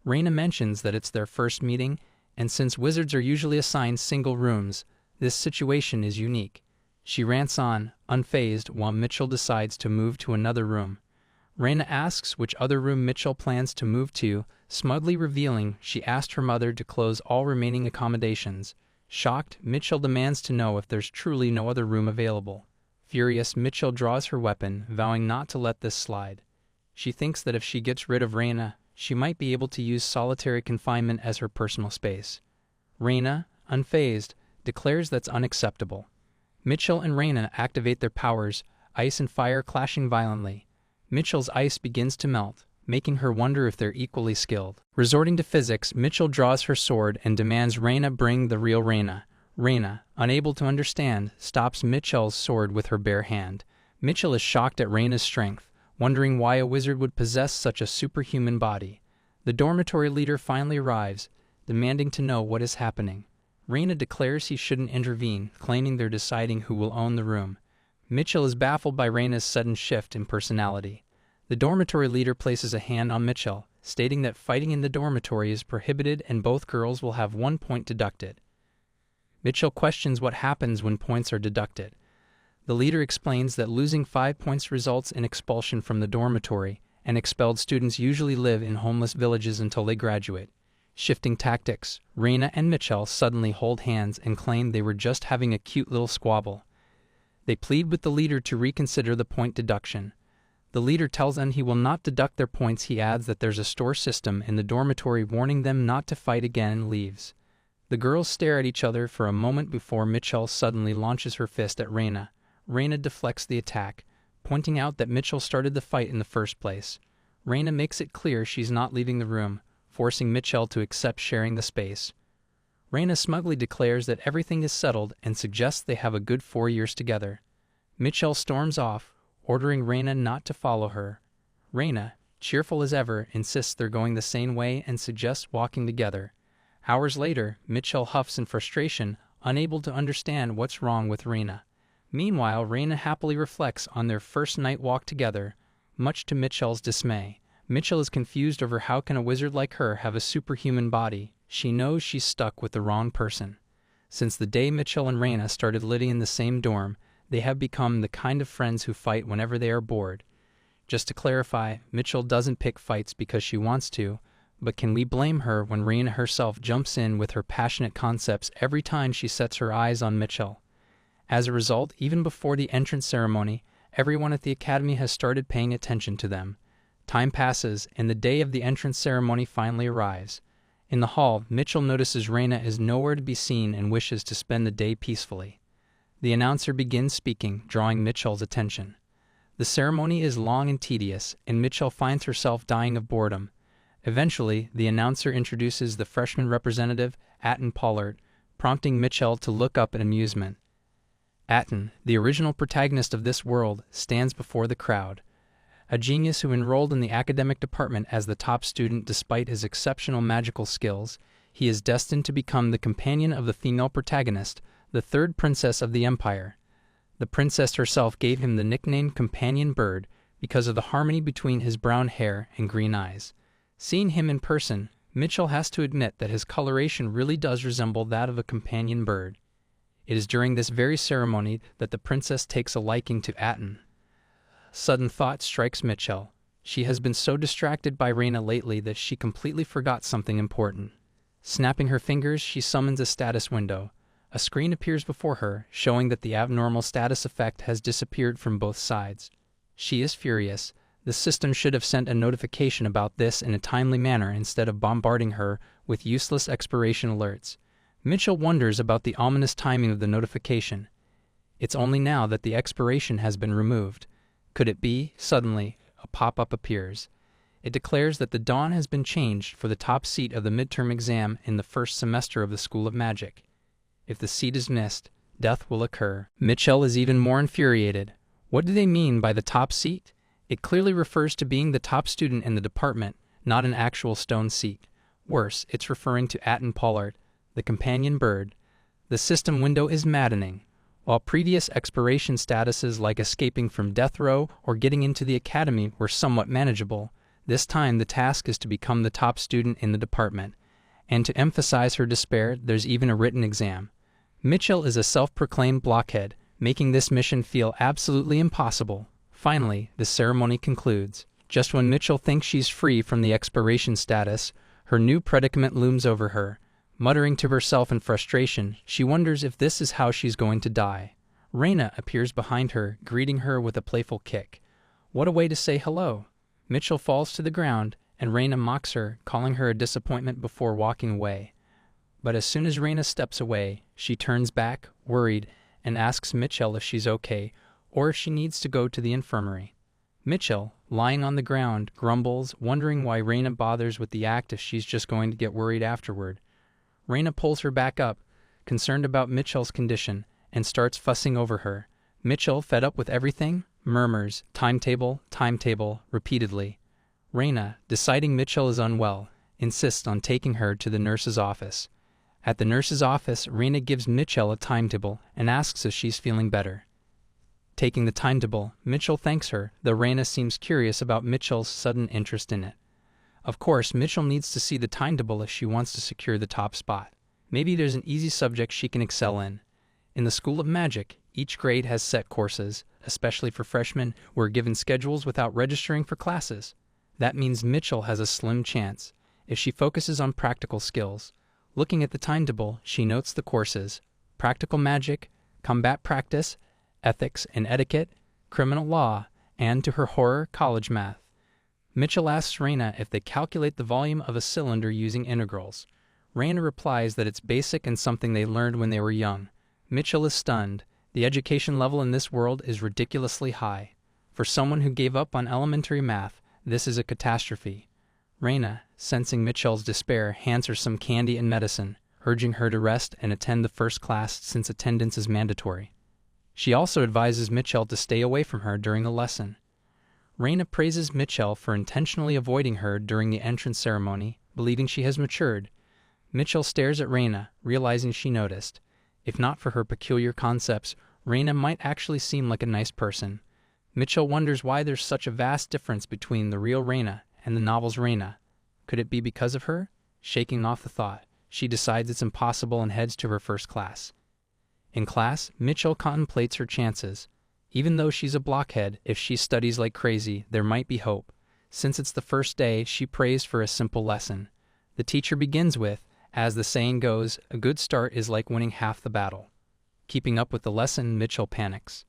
Raina mentions that it's their first meeting, and since wizards are usually assigned single rooms, this situation is unique. She rants on, unfazed, while Mitchell decides to move to another room. Raina asks which other room Mitchell plans to move to, smugly revealing she asked her mother to close all remaining accommodations. Shocked, Mitchell demands to know if there's truly no other room available. Furious, Mitchell draws her weapon, vowing not to let this slide. She thinks that if she gets rid of Raina, she might be able to use solitary confinement as her personal space. Raina, unfazed, declares that's unacceptable. Mitchell and Raina activate their powers, ice and fire clashing violently. Mitchell's ice begins to melt, making her wonder if they're equally skilled. Resorting to physics, Mitchell draws her sword and demands Raina bring the real Raina. Raina, unable to understand, stops Mitchell's sword with her bare hand. Mitchell is shocked at Raina's strength, wondering why a wizard would possess such a superhuman body. The dormitory leader finally arrives, demanding to know what is happening. Raina declares he shouldn't intervene, claiming they're deciding who will own the room. Mitchell is baffled by Raina's sudden shift in personality. The dormitory leader places a hand on Mitchell, stating that fighting in the dormitory is prohibited and both girls will have 1 point deducted. Mitchell questions what happens when points are deducted. The leader explains that losing 5 points results in expulsion from the dormitory, and expelled students usually live in homeless villages until they graduate. Shifting tactics, Raina and Mitchell suddenly hold hands and claim they were just having a cute little squabble. They plead with the leader to reconsider the point deduction. The leader tells them he will not deduct their points. He adds that there's a store system in the dormitory warning them not to fight again and leaves. The girls stare at each other for a moment before Mitchell suddenly launches her fist at Reina. Reina deflects the attack, pointing out that Mitchell started the fight in the first place. Reina makes it clear she's not leaving the room, forcing Mitchell to accept sharing the space. Reina smugly declares that everything is settled and suggests they have a good 4 years together. Mitchell storms off, ordering Reina not to follow her. Reina, cheerful as ever, insists they're going the same way and suggests walking together. Hours later, Mitchell huffs in frustration, unable to understand what's wrong with Reina. Meanwhile, Reina happily reflects on their first night walk together, much to Mitchell's dismay. Mitchell is confused over how can a wizard like her have a superhuman body. She knows she's stuck with the wrong person. Since the day Mitchell and Reina started living in the same dorm, they have become the kind of friends who fight whenever they are bored. Just to clarify, Mitchell doesn't pick fights because she wants to, but can we blame her when Reina herself jumps in with her passionate concepts every time she sets her eyes on Mitchell? As a result, even before the entrance ceremony, everyone at the academy has started paying attention to them. Time passes, and the day of the entrance ceremony finally arrives. In the hall, Mitchell notices Reina is nowhere to be seen and wishes to spend the day peacefully. The announcer begins speaking, drawing Mitchell's attention. The ceremony is long and tedious, and Mitchell finds herself dying of boredom. Eventually, the announcer introduces the freshman representative, Atten Pollard, prompting Mitchell to look up in amusement. Atten, the original protagonist of this world, stands before the crowd. A genius who enrolled in the academic department as the top student despite his exceptional magical skills, he is destined to become the companion of the female protagonist, the third princess of the Empire. The princess herself gave him the nickname Companion Bird because of the harmony between his brown hair and green eyes. Seeing him in person, Mitchell has to admit that his coloration really does resemble that of a companion bird. It is during this very ceremony that the princess takes a liking to Atten. Sudden thought strikes Mitchell. She has been so distracted by Reina lately that she completely forgot something important. Snapping her fingers, she summons a status window. A screen appears before her, showing that the abnormal status effect has disappeared from both sides. She is furious. The system should have sent a notification about this in a timely manner instead of bombarding her with useless expiration alerts. Mitchell wonders about the ominous timing of the notification. It's only now that the expiration has been removed. Could it be, suddenly, a pop-up appears. It declares that the dawn has been changed for the top seat of the midterm exam in the first semester of the School of Magic. If the seat is missed, death will occur. Mitchell is even more infuriated. What do they mean by the top seat? It clearly refers to being the top student in the department, not an actual stone seat. Worse, it's referring to Atten Pollard, the companion bird. The system window is maddening. While previous expiration statuses like escaping from death row or getting into the academy were somewhat manageable, this time the task is to become the top student in the department. And to emphasize her despair, there's even a written exam. Mitchell is a self-proclaimed blockhead, making this mission feel absolutely impossible. Finally, the ceremony concludes. Just when Mitchell thinks she's free from the expiration status, her new predicament looms over her. Muttering to herself in frustration, she wonders if this is how she's going to die. Reina appears behind her, greeting her with a playful kick. What a way to say hello! Mitchell falls to the ground, and Reina mocks her, calling her a disappointment before walking away. But as soon as Reina steps away, she turns back, worried, and asks Mitchell if she's okay, or if she needs to go to the infirmary. Mitchell, lying on the ground, grumbles, wondering why Reina bothers with the act if she's just going to get worried afterward. Reina pulls her back up, concerned about Mitchell's condition, and starts fussing over her. Mitchell, fed up with everything, murmurs, timetable, repeatedly. Reina, deciding Mitchell is unwell, insists on taking her to the nurse's office. At the nurse's office, Reina gives Mitchell a timetable and asks if she's feeling better. Taking the timetable, Mitchell thanks her, though Reina seems curious about Mitchell's sudden interest in it. Of course, Mitchell needs to see the timetable if she wants to secure the top spot. Maybe there's an easy subject she can excel in. In the School of Magic, each grade has set courses, especially for freshmen who are given schedules without registering for classes. That means Mitchell has a slim chance, if she focuses on practical skills. Looking at the timetable, she notes the courses: Practical Magic, Combat Practice, Ethics and Etiquette, Criminal Law, and, to her horror, college math. Mitchell asks Raina if they calculate the volume of a cylinder using integrals. Raina replies that it's basic and something they learned when they were young. Mitchell is stunned. The education level in this world is ridiculously high. For someone who gave up on elementary math, this is a catastrophe. Raina, sensing Mitchell's despair, hands her some candy and medicine, urging her to rest and attend the first class since attendance is mandatory. She also advises Mitchell to stay away from her during the lesson. Raina praises Mitchell for intentionally avoiding her during the entrance ceremony, believing she has matured. Mitchell stares at Raina, realizing she noticed. If not for her peculiar concepts, Raina might actually seem like a nice person. Mitchell wonders why there's such a vast difference between the real Raina and the novel's Raina. Could it be because of her? Shaking off the thought, she decides it's impossible and heads to her first class. In class, Mitchell contemplates her chances. Even though she's a blockhead, if she studies like crazy, there might be hope. Since it's the first day, she prays for a simple lesson. The teacher begins with, as the saying goes, a good start is like winning half the battle. Keeping up with the lesson, Mitchell panics.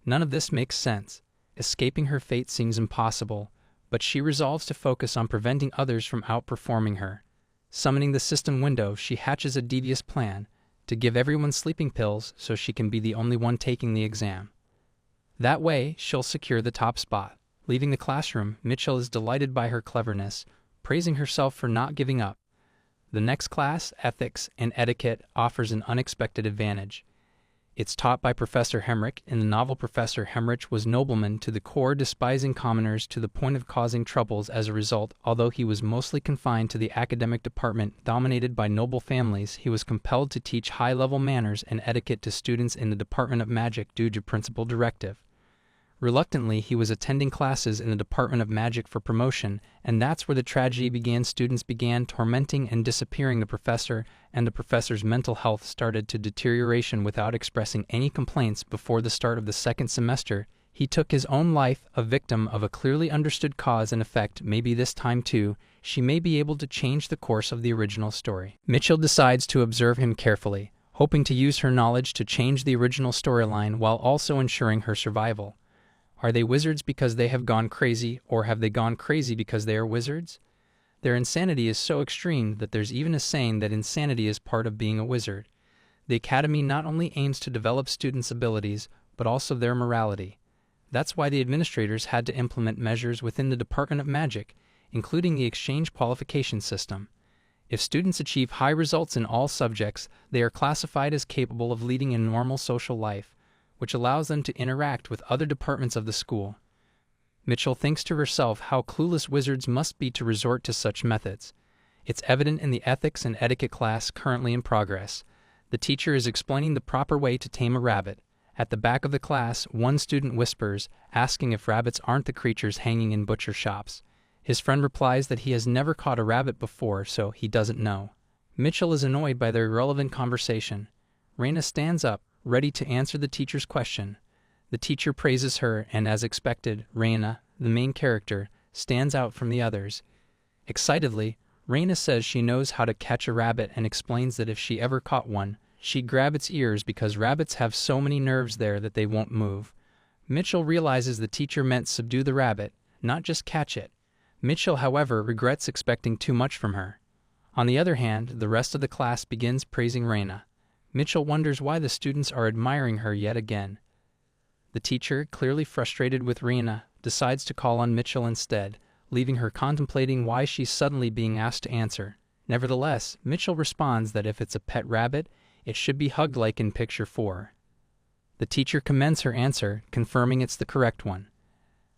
None of this makes sense. Escaping her fate seems impossible, but she resolves to focus on preventing others from outperforming her. Summoning the system window, she hatches a devious plan to give everyone sleeping pills so she can be the only one taking the exam. That way, she'll secure the top spot. Leaving the classroom, Mitchell is delighted by her cleverness, praising herself for not giving up. The next class, Ethics and Etiquette, offers an unexpected advantage. It's taught by Professor Hemrick. In the novel, Professor Hemrick was nobleman to the core, despising commoners to the point of causing troubles as a result. Although he was mostly confined to the academic department dominated by noble families, he was compelled to teach high-level manners and etiquette to students in the Department of Magic due to principal directive. Reluctantly, he was attending classes in the Department of Magic for promotion, and that's where the tragedy began. Students began tormenting and disappearing the professor, and the professor's mental health started to deterioration without expressing any complaints. Before the start of the second semester, he took his own life, a victim of a clearly understood cause and effect. Maybe this time, too, she may be able to change the course of the original story. Mitchell decides to observe him carefully, hoping to use her knowledge to change the original storyline while also ensuring her survival. Are they wizards because they have gone crazy, or have they gone crazy because they are wizards? Their insanity is so extreme that there's even a saying that insanity is part of being a wizard. The Academy not only aims to develop students' abilities, but also their morality. That's why the administrators had to implement measures within the Department of Magic, including the exchange qualification system. If students achieve high results in all subjects, they are classified as capable of leading a normal social life, which allows them to interact with other departments of the school. Mitchell thinks to herself how clueless wizards must be to resort to such methods. It's evident in the ethics and etiquette class currently in progress. The teacher is explaining the proper way to tame a rabbit. At the back of the class, one student whispers, asking if rabbits aren't the creatures hanging in butcher shops. His friend replies that he has never caught a rabbit before, so he doesn't know. Mitchell is annoyed by their irrelevant conversation. Raina stands up, ready to answer the teacher's question. The teacher praises her, and as expected, Raina, the main character, stands out from the others. Excitedly, Raina says she knows how to catch a rabbit and explains that if she ever caught one, she'd grab its ears because rabbits have so many nerves there that they won't move. Mitchell realizes the teacher meant subdue the rabbit, not just catch it. Mitchell, however, regrets expecting too much from her. On the other hand, the rest of the class begins praising Raina. Mitchell wonders why the students are admiring her yet again. The teacher, clearly frustrated with Raina, decides to call on Mitchell instead, leaving her contemplating why she's suddenly being asked to answer. Nevertheless, Mitchell responds that if it's a pet rabbit, it should be hugged like in picture 4. The teacher commends her answer, confirming it's the correct one.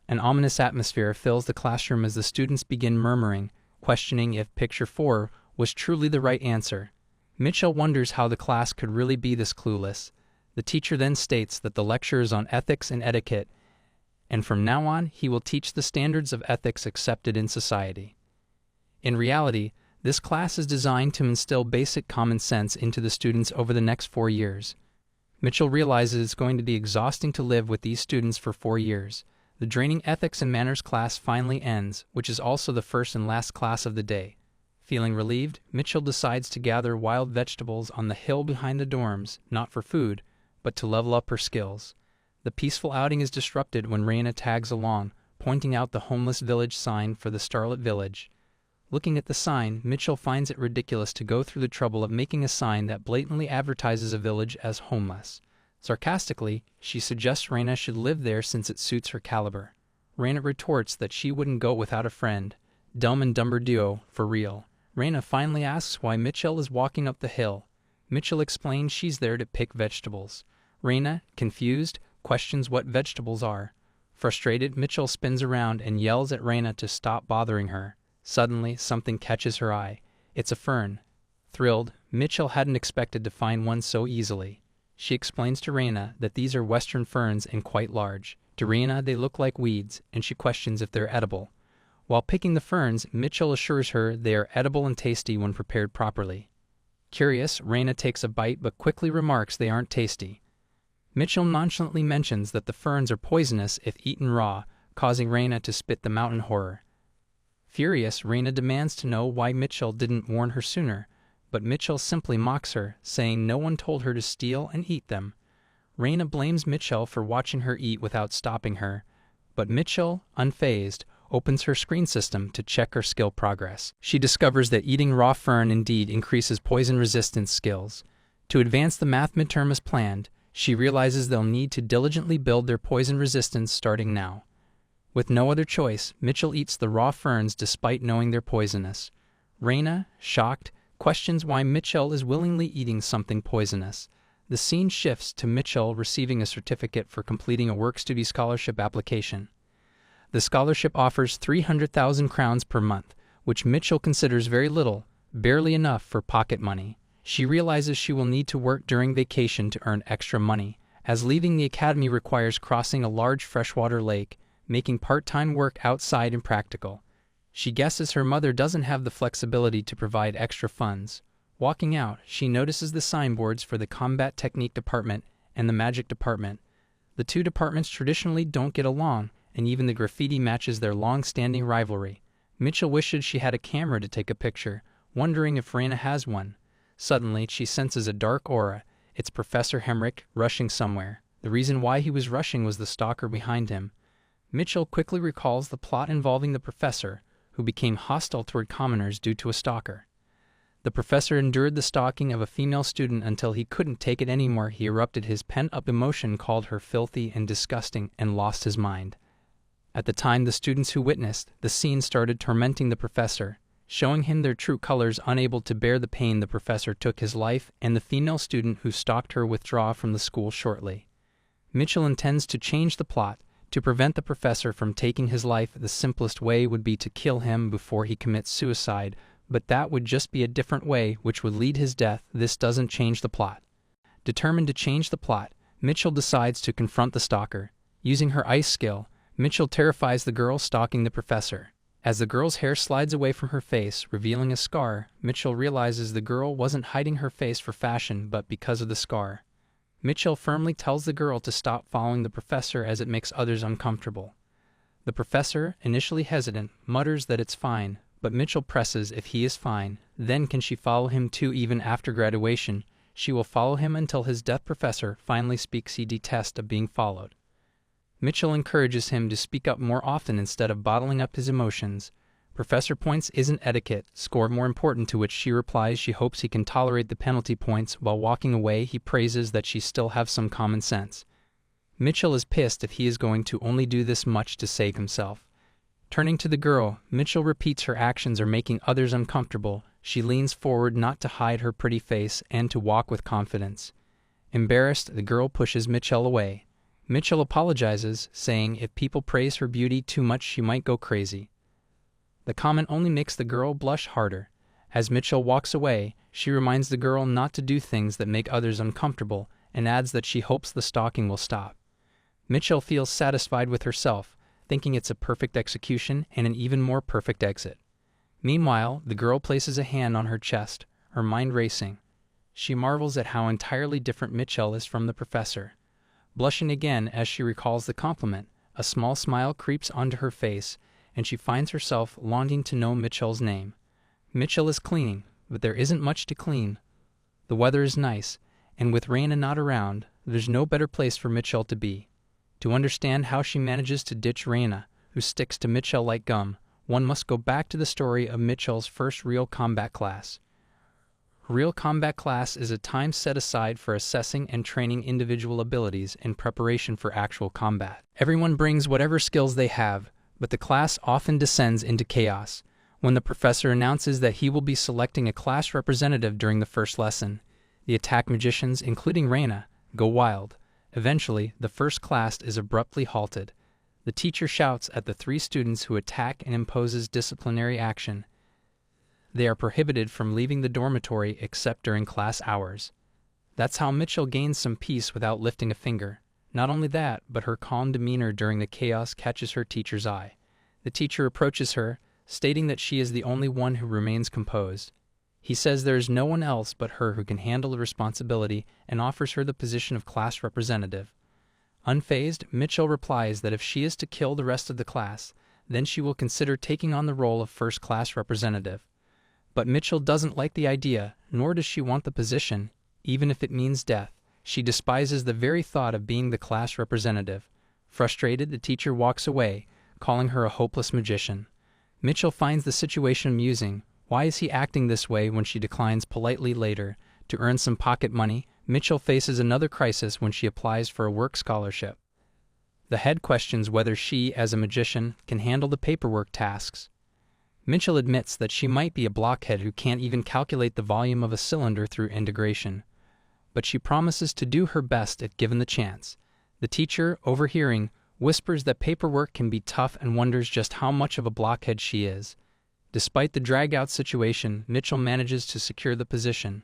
An ominous atmosphere fills the classroom as the students begin murmuring, questioning if picture 4 was truly the right answer. Mitchell wonders how the class could really be this clueless. The teacher then states that the lecture is on ethics and etiquette, and from now on he will teach the standards of ethics accepted in society. In reality, this class is designed to instill basic common sense into the students over the next 4 years. Mitchell realizes it's going to be exhausting to live with these students for 4 years. The draining ethics and manners class finally ends, which is also the first and last class of the day. Feeling relieved, Mitchell decides to gather wild vegetables on the hill behind the dorms, not for food, but to level up her skills. The peaceful outing is disrupted when Reina tags along, pointing out the homeless village sign for the starlit village. Looking at the sign, Mitchell finds it ridiculous to go through the trouble of making a sign that blatantly advertises a village as homeless. Sarcastically, she suggests Reina should live there since it suits her caliber. Reina retorts that she wouldn't go without a friend. Dumb and dumber duo, for real. Reina finally asks why Mitchell is walking up the hill. Mitchell explains she's there to pick vegetables. Reina, confused, questions what vegetables are. Frustrated, Mitchell spins around and yells at Reina to stop bothering her. Suddenly, something catches her eye. It's a fern. Thrilled, Mitchell hadn't expected to find one so easily. She explains to Reina that these are western ferns and quite large. To Reina, they look like weeds, and she questions if they're edible. While picking the ferns, Mitchell assures her they are edible and tasty when prepared properly. Curious, Reina takes a bite but quickly remarks they aren't tasty. Mitchell nonchalantly mentions that the ferns are poisonous if eaten raw, causing Reina to spit them out in horror. Furious, Reina demands to know why Mitchell didn't warn her sooner, but Mitchell simply mocks her, saying no one told her to steal and eat them. Reina blames Mitchell for watching her eat without stopping her, but Mitchell, unfazed, opens her screen system to check her skill progress. She discovers that eating raw fern indeed increases poison resistance skills. To advance the math midterm as planned, she realizes they'll need to diligently build their poison resistance starting now. With no other choice, Mitchell eats the raw ferns despite knowing they're poisonous. Reina, shocked, questions why Mitchell is willingly eating something poisonous. The scene shifts to Mitchell receiving a certificate for completing a work-study scholarship application. The scholarship offers 300,000 crowns per month, which Mitchell considers very little, barely enough for pocket money. She realizes she will need to work during vacation to earn extra money, as leaving the academy requires crossing a large freshwater lake, making part-time work outside impractical. She guesses her mother doesn't have the flexibility to provide extra funds. Walking out, she notices the signboards for the combat technique department and the magic department. The two departments traditionally don't get along, and even the graffiti matches their long-standing rivalry. Mitchell wishes she had a camera to take a picture, wondering if Reina has one. Suddenly, she senses a dark aura. It's Professor Hemrick rushing somewhere. The reason why he was rushing was the stalker behind him. Mitchell quickly recalls the plot involving the professor, who became hostile toward commoners due to a stalker. The professor endured the stalking of a female student until he couldn't take it anymore. He erupted his pent-up emotion, called her filthy and disgusting, and lost his mind. At the time, the students who witnessed the scene started tormenting the professor, showing him their true colors. Unable to bear the pain, the professor took his life, and the female student who stalked her withdrew from the school shortly. Mitchell intends to change the plot. To prevent the professor from taking his life, the simplest way would be to kill him before he commits suicide, but that would just be a different way which would lead his death. This doesn't change the plot. Determined to change the plot, Mitchell decides to confront the stalker. Using her ice skill, Mitchell terrifies the girl stalking the professor. As the girl's hair slides away from her face, revealing a scar, Mitchell realizes the girl wasn't hiding her face for fashion but because of the scar. Mitchell firmly tells the girl to stop following the professor as it makes others uncomfortable. The professor, initially hesitant, mutters that it's fine, but Mitchell presses if he is fine, then can she follow him too? Even after graduation, she will follow him until his deaf professor finally speaks. He detests of being followed. Mitchell encourages him to speak up more often instead of bottling up his emotions. Professor points isn't etiquette, score more important, to which she replies she hopes he can tolerate the penalty points. While walking away, he praises that she still have some common sense. Mitchell is pissed if he is going to only do this much to save himself. Turning to the girl, Mitchell repeats her actions are making others uncomfortable. She leans forward not to hide her pretty face and to walk with confidence. Embarrassed, the girl pushes Mitchell away. Mitchell apologizes, saying if people praise her beauty too much she might go crazy. The comment only makes the girl blush harder. As Mitchell walks away, she reminds the girl not to do things that make others uncomfortable and adds that she hopes the stalking will stop. Mitchell feels satisfied with herself, thinking it's a perfect execution and an even more perfect exit. Meanwhile, the girl places a hand on her chest, her mind racing. She marvels at how entirely different Mitchell is from the professor. Blushing again as she recalls the compliment, a small smile creeps onto her face, and she finds herself longing to know Mitchell's name. Mitchell is cleaning, but there isn't much to clean. The weather is nice, and with Reina not around, there's no better place for Mitchell to be. To understand how she manages to ditch Reina, who sticks to Mitchell like gum, one must go back to the story of Mitchell's first real combat class. Real combat class is a time set aside for assessing and training individual abilities in preparation for actual combat. Everyone brings whatever skills they have, but the class often descends into chaos when the professor announces that he will be selecting a class representative during the first lesson. The attack magicians, including Reina, go wild. Eventually, the first class is abruptly halted. The teacher shouts at the 3 students who attack and imposes disciplinary action. They are prohibited from leaving the dormitory except during class hours. That's how Mitchell gains some peace without lifting a finger. Not only that, but her calm demeanor during the chaos catches her teacher's eye. The teacher approaches her, stating that she is the only one who remains composed. He says there is no one else but her who can handle the responsibility and offers her the position of class representative. Unfazed, Mitchell replies that if she is to kill the rest of the class, then she will consider taking on the role of first class representative. But Mitchell doesn't like the idea, nor does she want the position, even if it means death. She despises the very thought of being the class representative. Frustrated, the teacher walks away, calling her a hopeless magician. Mitchell finds the situation amusing. Why is he acting this way when she declines politely later? To earn some pocket money, Mitchell faces another crisis when she applies for a work scholarship. The head questions whether she, as a magician, can handle the paperwork tasks. Mitchell admits that she might be a blockhead who can't even calculate the volume of a cylinder through integration. But she promises to do her best if given the chance. The teacher, overhearing, whispers that paperwork can be tough and wonders just how much of a blockhead she is. Despite the drag-out situation, Mitchell manages to secure the position.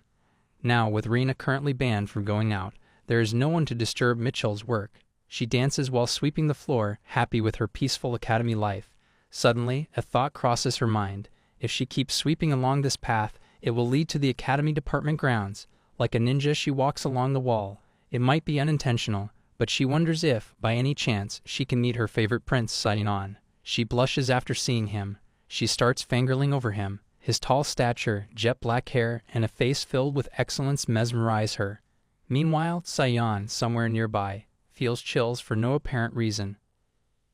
Now, with Reina currently banned from going out, there is no one to disturb Mitchell's work. She dances while sweeping the floor, happy with her peaceful academy life. Suddenly, a thought crosses her mind. If she keeps sweeping along this path, it will lead to the academy department grounds. Like a ninja, she walks along the wall. It might be unintentional, but she wonders if, by any chance, she can meet her favorite prince, Sion. She blushes after seeing him. She starts fangirling over him. His tall stature, jet black hair, and a face filled with excellence mesmerize her. Meanwhile, Sion, somewhere nearby, feels chills for no apparent reason.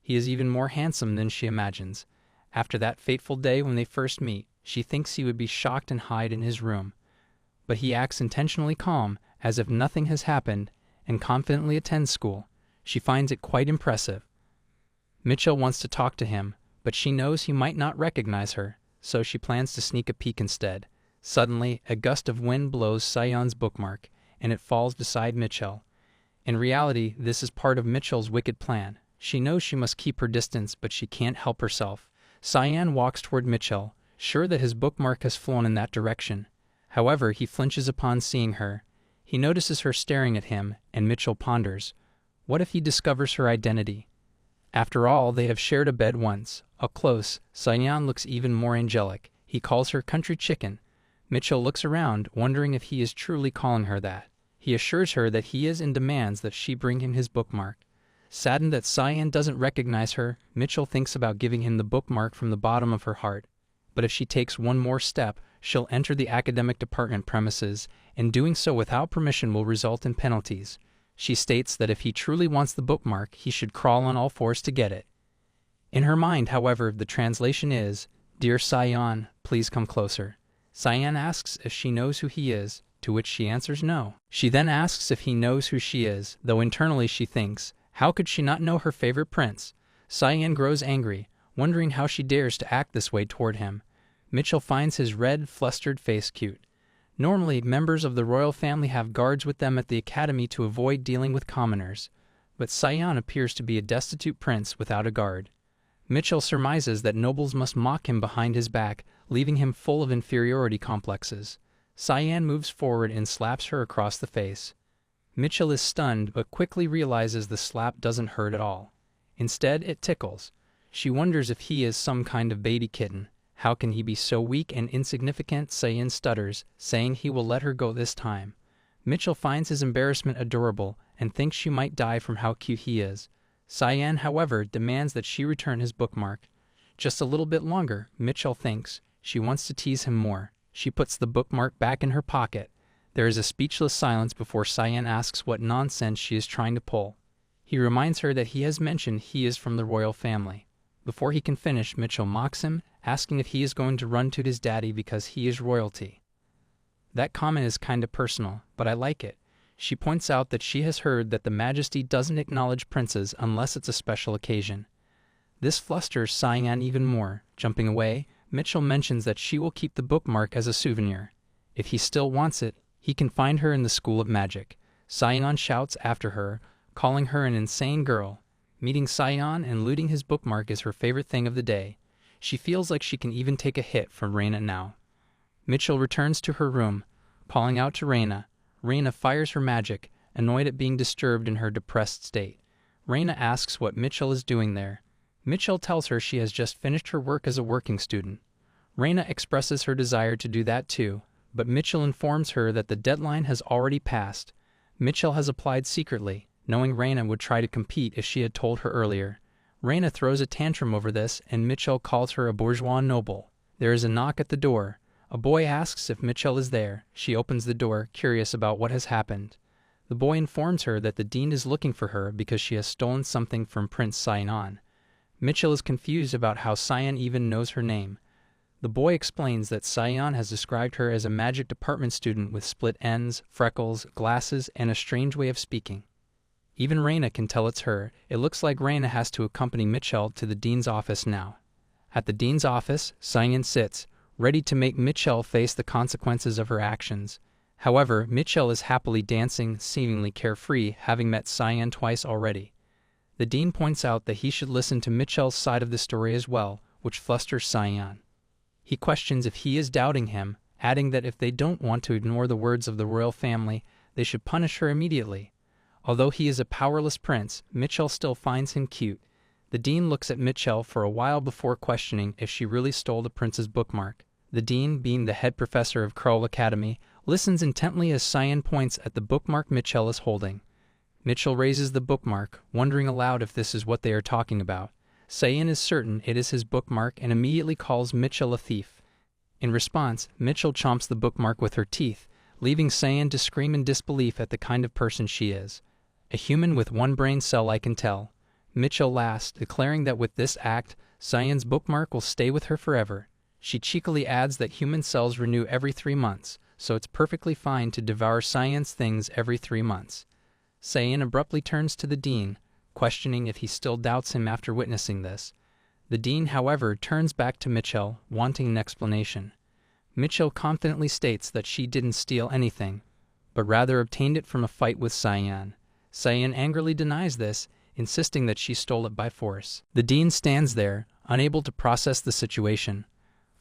He is even more handsome than she imagines. After that fateful day when they first meet, she thinks he would be shocked and hide in his room. But he acts intentionally calm, as if nothing has happened, and confidently attends school. She finds it quite impressive. Mitchell wants to talk to him, but she knows he might not recognize her, so she plans to sneak a peek instead. Suddenly, a gust of wind blows Sion's bookmark, and it falls beside Mitchell. In reality, this is part of Mitchell's wicked plan. She knows she must keep her distance, but she can't help herself. Sion walks toward Mitchell, sure that his bookmark has flown in that direction. However, he flinches upon seeing her. He notices her staring at him, and Mitchell ponders. What if he discovers her identity? After all, they have shared a bed once. Up close, Sion looks even more angelic. He calls her country chicken. Mitchell looks around, wondering if he is truly calling her that. He assures her that he is and demands that she bring him his bookmark. Saddened that Sion doesn't recognize her, Mitchell thinks about giving him the bookmark from the bottom of her heart. But if she takes one more step, she'll enter the academic department premises, and doing so without permission will result in penalties. She states that if he truly wants the bookmark, he should crawl on all fours to get it. In her mind, however, the translation is, "Dear Sion, please come closer." Sion asks if she knows who he is, to which she answers no. She then asks if he knows who she is, though internally she thinks, how could she not know her favorite prince? Sion grows angry, wondering how she dares to act this way toward him. Mitchell finds his red, flustered face cute. Normally, members of the royal family have guards with them at the academy to avoid dealing with commoners, but Sion appears to be a destitute prince without a guard. Mitchell surmises that nobles must mock him behind his back, leaving him full of inferiority complexes. Sion moves forward and slaps her across the face. Mitchell is stunned, but quickly realizes the slap doesn't hurt at all. Instead, it tickles. She wonders if he is some kind of baby kitten. How can he be so weak and insignificant? Sion stutters, saying he will let her go this time. Mitchell finds his embarrassment adorable and thinks she might die from how cute he is. Sion, however, demands that she return his bookmark. Just a little bit longer, Mitchell thinks. She wants to tease him more. She puts the bookmark back in her pocket. There is a speechless silence before Sion asks what nonsense she is trying to pull. He reminds her that he has mentioned he is from the royal family. Before he can finish, Mitchell mocks him, asking if he is going to run to his daddy because he is royalty. That comment is kinda personal, but I like it. She points out that she has heard that the Majesty doesn't acknowledge princes unless it's a special occasion. This flusters Sion even more. Jumping away, Mitchell mentions that she will keep the bookmark as a souvenir. If he still wants it, he can find her in the School of Magic. Sion shouts after her, calling her an insane girl. Meeting Sion and looting his bookmark is her favorite thing of the day. She feels like she can even take a hit from Reina now. Mitchell returns to her room, calling out to Reina. Reina fires her magic, annoyed at being disturbed in her depressed state. Reina asks what Mitchell is doing there. Mitchell tells her she has just finished her work as a working student. Reina expresses her desire to do that too, but Mitchell informs her that the deadline has already passed. Mitchell has applied secretly, knowing Reina would try to compete if she had told her earlier. Reina throws a tantrum over this, and Mitchell calls her a bourgeois noble. There is a knock at the door. A boy asks if Mitchell is there. She opens the door, curious about what has happened. The boy informs her that the dean is looking for her because she has stolen something from Prince Sion. Mitchell is confused about how Sion even knows her name. The boy explains that Sion has described her as a magic department student with split ends, freckles, glasses, and a strange way of speaking. Even Reina can tell it's her. It looks like Reina has to accompany Mitchell to the dean's office now. At the dean's office, Sion sits, ready to make Mitchell face the consequences of her actions. However, Mitchell is happily dancing, seemingly carefree, having met Sion twice already. The dean points out that he should listen to Mitchell's side of the story as well, which flusters Sion. He questions if he is doubting him, adding that if they don't want to ignore the words of the royal family, they should punish her immediately. Although he is a powerless prince, Mitchell still finds him cute. The dean looks at Mitchell for a while before questioning if she really stole the prince's bookmark. The dean, being the head professor of Krull Academy, listens intently as Sion points at the bookmark Mitchell is holding. Mitchell raises the bookmark, wondering aloud if this is what they are talking about. Sion is certain it is his bookmark and immediately calls Mitchell a thief. In response, Mitchell chomps the bookmark with her teeth, leaving Sion to scream in disbelief at the kind of person she is. A human with one brain cell, I can tell. Mitchell laughs, declaring that with this act, Sion's bookmark will stay with her forever. She cheekily adds that human cells renew every 3 months, so it's perfectly fine to devour Sion's things every 3 months. Sion abruptly turns to the dean, questioning if he still doubts him after witnessing this. The dean, however, turns back to Mitchell, wanting an explanation. Mitchell confidently states that she didn't steal anything, but rather obtained it from a fight with Sion. Sion angrily denies this, insisting that she stole it by force. The dean stands there, unable to process the situation.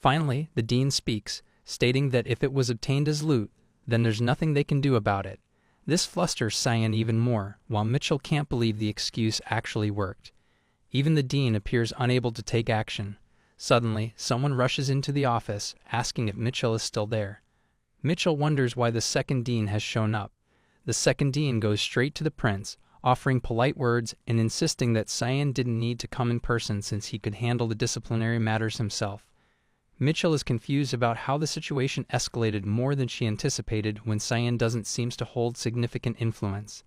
Finally, the dean speaks, stating that if it was obtained as loot, then there's nothing they can do about it. This flusters Sion even more, while Mitchell can't believe the excuse actually worked. Even the dean appears unable to take action. Suddenly, someone rushes into the office, asking if Mitchell is still there. Mitchell wonders why the second dean has shown up. The second dean goes straight to the prince, offering polite words and insisting that Sion didn't need to come in person since he could handle the disciplinary matters himself. Mitchell is confused about how the situation escalated more than she anticipated when Sion doesn't seem to hold significant influence.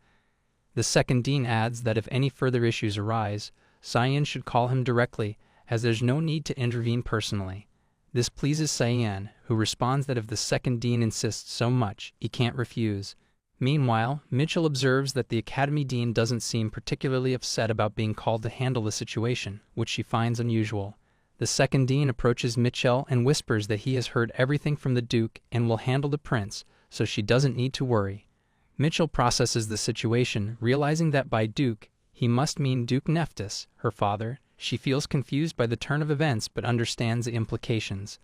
The second dean adds that if any further issues arise, Sion should call him directly, as there's no need to intervene personally. This pleases Sion, who responds that if the second dean insists so much, he can't refuse. Meanwhile, Mitchell observes that the academy dean doesn't seem particularly upset about being called to handle the situation, which she finds unusual. The second dean approaches Mitchell and whispers that he has heard everything from the Duke and will handle the prince, so she doesn't need to worry. Mitchell processes the situation, realizing that by Duke, he must mean Duke Nephthys, her father. She feels confused by the turn of events but understands the implications.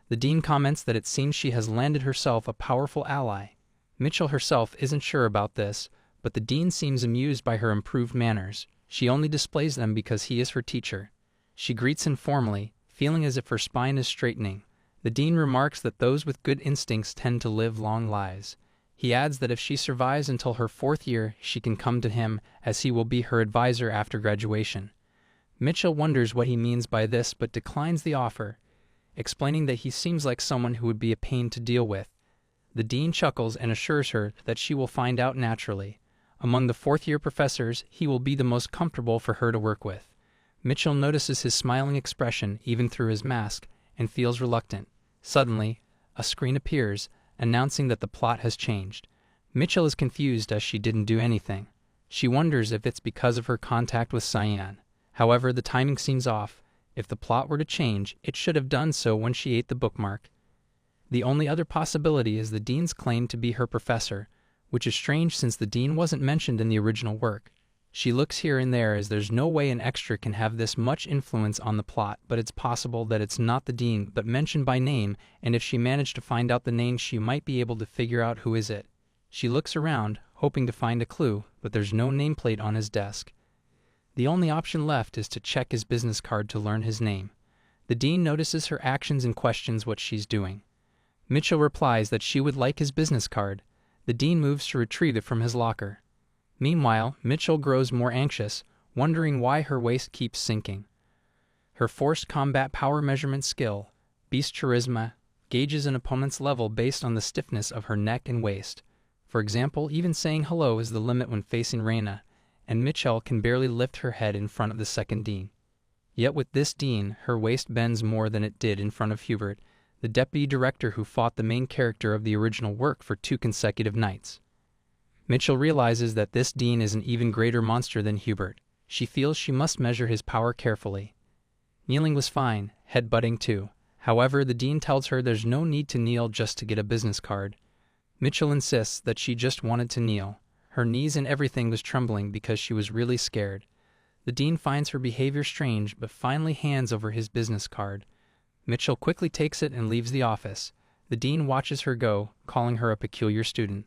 The dean comments that it seems she has landed herself a powerful ally. Mitchell herself isn't sure about this, but the dean seems amused by her improved manners. She only displays them because he is her teacher. She greets him formally, feeling as if her spine is straightening. The dean remarks that those with good instincts tend to live long lives. He adds that if she survives until her 4th year, she can come to him, as he will be her advisor after graduation. Mitchell wonders what he means by this but declines the offer, explaining that he seems like someone who would be a pain to deal with. The dean chuckles and assures her that she will find out naturally. Among the fourth-year professors, he will be the most comfortable for her to work with. Mitchell notices his smiling expression even through his mask and feels reluctant. Suddenly, a screen appears, announcing that the plot has changed. Mitchell is confused as she didn't do anything. She wonders if it's because of her contact with Sion. However, the timing seems off. If the plot were to change, it should have done so when she ate the bookmark. The only other possibility is the dean's claim to be her professor, which is strange since the dean wasn't mentioned in the original work. She looks here and there as there's no way an extra can have this much influence on the plot, but it's possible that it's not the dean but mentioned by name, and if she managed to find out the name she might be able to figure out who is it. She looks around, hoping to find a clue, but there's no nameplate on his desk. The only option left is to check his business card to learn his name. The dean notices her actions and questions what she's doing. Mitchell replies that she would like his business card. The dean moves to retrieve it from his locker. Meanwhile, Mitchell grows more anxious, wondering why her waist keeps sinking. Her forced combat power measurement skill, Beast Charisma, gauges an opponent's level based on the stiffness of her neck and waist. For example, even saying hello is the limit when facing Reina, and Mitchell can barely lift her head in front of the second dean. Yet with this dean, her waist bends more than it did in front of Hubert, the deputy director who fought the main character of the original work for 2 consecutive nights. Mitchell realizes that this dean is an even greater monster than Hubert. She feels she must measure his power carefully. Kneeling was fine, headbutting too. However, the dean tells her there's no need to kneel just to get a business card. Mitchell insists that she just wanted to kneel. Her knees and everything was trembling because she was really scared. The dean finds her behavior strange but finally hands over his business card. Mitchell quickly takes it and leaves the office. The dean watches her go, calling her a peculiar student.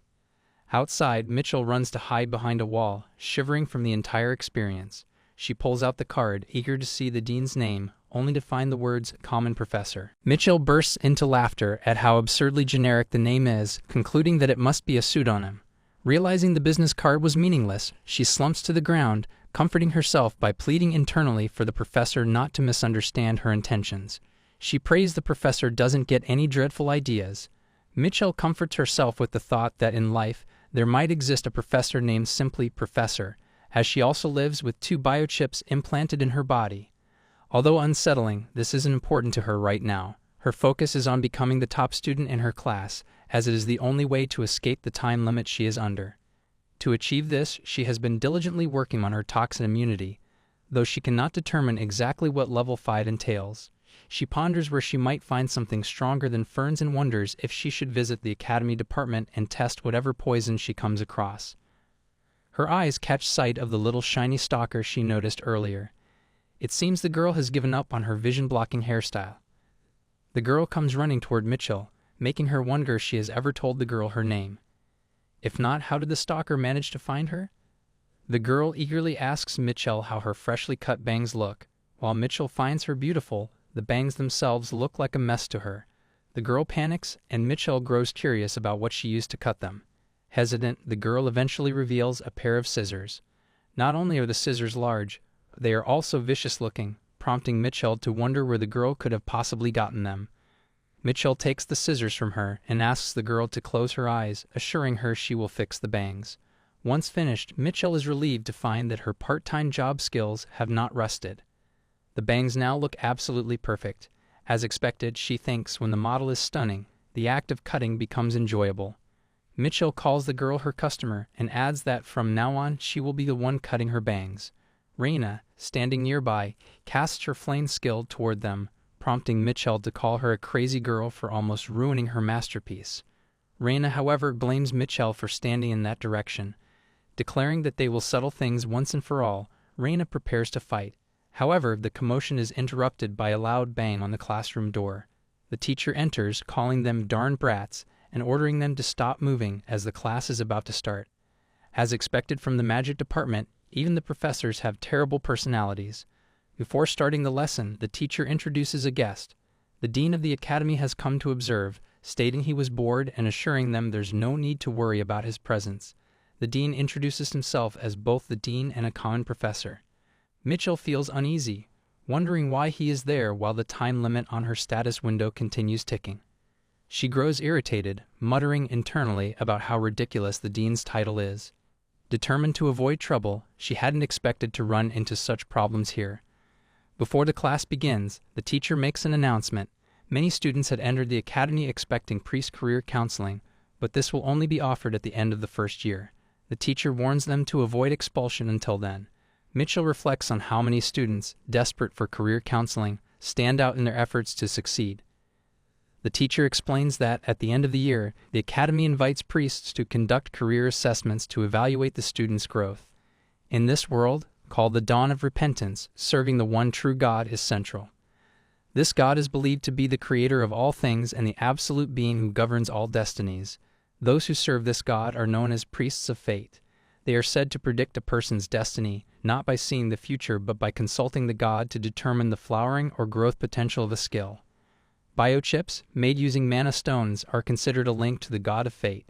Outside, Mitchell runs to hide behind a wall, shivering from the entire experience. She pulls out the card, eager to see the dean's name, only to find the words "Common Professor." Mitchell bursts into laughter at how absurdly generic the name is, concluding that it must be a pseudonym. Realizing the business card was meaningless, she slumps to the ground, comforting herself by pleading internally for the professor not to misunderstand her intentions. She prays the professor doesn't get any dreadful ideas. Mitchell comforts herself with the thought that in life, there might exist a professor named simply Professor, as she also lives with 2 biochips implanted in her body. Although unsettling, this isn't important to her right now. Her focus is on becoming the top student in her class, as it is the only way to escape the time limit she is under. To achieve this, she has been diligently working on her toxin immunity, though she cannot determine exactly what level 5 entails. She ponders where she might find something stronger than Ferns and Wonders if she should visit the academy department and test whatever poison she comes across. Her eyes catch sight of the little shiny stalker she noticed earlier. It seems the girl has given up on her vision-blocking hairstyle. The girl comes running toward Mitchell, making her wonder if she has ever told the girl her name. If not, how did the stalker manage to find her? The girl eagerly asks Mitchell how her freshly cut bangs look. While Mitchell finds her beautiful, the bangs themselves look like a mess to her. The girl panics, and Mitchell grows curious about what she used to cut them. Hesitant, the girl eventually reveals a pair of scissors. Not only are the scissors large, they are also vicious-looking, prompting Mitchell to wonder where the girl could have possibly gotten them. Mitchell takes the scissors from her and asks the girl to close her eyes, assuring her she will fix the bangs. Once finished, Mitchell is relieved to find that her part-time job skills have not rusted. The bangs now look absolutely perfect. As expected, she thinks when the model is stunning, the act of cutting becomes enjoyable. Mitchell calls the girl her customer and adds that from now on she will be the one cutting her bangs. Reina, standing nearby, casts her flame skill toward them, prompting Mitchell to call her a crazy girl for almost ruining her masterpiece. Reina, however, blames Mitchell for standing in that direction. Declaring that they will settle things once and for all, Reina prepares to fight. However, the commotion is interrupted by a loud bang on the classroom door. The teacher enters, calling them darn brats, and ordering them to stop moving as the class is about to start. As expected from the magic department, even the professors have terrible personalities. Before starting the lesson, the teacher introduces a guest. The dean of the academy has come to observe, stating he was bored and assuring them there's no need to worry about his presence. The dean introduces himself as both the dean and a common professor. Mitchell feels uneasy, wondering why he is there while the time limit on her status window continues ticking. She grows irritated, muttering internally about how ridiculous the dean's title is. Determined to avoid trouble, she hadn't expected to run into such problems here. Before the class begins, the teacher makes an announcement. Many students had entered the academy expecting priest career counseling, but this will only be offered at the end of the first year. The teacher warns them to avoid expulsion until then. Mitchell reflects on how many students, desperate for career counseling, stand out in their efforts to succeed. The teacher explains that, at the end of the year, the academy invites priests to conduct career assessments to evaluate the students' growth. In this world, called the dawn of repentance, serving the one true God is central. This God is believed to be the creator of all things and the absolute being who governs all destinies. Those who serve this God are known as priests of fate. They are said to predict a person's destiny, not by seeing the future but by consulting the God to determine the flowering or growth potential of a skill. Biochips, made using mana stones, are considered a link to the God of fate.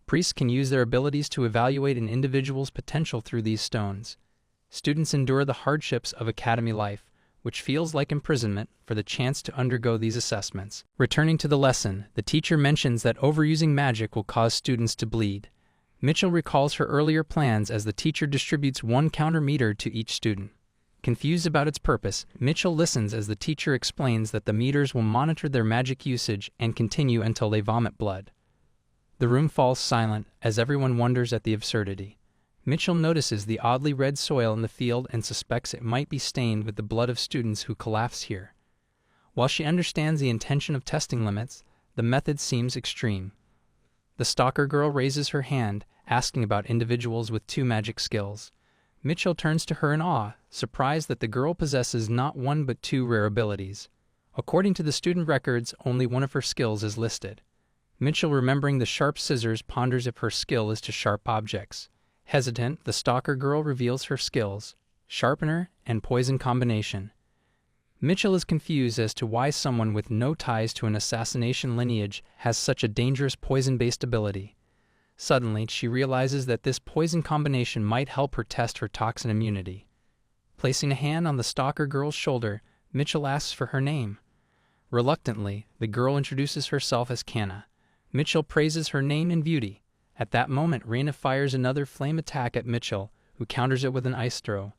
Priests can use their abilities to evaluate an individual's potential through these stones. Students endure the hardships of academy life, which feels like imprisonment, for the chance to undergo these assessments. Returning to the lesson, the teacher mentions that overusing magic will cause students to bleed. Mitchell recalls her earlier plans as the teacher distributes one counter meter to each student. Confused about its purpose, Mitchell listens as the teacher explains that the meters will monitor their magic usage and continue until they vomit blood. The room falls silent as everyone wonders at the absurdity. Mitchell notices the oddly red soil in the field and suspects it might be stained with the blood of students who collapsed here. While she understands the intention of testing limits, the method seems extreme. The stalker girl raises her hand, asking about individuals with 2 magic skills. Mitchell turns to her in awe, surprised that the girl possesses not 1 but 2 rare abilities. According to the student records, only one of her skills is listed. Mitchell, remembering the sharp scissors, ponders if her skill is to sharp objects. Hesitant, the stalker girl reveals her skills: sharpener and poison combination. Mitchell is confused as to why someone with no ties to an assassination lineage has such a dangerous poison-based ability. Suddenly, she realizes that this poison combination might help her test her toxin immunity. Placing a hand on the stalker girl's shoulder, Mitchell asks for her name. Reluctantly, the girl introduces herself as Cana. Mitchell praises her name and beauty. At that moment, Reina fires another flame attack at Mitchell, who counters it with an ice throw.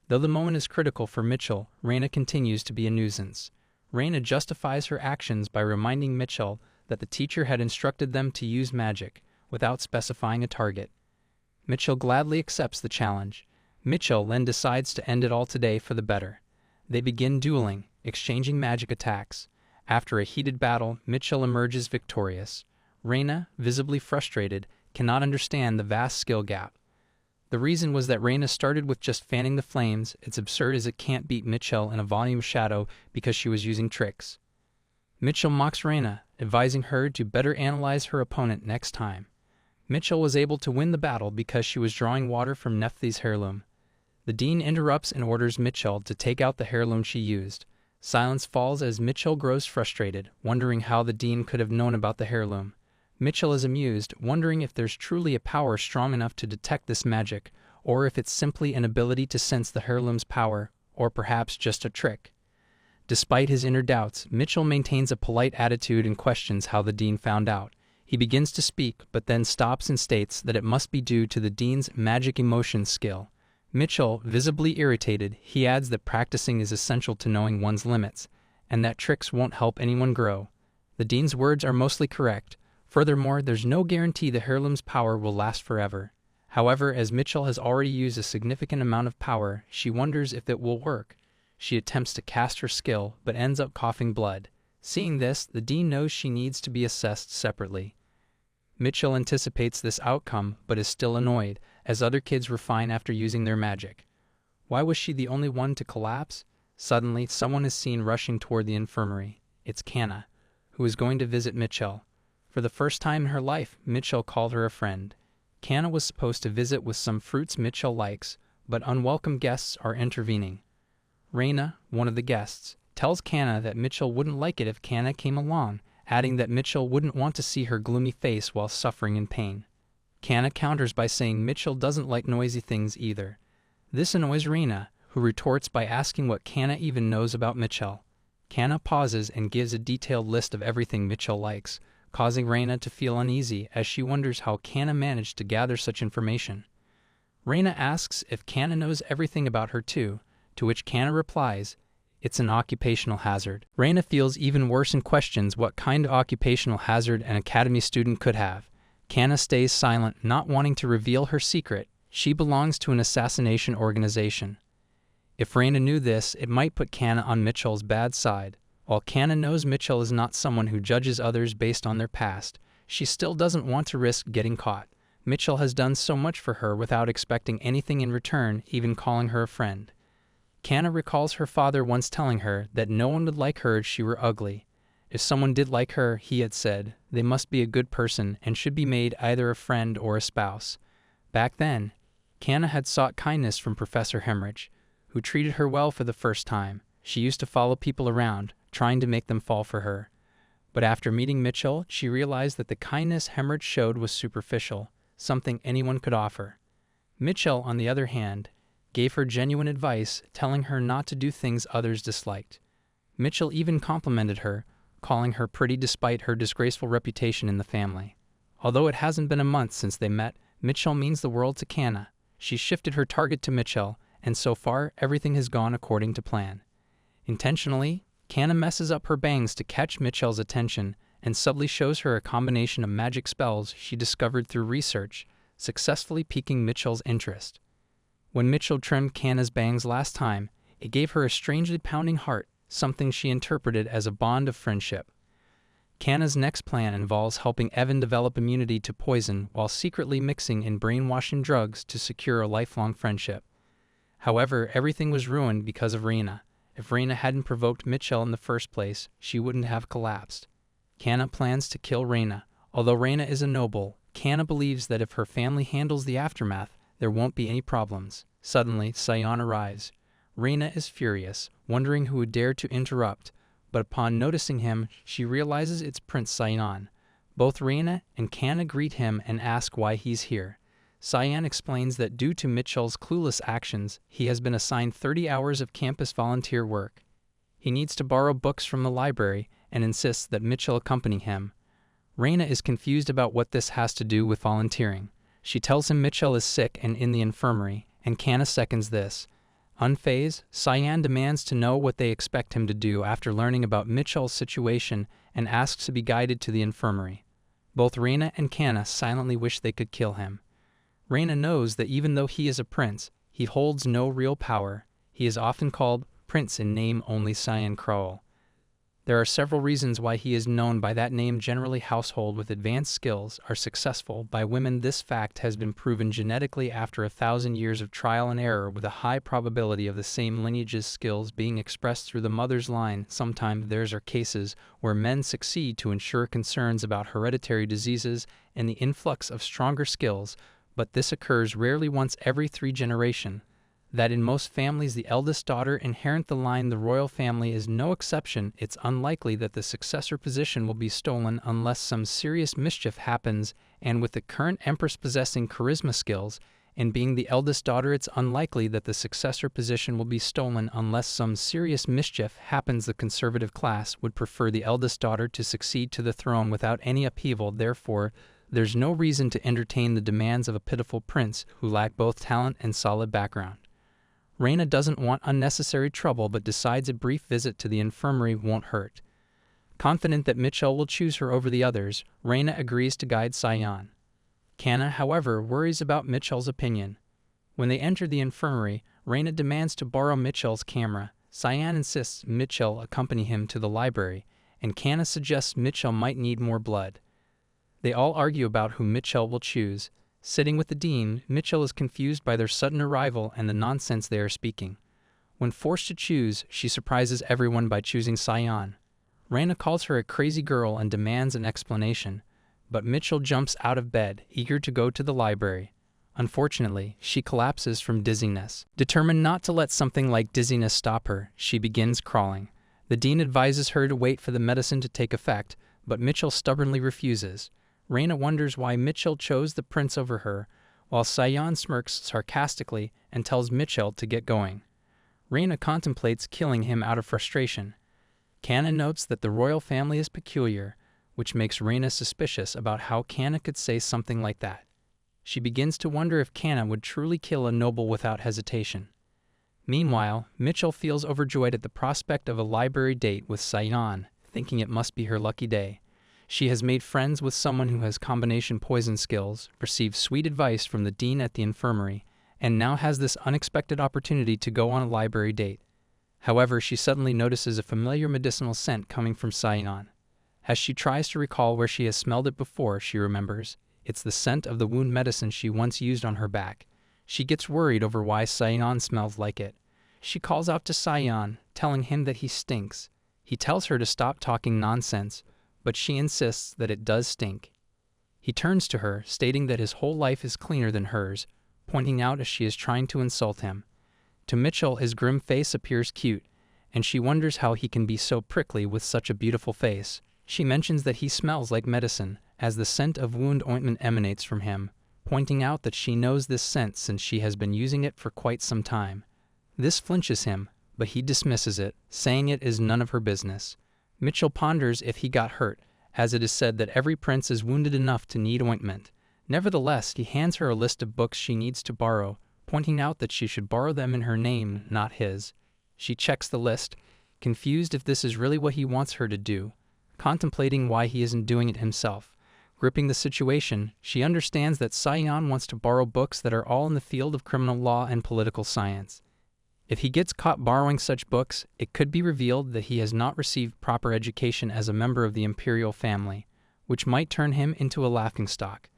Though the moment is critical for Mitchell, Reina continues to be a nuisance. Reina justifies her actions by reminding Mitchell that the teacher had instructed them to use magic, without specifying a target. Mitchell gladly accepts the challenge. Mitchell then decides to end it all today for the better. They begin dueling, exchanging magic attacks. After a heated battle, Mitchell emerges victorious. Reina, visibly frustrated, cannot understand the vast skill gap. The reason was that Reina started with just fanning the flames. It's absurd as it can't beat Mitchell in a volume of shadow because she was using tricks. Mitchell mocks Reina, advising her to better analyze her opponent next time. Mitchell was able to win the battle because she was drawing water from Nephthys' heirloom. The dean interrupts and orders Mitchell to take out the heirloom she used. Silence falls as Mitchell grows frustrated, wondering how the dean could have known about the heirloom. Mitchell is amused, wondering if there's truly a power strong enough to detect this magic, or if it's simply an ability to sense the heirloom's power, or perhaps just a trick. Despite his inner doubts, Mitchell maintains a polite attitude and questions how the dean found out. He begins to speak, but then stops and states that it must be due to the dean's magic emotion skill. Mitchell, visibly irritated, he adds that practicing is essential to knowing one's limits, and that tricks won't help anyone grow. The dean's words are mostly correct. Furthermore, there's no guarantee the heirloom's power will last forever. However, as Mitchell has already used a significant amount of power, she wonders if it will work. She attempts to cast her skill, but ends up coughing blood. Seeing this, the dean knows she needs to be assessed separately. Mitchell anticipates this outcome, but is still annoyed, as other kids refine after using their magic. Why was she the only one to collapse? Suddenly, someone is seen rushing toward the infirmary. It's Cana, who is going to visit Mitchell. For the first time in her life, Mitchell called her a friend. Cana was supposed to visit with some fruits Mitchell likes, but unwelcome guests are intervening. Reina, one of the guests, tells Cana that Mitchell wouldn't like it if Cana came along, adding that Mitchell wouldn't want to see her gloomy face while suffering in pain. Cana counters by saying Mitchell doesn't like noisy things either. This annoys Reina, who retorts by asking what Cana even knows about Mitchell. Cana pauses and gives a detailed list of everything Mitchell likes, causing Reina to feel uneasy as she wonders how Cana managed to gather such information. Reina asks if Cana knows everything about her too, to which Cana replies, "It's an occupational hazard." Reina feels even worse and questions what kind of occupational hazard an academy student could have. Cana stays silent, not wanting to reveal her secret. She belongs to an assassination organization. If Reina knew this, it might put Cana on Mitchell's bad side. While Cana knows Mitchell is not someone who judges others based on their past, she still doesn't want to risk getting caught. Mitchell has done so much for her without expecting anything in return, even calling her a friend. Cana recalls her father once telling her that no one would like her if she were ugly. If someone did like her, he had said, they must be a good person and should be made either a friend or a spouse. Back then, Cana had sought kindness from Professor Hemorrhage, who treated her well for the first time. She used to follow people around, trying to make them fall for her. But after meeting Mitchell, she realized that the kindness Hemorrhage showed was superficial, something anyone could offer. Mitchell, on the other hand, gave her genuine advice, telling her not to do things others disliked. Mitchell even complimented her, calling her pretty despite her disgraceful reputation in the family. Although it hasn't been a month since they met, Mitchell means the world to Cana. She shifted her target to Mitchell, and so far everything has gone according to plan. Intentionally, Cana messes up her bangs to catch Mitchell's attention and subtly shows her a combination of magic spells she discovered through research, successfully piquing Mitchell's interest. When Mitchell trimmed Cana's bangs last time, it gave her a strangely pounding heart, something she interpreted as a bond of friendship. Cana's next plan involves helping Evan develop immunity to poison while secretly mixing in brainwashing drugs to secure a lifelong friendship. However, everything was ruined because of Reina. If Reina hadn't provoked Mitchell in the first place, she wouldn't have collapsed. Cana plans to kill Reina. Although Reina is a noble, Cana believes that if her family handles the aftermath, there won't be any problems. Suddenly, Sion arrives. Reina is furious, wondering who would dare to interrupt, but upon noticing him, she realizes it's Prince Sion. Both Reina and Cana greet him and ask why he's here. Sion explains that due to Mitchell's clueless actions, he has been assigned 30 hours of campus volunteer work. He needs to borrow books from the library and insists that Mitchell accompany him. Reina is confused about what this has to do with volunteering. She tells him Mitchell is sick and in the infirmary, and Cana seconds this. Unfazed, Sion demands to know what they expect him to do after learning about Mitchell's situation and asks to be guided to the infirmary. Both Reina and Cana silently wish they could kill him. Reina knows that even though he is a prince, he holds no real power. He is often called Prince in name only Sion Crowell. There are several reasons why he is known by that name. Generally, households with advanced skills are successful by women. This fact has been proven genetically after 1,000 years of trial and error, with a high probability of the same lineage's skills being expressed through the mother's line. Sometimes there are cases where men succeed to ensure concerns about hereditary diseases and the influx of stronger skills, but this occurs rarely, once every 3 generations. That in most families the eldest daughter inherit the line. The royal family is no exception. It's unlikely that the successor position will be stolen unless some serious mischief happens, and with the current empress possessing charisma skills and being the eldest daughter, it's unlikely that the successor position will be stolen unless some serious mischief happens. The conservative class would prefer the eldest daughter to succeed to the throne without any upheaval. Therefore, there's no reason to entertain the demands of a pitiful prince who lack both talent and solid background. Reina doesn't want unnecessary trouble but decides a brief visit to the infirmary won't hurt. Confident that Mitchell will choose her over the others, Reina agrees to guide Sion. Cana, however, worries about Mitchell's opinion. When they enter the infirmary, Reina demands to borrow Mitchell's camera. Sion insists Mitchell accompany him to the library, and Cana suggests Mitchell might need more blood. They all argue about who Mitchell will choose. Sitting with the dean, Mitchell is confused by their sudden arrival and the nonsense they are speaking. When forced to choose, she surprises everyone by choosing Sion. Reina calls her a crazy girl and demands an explanation, but Mitchell jumps out of bed, eager to go to the library. Unfortunately, she collapses from dizziness. Determined not to let something like dizziness stop her, she begins crawling. The dean advises her to wait for the medicine to take effect, but Mitchell stubbornly refuses. Reina wonders why Mitchell chose the prince over her, while Sion smirks sarcastically and tells Mitchell to get going. Reina contemplates killing him out of frustration. Cana notes that the royal family is peculiar, which makes Reina suspicious about how Cana could say something like that. She begins to wonder if Cana would truly kill a noble without hesitation. Meanwhile, Mitchell feels overjoyed at the prospect of a library date with Sion, thinking it must be her lucky day. She has made friends with someone who has combination poison skills, received sweet advice from the dean at the infirmary, and now has this unexpected opportunity to go on a library date. However, she suddenly notices a familiar medicinal scent coming from Sion. As she tries to recall where she has smelled it before, she remembers it's the scent of the wound medicine she once used on her back. She gets worried over why Sion smells like it. She calls out to Sion, telling him that he stinks. He tells her to stop talking nonsense, but she insists that it does stink. He turns to her, stating that his whole life is cleaner than hers, pointing out as she is trying to insult him. To Mitchell, his grim face appears cute, and she wonders how he can be so prickly with such a beautiful face. She mentions that he smells like medicine, as the scent of wound ointment emanates from him, pointing out that she knows this scent since she has been using it for quite some time. This flinches him, but he dismisses it, saying it is none of her business. Mitchell ponders if he got hurt, as it is said that every prince is wounded enough to need ointment. Nevertheless, he hands her a list of books she needs to borrow, pointing out that she should borrow them in her name, not his. She checks the list, confused if this is really what he wants her to do, contemplating why he isn't doing it himself. Gripping the situation, she understands that Sion wants to borrow books that are all in the field of criminal law and political science. If he gets caught borrowing such books, it could be revealed that he has not received proper education as a member of the imperial family, which might turn him into a laughingstock.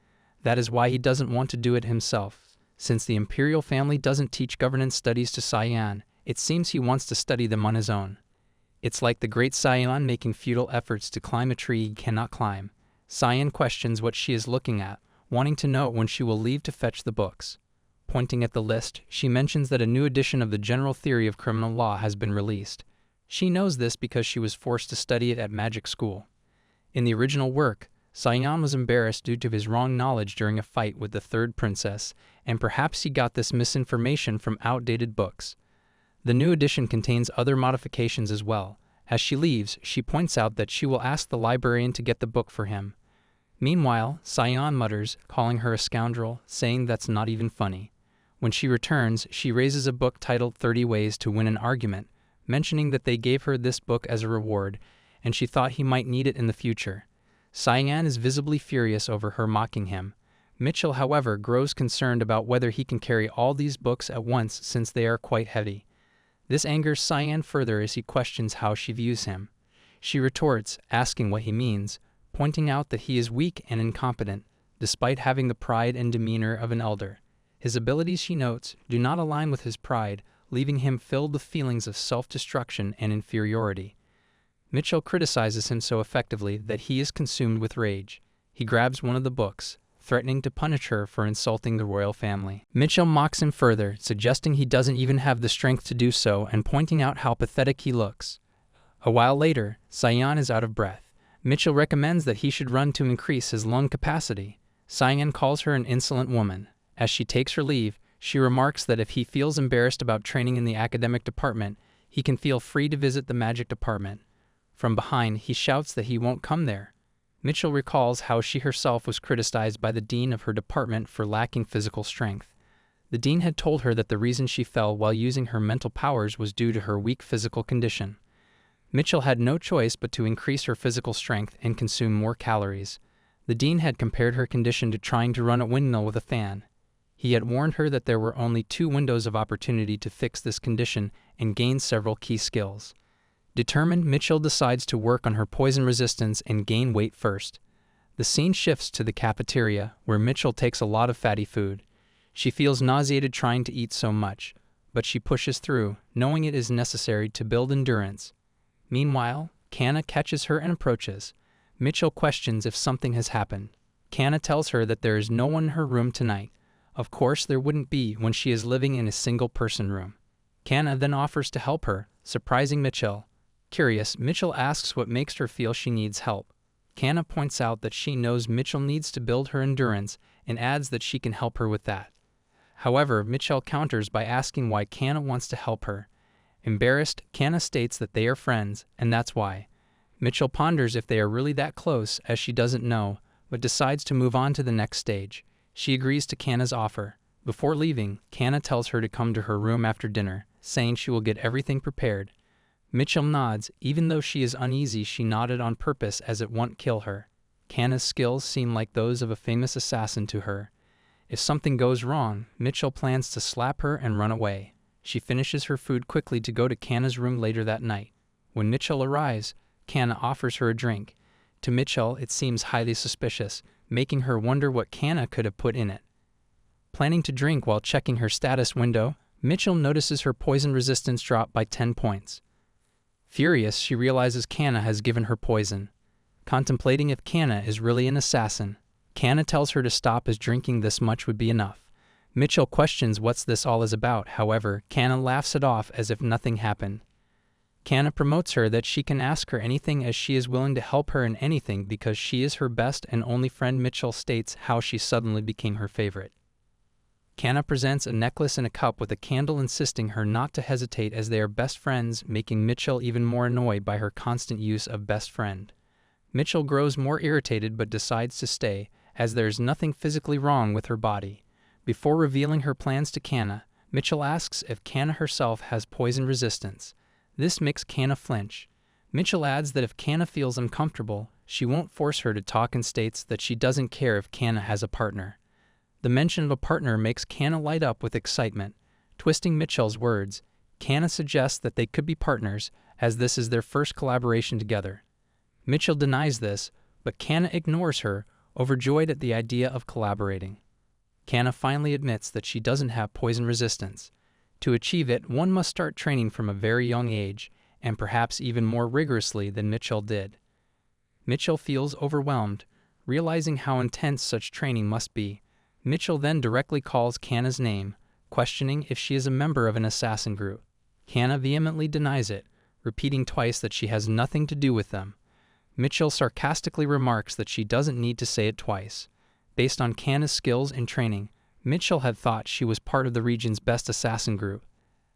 That is why he doesn't want to do it himself. Since the imperial family doesn't teach governance studies to Sion, it seems he wants to study them on his own. It's like the great Sion making futile efforts to climb a tree he cannot climb. Sion questions what she is looking at, wanting to know when she will leave to fetch the books. Pointing at the list, she mentions that a new edition of the General Theory of Criminal Law has been released. She knows this because she was forced to study it at magic school. In the original work, Sion was embarrassed due to his wrong knowledge during a fight with the third princess, and perhaps he got this misinformation from outdated books. The new edition contains other modifications as well. As she leaves, she points out that she will ask the librarian to get the book for him. Meanwhile, Sion mutters, calling her a scoundrel, saying that's not even funny. When she returns, she raises a book titled 30 Ways to Win an Argument, mentioning that they gave her this book as a reward, and she thought he might need it in the future. Sion is visibly furious over her mocking him. Mitchell, however, grows concerned about whether he can carry all these books at once since they are quite heavy. This angers Sion further as he questions how she views him. She retorts, asking what he means, pointing out that he is weak and incompetent, despite having the pride and demeanor of an elder. His abilities, she notes, do not align with his pride, leaving him filled with feelings of self-destruction and inferiority. Mitchell criticizes him so effectively that he is consumed with rage. He grabs one of the books, threatening to punish her for insulting the royal family. Mitchell mocks him further, suggesting he doesn't even have the strength to do so and pointing out how pathetic he looks. A while later, Sion is out of breath. Mitchell recommends that he should run to increase his lung capacity. Sion calls her an insolent woman. As she takes her leave, she remarks that if he feels embarrassed about training in the academic department, he can feel free to visit the magic department. From behind, he shouts that he won't come there. Mitchell recalls how she herself was criticized by the dean of her department for lacking physical strength. The dean had told her that the reason she fell while using her mental powers was due to her weak physical condition. Mitchell had no choice but to increase her physical strength and consume more calories. The dean had compared her condition to trying to run a windmill with a fan. He had warned her that there were only 2 windows of opportunity to fix this condition and gain several key skills. Determined, Mitchell decides to work on her poison resistance and gain weight first. The scene shifts to the cafeteria, where Mitchell takes a lot of fatty food. She feels nauseated trying to eat so much, but she pushes through, knowing it is necessary to build endurance. Meanwhile, Cana catches her and approaches. Mitchell questions if something has happened. Cana tells her that there is no one in her room tonight. Of course there wouldn't be when she is living in a single-person room. Cana then offers to help her, surprising Mitchell. Curious, Mitchell asks what makes her feel she needs help. Cana points out that she knows Mitchell needs to build her endurance and adds that she can help her with that. However, Mitchell counters by asking why Cana wants to help her. Embarrassed, Cana states that they are friends, and that's why. Mitchell ponders if they are really that close, as she doesn't know, but decides to move on to the next stage. She agrees to Cana's offer. Before leaving, Cana tells her to come to her room after dinner, saying she will get everything prepared. Mitchell nods. Even though she is uneasy, she nodded on purpose as it won't kill her. Cana's skills seem like those of a famous assassin to her. If something goes wrong, Mitchell plans to slap her and run away. She finishes her food quickly to go to Cana's room later that night. When Mitchell arrives, Cana offers her a drink. To Mitchell, it seems highly suspicious, making her wonder what Cana could have put in it. Planning to drink while checking her status window, Mitchell notices her poison resistance drop by 10 points. Furious, she realizes Cana has given her poison. Contemplating if Cana is really an assassin, Cana tells her to stop as drinking this much would be enough. Mitchell questions what this all is about. However, Cana laughs it off as if nothing happened. Cana promotes her that she can ask her anything as she is willing to help her in anything because she is her best and only friend. Mitchell states how she suddenly became her favorite. Cana presents a necklace and a cup with a candle, insisting her not to hesitate as they are best friends, making Mitchell even more annoyed by her constant use of best friend. Mitchell grows more irritated but decides to stay, as there is nothing physically wrong with her body. Before revealing her plans to Cana, Mitchell asks if Cana herself has poison resistance. This makes Cana flinch. Mitchell adds that if Cana feels uncomfortable, she won't force her to talk and states that she doesn't care if Cana has a partner. The mention of a partner makes Cana light up with excitement. Twisting Mitchell's words, Cana suggests that they could be partners, as this is their first collaboration together. Mitchell denies this, but Cana ignores her, overjoyed at the idea of collaborating. Cana finally admits that she doesn't have poison resistance. To achieve it, one must start training from a very young age, and perhaps even more rigorously than Mitchell did. Mitchell feels overwhelmed, realizing how intense such training must be. Mitchell then directly calls Cana's name, questioning if she is a member of an assassin group. Cana vehemently denies it, repeating twice that she has nothing to do with them. Mitchell sarcastically remarks that she doesn't need to say it twice. Based on Cana's skills and training, Mitchell had thought she was part of the region's best assassin group.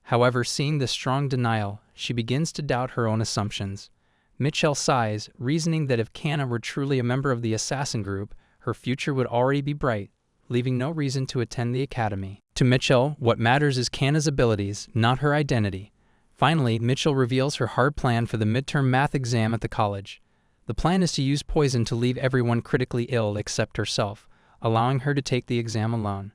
However, seeing this strong denial, she begins to doubt her own assumptions. Mitchell sighs, reasoning that if Cana were truly a member of the assassin group, her future would already be bright, leaving no reason to attend the academy. To Mitchell, what matters is Cana's abilities, not her identity. Finally, Mitchell reveals her hard plan for the midterm math exam at the college. The plan is to use poison to leave everyone critically ill except herself, allowing her to take the exam alone.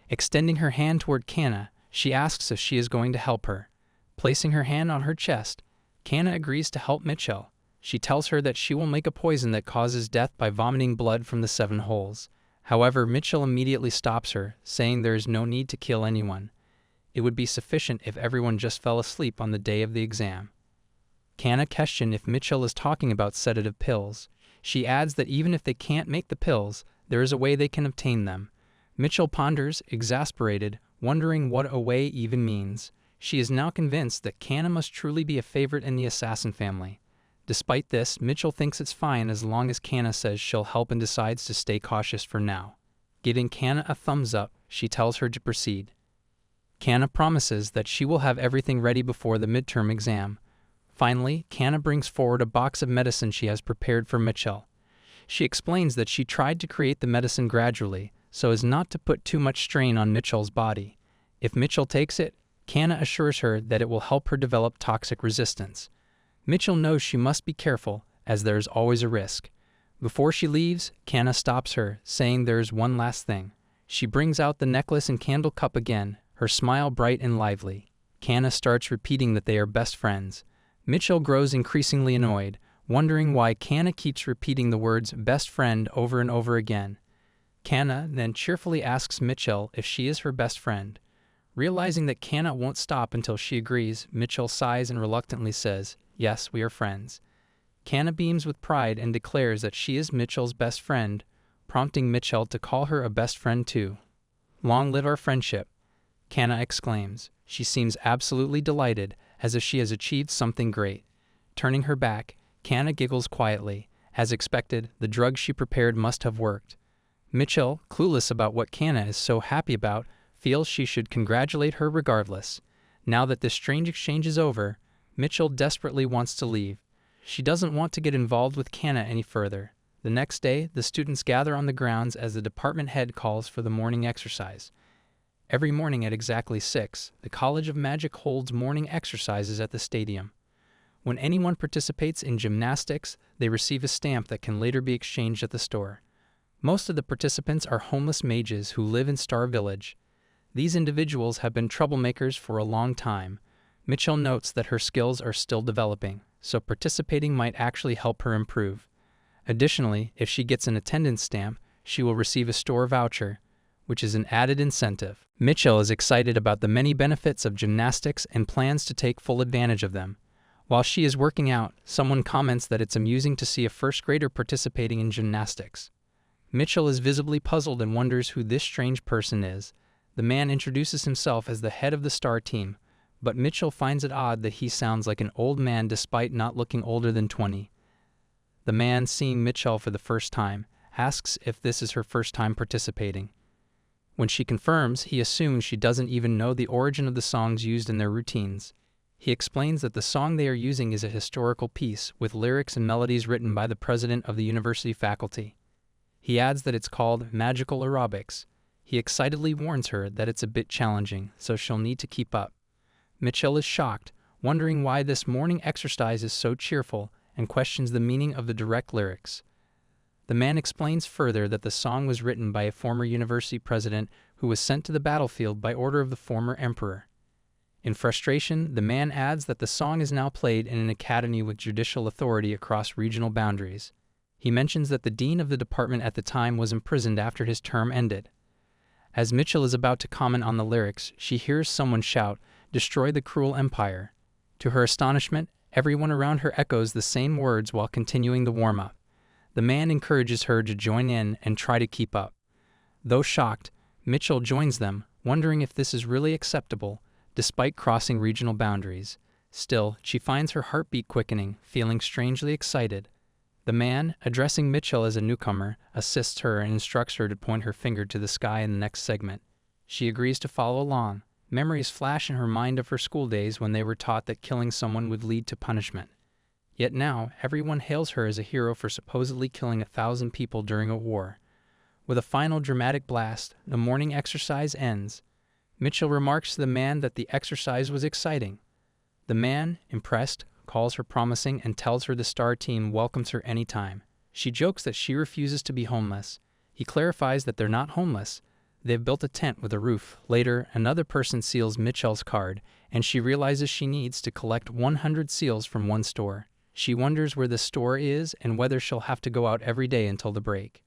Extending her hand toward Cana, she asks if she is going to help her. Placing her hand on her chest, Cana agrees to help Mitchell. She tells her that she will make a poison that causes death by vomiting blood from the 7 holes. However, Mitchell immediately stops her, saying there is no need to kill anyone. It would be sufficient if everyone just fell asleep on the day of the exam. Cana questions if Mitchell is talking about sedative pills. She adds that even if they can't make the pills, there is a way they can obtain them. Mitchell ponders, exasperated, wondering what a way even means. She is now convinced that Cana must truly be a favorite in the assassin family. Despite this, Mitchell thinks it's fine as long as Cana says she'll help and decides to stay cautious for now. Giving Cana a thumbs up, she tells her to proceed. Cana promises that she will have everything ready before the midterm exam. Finally, Cana brings forward a box of medicine she has prepared for Mitchell. She explains that she tried to create the medicine gradually, so as not to put too much strain on Mitchell's body. If Mitchell takes it, Cana assures her that it will help her develop toxic resistance. Mitchell knows she must be careful, as there is always a risk. Before she leaves, Cana stops her, saying there is one last thing. She brings out the necklace and candle cup again, her smile bright and lively. Cana starts repeating that they are best friends. Mitchell grows increasingly annoyed, wondering why Cana keeps repeating the words best friend over and over again. Cana then cheerfully asks Mitchell if she is her best friend. Realizing that Cana won't stop until she agrees, Mitchell sighs and reluctantly says, "Yes, we are friends." Cana beams with pride and declares that she is Mitchell's best friend, prompting Mitchell to call her a best friend too. "Long live our friendship," Cana exclaims. She seems absolutely delighted, as if she has achieved something great. Turning her back, Cana giggles quietly. As expected, the drug she prepared must have worked. Mitchell, clueless about what Cana is so happy about, feels she should congratulate her regardless. Now that this strange exchange is over, Mitchell desperately wants to leave. She doesn't want to get involved with Cana any further. The next day, the students gather on the grounds as the department head calls for the morning exercise. Every morning at exactly 6, the College of Magic holds morning exercises at the stadium. When anyone participates in gymnastics, they receive a stamp that can later be exchanged at the store. Most of the participants are homeless mages who live in Star Village. These individuals have been troublemakers for a long time. Mitchell notes that her skills are still developing, so participating might actually help her improve. Additionally, if she gets an attendance stamp, she will receive a store voucher, which is an added incentive. Mitchell is excited about the many benefits of gymnastics and plans to take full advantage of them. While she is working out, someone comments that it's amusing to see a first grader participating in gymnastics. Mitchell is visibly puzzled and wonders who this strange person is. The man introduces himself as the head of the star team, but Mitchell finds it odd that he sounds like an old man despite not looking older than 20. The man, seeing Mitchell for the first time, asks if this is her first time participating. When she confirms, he assumes she doesn't even know the origin of the songs used in their routines. He explains that the song they are using is a historical piece with lyrics and melodies written by the president of the university faculty. He adds that it's called magical aerobics. He excitedly warns her that it's a bit challenging, so she'll need to keep up. Mitchell is shocked, wondering why this morning exercise is so cheerful, and questions the meaning of the direct lyrics. The man explains further that the song was written by a former university president who was sent to the battlefield by order of the former emperor. In frustration, the man adds that the song is now played in an academy with judicial authority across regional boundaries. He mentions that the dean of the department at the time was imprisoned after his term ended. As Mitchell is about to comment on the lyrics, she hears someone shout, "Destroy the cruel empire." To her astonishment, everyone around her echoes the same words while continuing the warm-up. The man encourages her to join in and try to keep up. Though shocked, Mitchell joins them, wondering if this is really acceptable, despite crossing regional boundaries. Still, she finds her heartbeat quickening, feeling strangely excited. The man, addressing Mitchell as a newcomer, assists her and instructs her to point her finger to the sky in the next segment. She agrees to follow along. Memories flash in her mind of her school days when they were taught that killing someone would lead to punishment. Yet now, everyone hails her as a hero for supposedly killing 1,000 people during a war. With a final dramatic blast, the morning exercise ends. Mitchell remarks to the man that the exercise was exciting. The man, impressed, calls her promising and tells her the star team welcomes her anytime. She jokes that she refuses to be homeless. He clarifies that they're not homeless. They've built a tent with a roof. Later, another person seals Mitchell's card, and she realizes she needs to collect 100 seals from one store. She wonders where the store is and whether she'll have to go out every day until the break.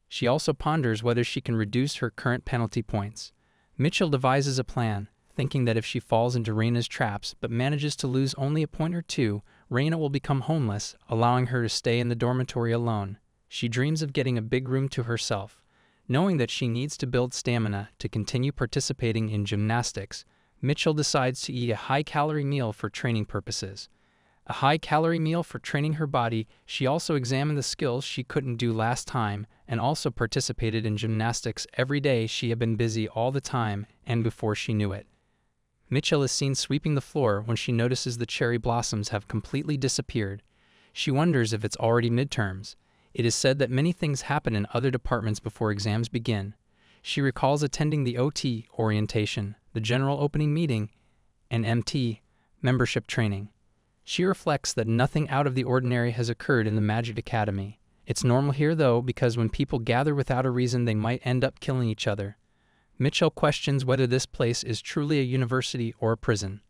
She also ponders whether she can reduce her current penalty points. Mitchell devises a plan, thinking that if she falls into Raina's traps but manages to lose only a point or two, Raina will become homeless, allowing her to stay in the dormitory alone. She dreams of getting a big room to herself. Knowing that she needs to build stamina to continue participating in gymnastics, Mitchell decides to eat a high-calorie meal for training purposes. A high-calorie meal for training her body. She also examined the skills she couldn't do last time and also participated in gymnastics every day. She had been busy all the time and before she knew it. Mitchell is seen sweeping the floor when she notices the cherry blossoms have completely disappeared. She wonders if it's already midterms. It is said that many things happen in other departments before exams begin. She recalls attending the OT orientation, the general opening meeting, and MT membership training. She reflects that nothing out of the ordinary has occurred in the Magic Academy. It's normal here, though, because when people gather without a reason, they might end up killing each other. Mitchell questions whether this place is truly a university or a prison.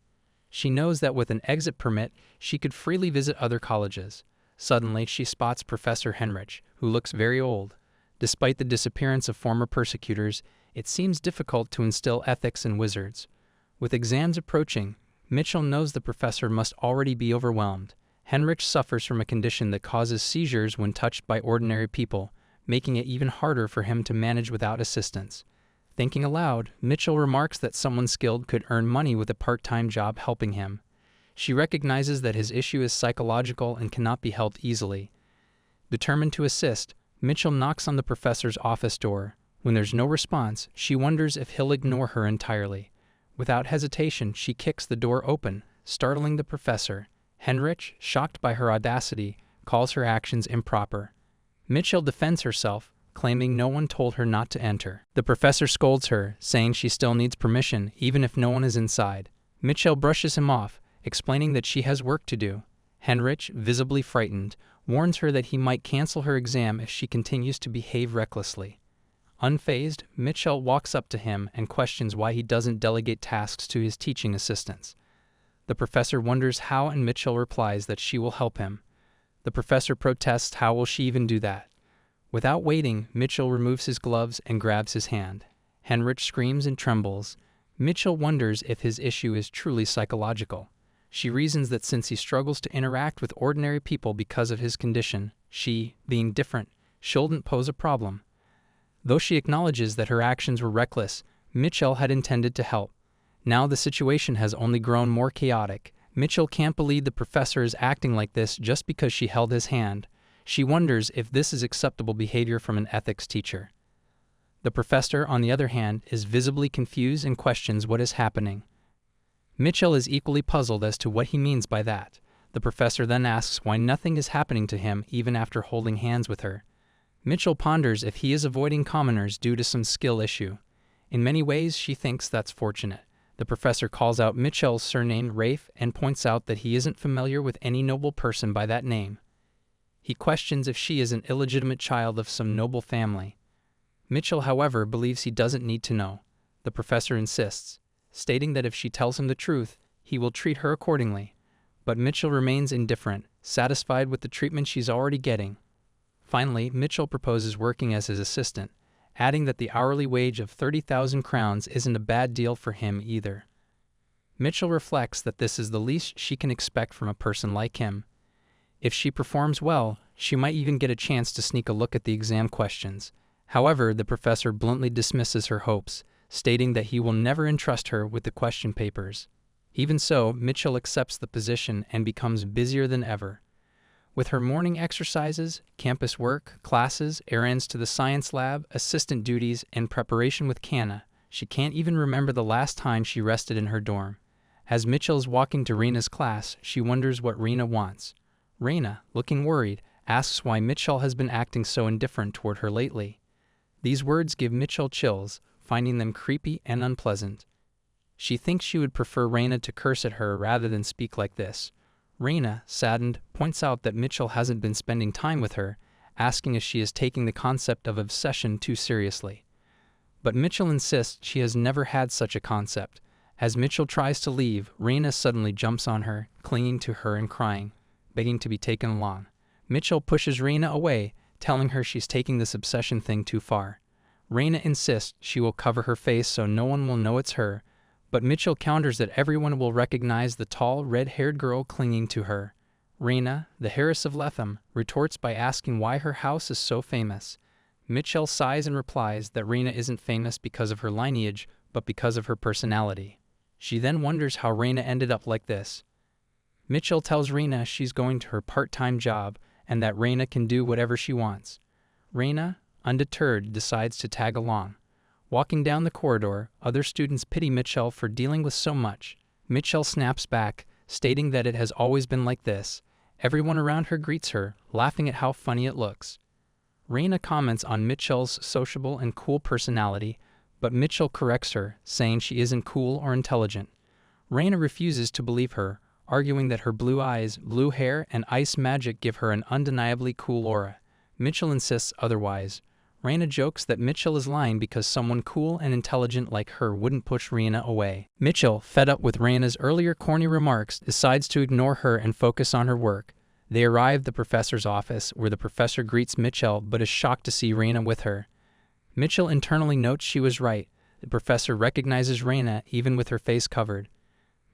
She knows that with an exit permit, she could freely visit other colleges. Suddenly, she spots Professor Henrich, who looks very old. Despite the disappearance of former persecutors, it seems difficult to instill ethics in wizards. With exams approaching, Mitchell knows the professor must already be overwhelmed. Henrich suffers from a condition that causes seizures when touched by ordinary people, making it even harder for him to manage without assistance. Thinking aloud, Mitchell remarks that someone skilled could earn money with a part-time job helping him. She recognizes that his issue is psychological and cannot be helped easily. Determined to assist, Mitchell knocks on the professor's office door. When there's no response, she wonders if he'll ignore her entirely. Without hesitation, she kicks the door open, startling the professor. Henrich, shocked by her audacity, calls her actions improper. Mitchell defends herself, claiming no one told her not to enter. The professor scolds her, saying she still needs permission even if no one is inside. Mitchell brushes him off, explaining that she has work to do. Heinrich, visibly frightened, warns her that he might cancel her exam if she continues to behave recklessly. Unfazed, Mitchell walks up to him and questions why he doesn't delegate tasks to his teaching assistants. The professor wonders how, and Mitchell replies that she will help him. The professor protests, how will she even do that? Without waiting, Mitchell removes his gloves and grabs his hand. Heinrich screams and trembles. Mitchell wonders if his issue is truly psychological. She reasons that since he struggles to interact with ordinary people because of his condition, she, being different, shouldn't pose a problem. Though she acknowledges that her actions were reckless, Mitchell had intended to help. Now the situation has only grown more chaotic. Mitchell can't believe the professor is acting like this just because she held his hand. She wonders if this is acceptable behavior from an ethics teacher. The professor, on the other hand, is visibly confused and questions what is happening. Mitchell is equally puzzled as to what he means by that. The professor then asks why nothing is happening to him even after holding hands with her. Mitchell ponders if he is avoiding commoners due to some skill issue. In many ways, she thinks that's fortunate. The professor calls out Mitchell's surname Rafe and points out that he isn't familiar with any noble person by that name. He questions if she is an illegitimate child of some noble family. Mitchell, however, believes he doesn't need to know. The professor insists, stating that if she tells him the truth, he will treat her accordingly. But Mitchell remains indifferent, satisfied with the treatment she's already getting. Finally, Mitchell proposes working as his assistant, adding that the hourly wage of 30,000 crowns isn't a bad deal for him either. Mitchell reflects that this is the least she can expect from a person like him. If she performs well, she might even get a chance to sneak a look at the exam questions. However, the professor bluntly dismisses her hopes, stating that he will never entrust her with the question papers. Even so, Mitchell accepts the position and becomes busier than ever. With her morning exercises, campus work, classes, errands to the science lab, assistant duties, and preparation with Cana, she can't even remember the last time she rested in her dorm. As Mitchell is walking to Rena's class, she wonders what Rena wants. Rena, looking worried, asks why Mitchell has been acting so indifferent toward her lately. These words give Mitchell chills, finding them creepy and unpleasant. She thinks she would prefer Rena to curse at her rather than speak like this. Rena, saddened, points out that Mitchell hasn't been spending time with her, asking if she is taking the concept of obsession too seriously. But Mitchell insists she has never had such a concept. As Mitchell tries to leave, Rena suddenly jumps on her, clinging to her and crying, begging to be taken along. Mitchell pushes Rena away, telling her she's taking this obsession thing too far. Rena insists she will cover her face so no one will know it's her, but Mitchell counters that everyone will recognize the tall, red-haired girl clinging to her. Rena, the heiress of Lethem, retorts by asking why her house is so famous. Mitchell sighs and replies that Rena isn't famous because of her lineage, but because of her personality. She then wonders how Rena ended up like this. Mitchell tells Rena she's going to her part-time job and that Rena can do whatever she wants. Rena, undeterred, decides to tag along. Walking down the corridor, other students pity Mitchell for dealing with so much. Mitchell snaps back, stating that it has always been like this. Everyone around her greets her, laughing at how funny it looks. Rena comments on Mitchell's sociable and cool personality, but Mitchell corrects her, saying she isn't cool or intelligent. Rena refuses to believe her, arguing that her blue eyes, blue hair, and ice magic give her an undeniably cool aura. Mitchell insists otherwise. Rena jokes that Mitchell is lying because someone cool and intelligent like her wouldn't push Rena away. Mitchell, fed up with Rena's earlier corny remarks, decides to ignore her and focus on her work. They arrive at the professor's office, where the professor greets Mitchell but is shocked to see Rena with her. Mitchell internally notes she was right. The professor recognizes Rena even with her face covered.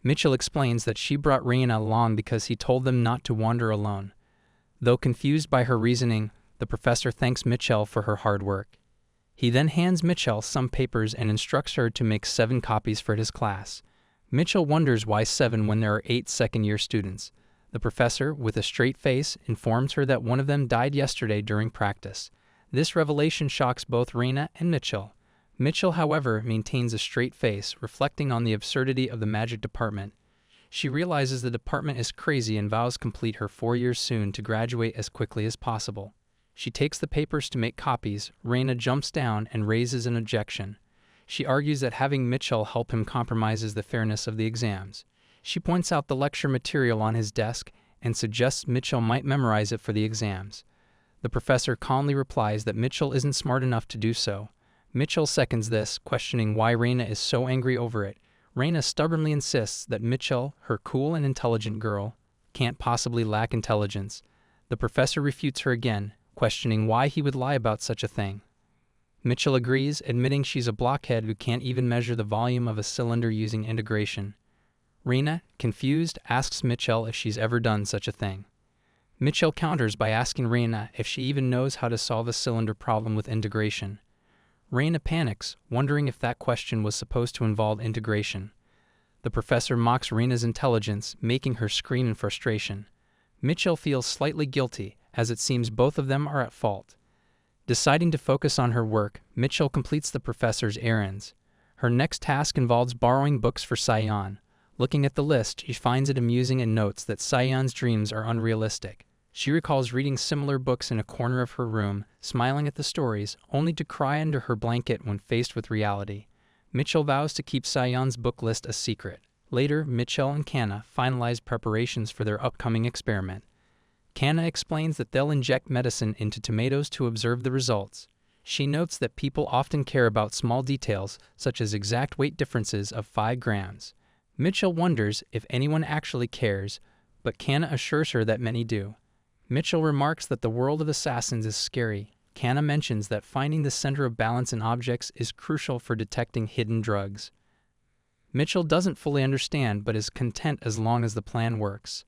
Mitchell explains that she brought Rena along because he told them not to wander alone. Though confused by her reasoning, the professor thanks Mitchell for her hard work. He then hands Mitchell some papers and instructs her to make 7 copies for his class. Mitchell wonders why 7 when there are 8 second-year students. The professor, with a straight face, informs her that one of them died yesterday during practice. This revelation shocks both Rena and Mitchell. Mitchell, however, maintains a straight face, reflecting on the absurdity of the magic department. She realizes the department is crazy and vows complete her 4 years soon to graduate as quickly as possible. She takes the papers to make copies. Reina jumps down and raises an objection. She argues that having Mitchell help him compromises the fairness of the exams. She points out the lecture material on his desk and suggests Mitchell might memorize it for the exams. The professor calmly replies that Mitchell isn't smart enough to do so. Mitchell seconds this, questioning why Reina is so angry over it. Reina stubbornly insists that Mitchell, her cool and intelligent girl, can't possibly lack intelligence. The professor refutes her again, questioning why he would lie about such a thing. Mitchell agrees, admitting she's a blockhead who can't even measure the volume of a cylinder using integration. Reina, confused, asks Mitchell if she's ever done such a thing. Mitchell counters by asking Reina if she even knows how to solve a cylinder problem with integration. Reina panics, wondering if that question was supposed to involve integration. The professor mocks Reina's intelligence, making her scream in frustration. Mitchell feels slightly guilty, as it seems both of them are at fault. Deciding to focus on her work, Mitchell completes the professor's errands. Her next task involves borrowing books for Sion. Looking at the list, she finds it amusing and notes that Sion's dreams are unrealistic. She recalls reading similar books in a corner of her room, smiling at the stories, only to cry under her blanket when faced with reality. Mitchell vows to keep Sion's book list a secret. Later, Mitchell and Cana finalize preparations for their upcoming experiment. Cana explains that they'll inject medicine into tomatoes to observe the results. She notes that people often care about small details, such as exact weight differences of 5 grams. Mitchell wonders if anyone actually cares, but Cana assures her that many do. Mitchell remarks that the world of assassins is scary. Cana mentions that finding the center of balance in objects is crucial for detecting hidden drugs. Mitchell doesn't fully understand but is content as long as the plan works.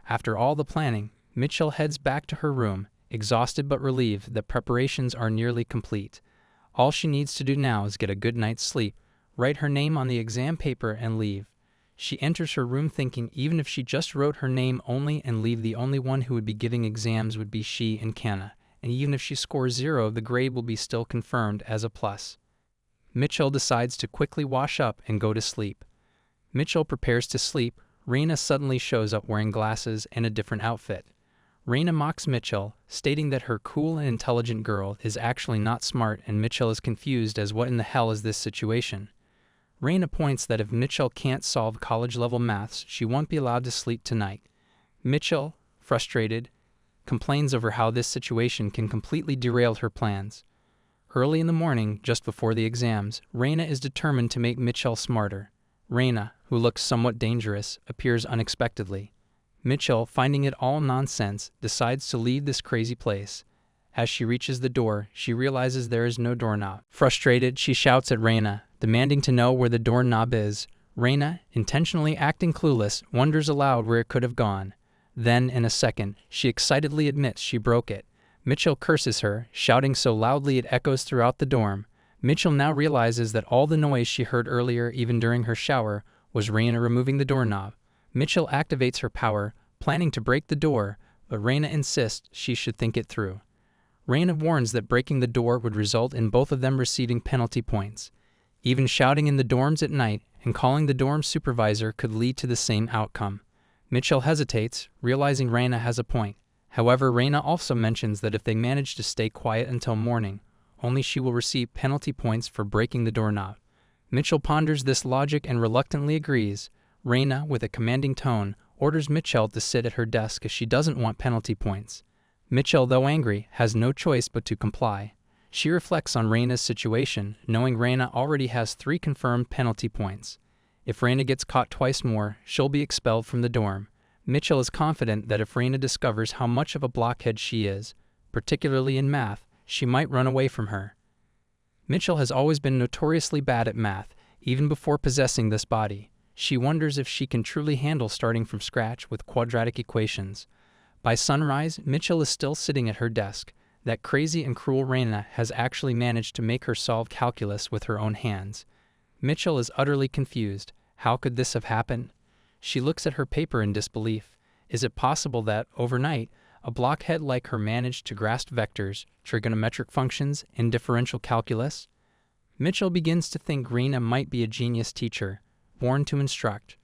After all the planning, Mitchell heads back to her room, exhausted but relieved that preparations are nearly complete. All she needs to do now is get a good night's sleep, write her name on the exam paper, and leave. She enters her room thinking even if she just wrote her name only and leave, the only one who would be giving exams would be she and Cana, and even if she scores 0, the grade will be still confirmed as a plus. Mitchell decides to quickly wash up and go to sleep. Mitchell prepares to sleep. Reina suddenly shows up wearing glasses and a different outfit. Reina mocks Mitchell, stating that her cool and intelligent girl is actually not smart, and Mitchell is confused as what in the hell is this situation. Reina points that if Mitchell can't solve college-level maths, she won't be allowed to sleep tonight. Mitchell, frustrated, complains over how this situation can completely derail her plans. Early in the morning, just before the exams, Reina is determined to make Mitchell smarter. Reina, who looks somewhat dangerous, appears unexpectedly. Mitchell, finding it all nonsense, decides to leave this crazy place. As she reaches the door, she realizes there is no doorknob. Frustrated, she shouts at Reina, demanding to know where the doorknob is. Reina, intentionally acting clueless, wonders aloud where it could have gone. Then, in a second, she excitedly admits she broke it. Mitchell curses her, shouting so loudly it echoes throughout the dorm. Mitchell now realizes that all the noise she heard earlier, even during her shower, was Reina removing the doorknob. Mitchell activates her power, planning to break the door, but Reina insists she should think it through. Reina warns that breaking the door would result in both of them receiving penalty points. Even shouting in the dorms at night and calling the dorm supervisor could lead to the same outcome. Mitchell hesitates, realizing Reina has a point. However, Reina also mentions that if they manage to stay quiet until morning, only she will receive penalty points for breaking the doorknob. Mitchell ponders this logic and reluctantly agrees. Reina, with a commanding tone, orders Mitchell to sit at her desk if she doesn't want penalty points. Mitchell, though angry, has no choice but to comply. She reflects on Reina's situation, knowing Reina already has 3 confirmed penalty points. If Reina gets caught twice more, she'll be expelled from the dorm. Mitchell is confident that if Reina discovers how much of a blockhead she is, particularly in math, she might run away from her. Mitchell has always been notoriously bad at math, even before possessing this body. She wonders if she can truly handle starting from scratch with quadratic equations. By sunrise, Mitchell is still sitting at her desk. That crazy and cruel Reina has actually managed to make her solve calculus with her own hands. Mitchell is utterly confused. How could this have happened? She looks at her paper in disbelief. Is it possible that, overnight, a blockhead like her managed to grasp vectors, trigonometric functions, and differential calculus? Mitchell begins to think Reina might be a genius teacher, born to instruct.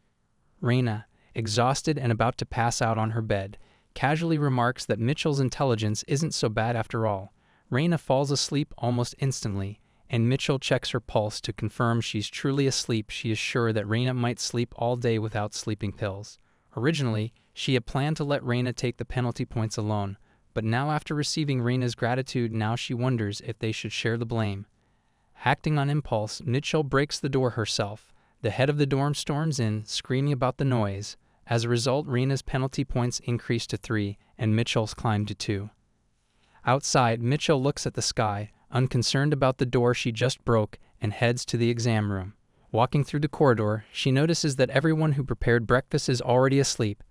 Reina, exhausted and about to pass out on her bed, casually remarks that Mitchell's intelligence isn't so bad after all. Raina falls asleep almost instantly, and Mitchell checks her pulse to confirm she's truly asleep. She is sure that Raina might sleep all day without sleeping pills. Originally, she had planned to let Raina take the penalty points alone, but now after receiving Raina's gratitude, now she wonders if they should share the blame. Acting on impulse, Mitchell breaks the door herself. The head of the dorm storms in, screaming about the noise. As a result, Raina's penalty points increase to 3, and Mitchell's climb to 2. Outside, Mitchell looks at the sky, unconcerned about the door she just broke, and heads to the exam room. Walking through the corridor, she notices that everyone who prepared breakfast is already asleep.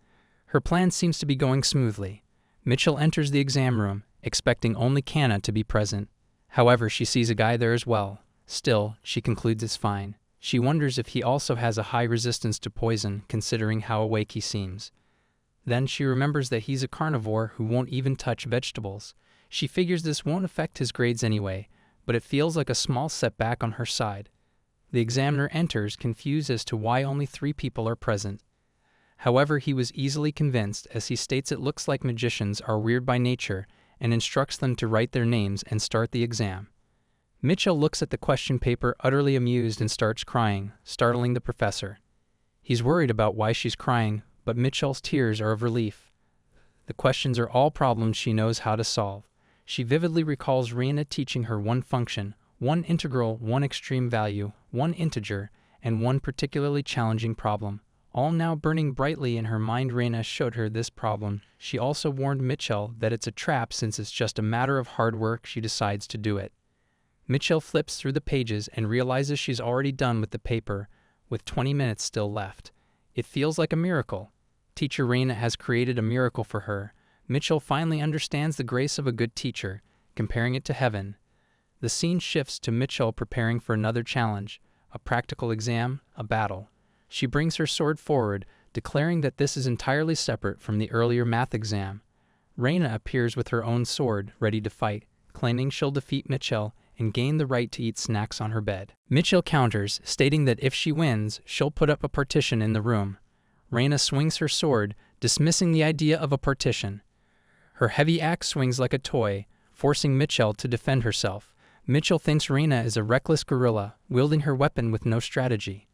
Her plan seems to be going smoothly. Mitchell enters the exam room, expecting only Cana to be present. However, she sees a guy there as well. Still, she concludes it's fine. She wonders if he also has a high resistance to poison, considering how awake he seems. Then she remembers that he's a carnivore who won't even touch vegetables. She figures this won't affect his grades anyway, but it feels like a small setback on her side. The examiner enters, confused as to why only 3 people are present. However, he was easily convinced, as he states it looks like magicians are weird by nature and instructs them to write their names and start the exam. Mitchell looks at the question paper utterly amused and starts crying, startling the professor. He's worried about why she's crying, but Mitchell's tears are of relief. The questions are all problems she knows how to solve. She vividly recalls Raina teaching her one function, one integral, one extreme value, one integer, and one particularly challenging problem. All now burning brightly in her mind. Raina showed her this problem. She also warned Mitchell that it's a trap since it's just a matter of hard work. She decides to do it. Mitchell flips through the pages and realizes she's already done with the paper, with 20 minutes still left. It feels like a miracle. Teacher Raina has created a miracle for her. Mitchell finally understands the grace of a good teacher, comparing it to heaven. The scene shifts to Mitchell preparing for another challenge, a practical exam, a battle. She brings her sword forward, declaring that this is entirely separate from the earlier math exam. Raina appears with her own sword, ready to fight, claiming she'll defeat Mitchell and gain the right to eat snacks on her bed. Mitchell counters, stating that if she wins, she'll put up a partition in the room. Raina swings her sword, dismissing the idea of a partition. Her heavy axe swings like a toy, forcing Mitchell to defend herself. Mitchell thinks Raina is a reckless guerrilla, wielding her weapon with no strategy.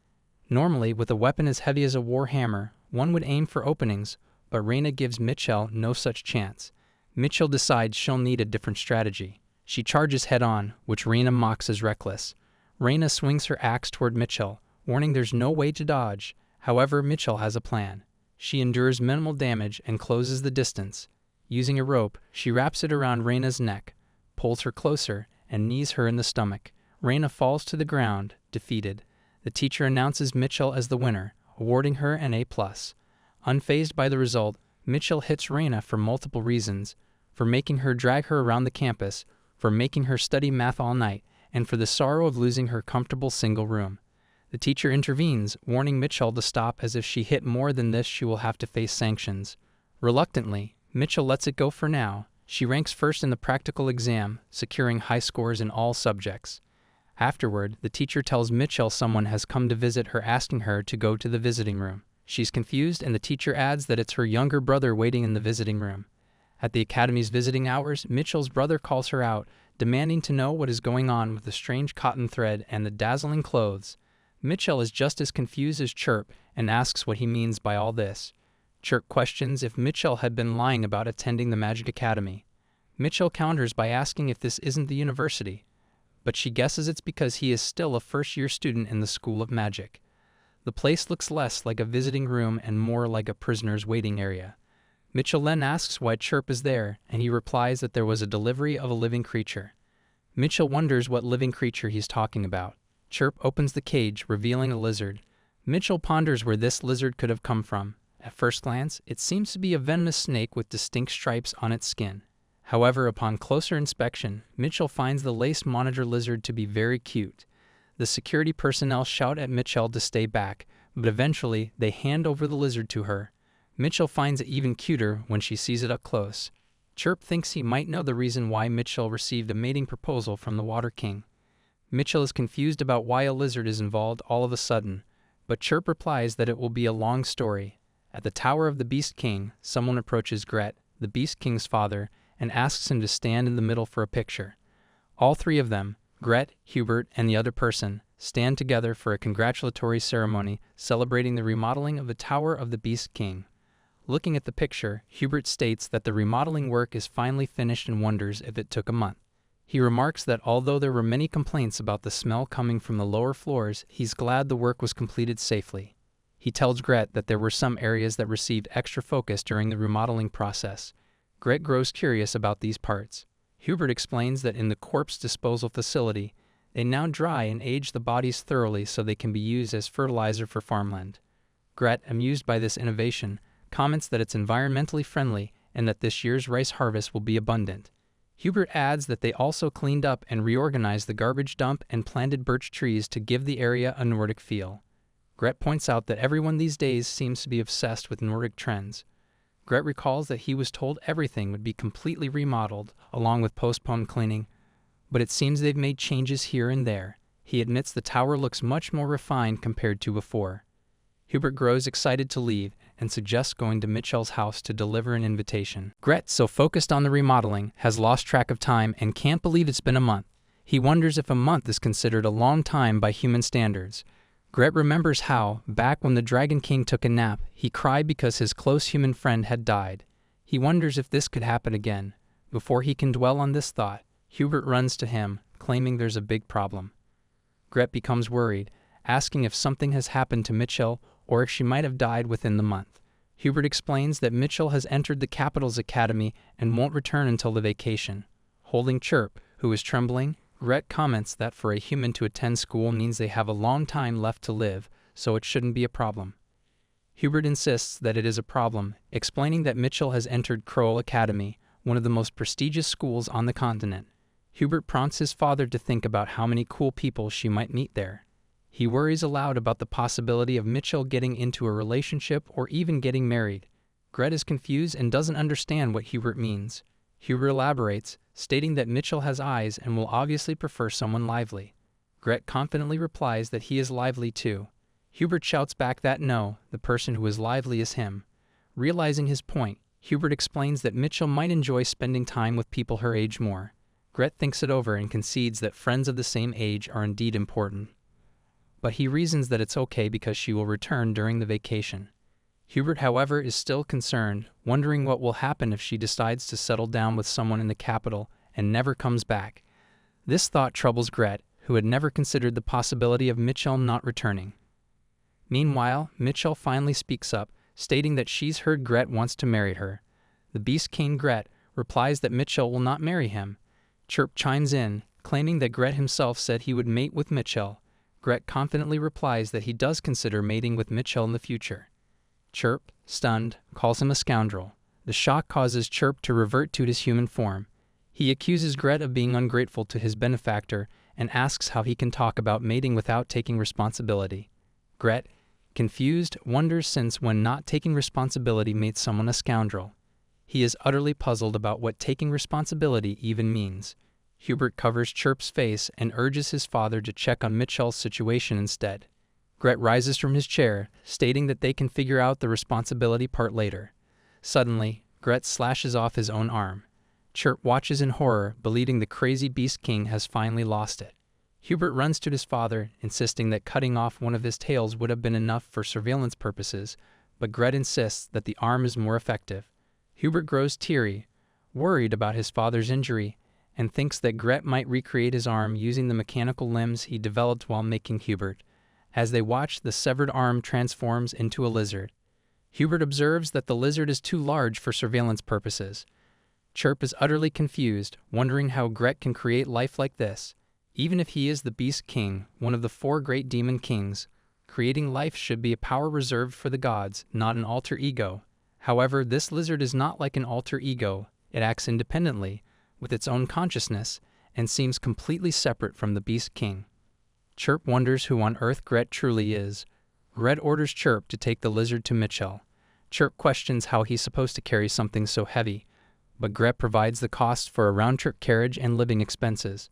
Normally, with a weapon as heavy as a war hammer, one would aim for openings, but Raina gives Mitchell no such chance. Mitchell decides she'll need a different strategy. She charges head-on, which Raina mocks as reckless. Raina swings her axe toward Mitchell, warning there's no way to dodge. However, Mitchell has a plan. She endures minimal damage and closes the distance. Using a rope, she wraps it around Raina's neck, pulls her closer, and knees her in the stomach. Raina falls to the ground, defeated. The teacher announces Mitchell as the winner, awarding her an A+. Unfazed by the result, Mitchell hits Raina for multiple reasons: for making her drag her around the campus, for making her study math all night, and for the sorrow of losing her comfortable single room. The teacher intervenes, warning Mitchell to stop, as if she hit more than this she will have to face sanctions. Reluctantly, Mitchell lets it go for now. She ranks first in the practical exam, securing high scores in all subjects. Afterward, the teacher tells Mitchell someone has come to visit her, asking her to go to the visiting room. She's confused, and the teacher adds that it's her younger brother waiting in the visiting room. At the academy's visiting hours, Mitchell's brother calls her out, demanding to know what is going on with the strange cotton thread and the dazzling clothes. Mitchell is just as confused as Chirp and asks what he means by all this. Chirp questions if Mitchell had been lying about attending the Magic Academy. Mitchell counters by asking if this isn't the university, but she guesses it's because he is still a first-year student in the School of Magic. The place looks less like a visiting room and more like a prisoner's waiting area. Mitchell then asks why Chirp is there, and he replies that there was a delivery of a living creature. Mitchell wonders what living creature he's talking about. Chirp opens the cage, revealing a lizard. Mitchell ponders where this lizard could have come from. At first glance, it seems to be a venomous snake with distinct stripes on its skin. However, upon closer inspection, Mitchell finds the lace monitor lizard to be very cute. The security personnel shout at Mitchell to stay back, but eventually they hand over the lizard to her. Mitchell finds it even cuter when she sees it up close. Chirp thinks he might know the reason why Mitchell received a mating proposal from the Water King. Mitchell is confused about why a lizard is involved all of a sudden, but Chirp replies that it will be a long story. At the Tower of the Beast King, someone approaches Gret, the Beast King's father, and asks him to stand in the middle for a picture. All three of them, Gret, Hubert, and the other person, stand together for a congratulatory ceremony celebrating the remodeling of the Tower of the Beast King. Looking at the picture, Hubert states that the remodeling work is finally finished and wonders if it took a month. He remarks that although there were many complaints about the smell coming from the lower floors, he's glad the work was completed safely. He tells Gret that there were some areas that received extra focus during the remodeling process. Gret grows curious about these parts. Hubert explains that in the corpse disposal facility, they now dry and age the bodies thoroughly so they can be used as fertilizer for farmland. Gret, amused by this innovation, comments that it's environmentally friendly and that this year's rice harvest will be abundant. Hubert adds that they also cleaned up and reorganized the garbage dump and planted birch trees to give the area a Nordic feel. Gret points out that everyone these days seems to be obsessed with Nordic trends. Gret recalls that he was told everything would be completely remodeled, along with postponed cleaning, but it seems they've made changes here and there. He admits the tower looks much more refined compared to before. Hubert grows excited to leave and suggests going to Mitchell's house to deliver an invitation. Gret, so focused on the remodeling, has lost track of time and can't believe it's been a month. He wonders if a month is considered a long time by human standards. Gret remembers how, back when the Dragon King took a nap, he cried because his close human friend had died. He wonders if this could happen again. Before he can dwell on this thought, Hubert runs to him, claiming there's a big problem. Gret becomes worried, asking if something has happened to Mitchell or if she might have died within the month. Hubert explains that Mitchell has entered the capital's academy and won't return until the vacation. Holding Chirp, who is trembling, Gret comments that for a human to attend school means they have a long time left to live, so it shouldn't be a problem. Hubert insists that it is a problem, explaining that Mitchell has entered Crowell Academy, one of the most prestigious schools on the continent. Hubert prompts his father to think about how many cool people she might meet there. He worries aloud about the possibility of Mitchell getting into a relationship or even getting married. Gret is confused and doesn't understand what Hubert means. Hubert elaborates, stating that Mitchell has eyes and will obviously prefer someone lively. Gret confidently replies that he is lively too. Hubert shouts back that no, the person who is lively is him. Realizing his point, Hubert explains that Mitchell might enjoy spending time with people her age more. Gret thinks it over and concedes that friends of the same age are indeed important. But he reasons that it's okay because she will return during the vacation. Hubert, however, is still concerned, wondering what will happen if she decides to settle down with someone in the capital and never comes back. This thought troubles Gret, who had never considered the possibility of Mitchell not returning. Meanwhile, Mitchell finally speaks up, stating that she's heard Gret wants to marry her. The Beast King Gret replies that Mitchell will not marry him. Chirp chimes in, claiming that Gret himself said he would mate with Mitchell. Gret confidently replies that he does consider mating with Mitchell in the future. Chirp, stunned, calls him a scoundrel. The shock causes Chirp to revert to his human form. He accuses Gret of being ungrateful to his benefactor and asks how he can talk about mating without taking responsibility. Gret, confused, wonders since when not taking responsibility made someone a scoundrel. He is utterly puzzled about what taking responsibility even means. Hubert covers Chirp's face and urges his father to check on Mitchell's situation instead. Gret rises from his chair, stating that they can figure out the responsibility part later. Suddenly, Gret slashes off his own arm. Chirp watches in horror, believing the crazy Beast King has finally lost it. Hubert runs to his father, insisting that cutting off one of his tails would have been enough for surveillance purposes, but Gret insists that the arm is more effective. Hubert grows teary, worried about his father's injury, and thinks that Gret might recreate his arm using the mechanical limbs he developed while making Hubert. As they watch, the severed arm transforms into a lizard. Hubert observes that the lizard is too large for surveillance purposes. Chirp is utterly confused, wondering how Gret can create life like this. Even if he is the Beast King, one of the 4 great demon kings, creating life should be a power reserved for the gods, not an alter ego. However, this lizard is not like an alter ego. It acts independently, with its own consciousness, and seems completely separate from the Beast King. Chirp wonders who on earth Gret truly is. Gret orders Chirp to take the lizard to Mitchell. Chirp questions how he's supposed to carry something so heavy, but Gret provides the cost for a round-trip carriage and living expenses.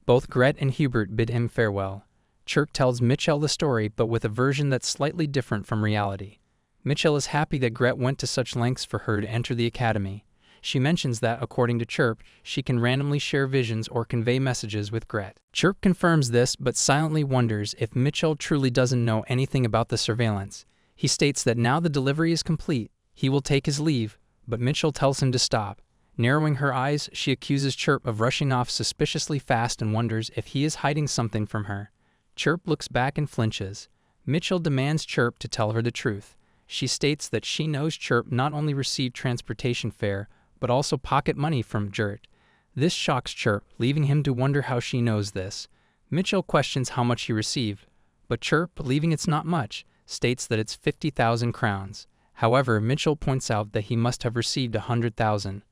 Both Gret and Hubert bid him farewell. Chirp tells Mitchell the story, but with a version that's slightly different from reality. Mitchell is happy that Gret went to such lengths for her to enter the academy. She mentions that, according to Chirp, she can randomly share visions or convey messages with Gret. Chirp confirms this but silently wonders if Mitchell truly doesn't know anything about the surveillance. He states that now the delivery is complete, he will take his leave, but Mitchell tells him to stop. Narrowing her eyes, she accuses Chirp of rushing off suspiciously fast and wonders if he is hiding something from her. Chirp looks back and flinches. Mitchell demands Chirp to tell her the truth. She states that she knows Chirp not only received transportation fare, but also pocket money from Gret. This shocks Chirp, leaving him to wonder how she knows this. Mitchell questions how much he received, but Chirp, believing it's not much, states that it's 50,000 crowns. However, Mitchell points out that he must have received 100,000.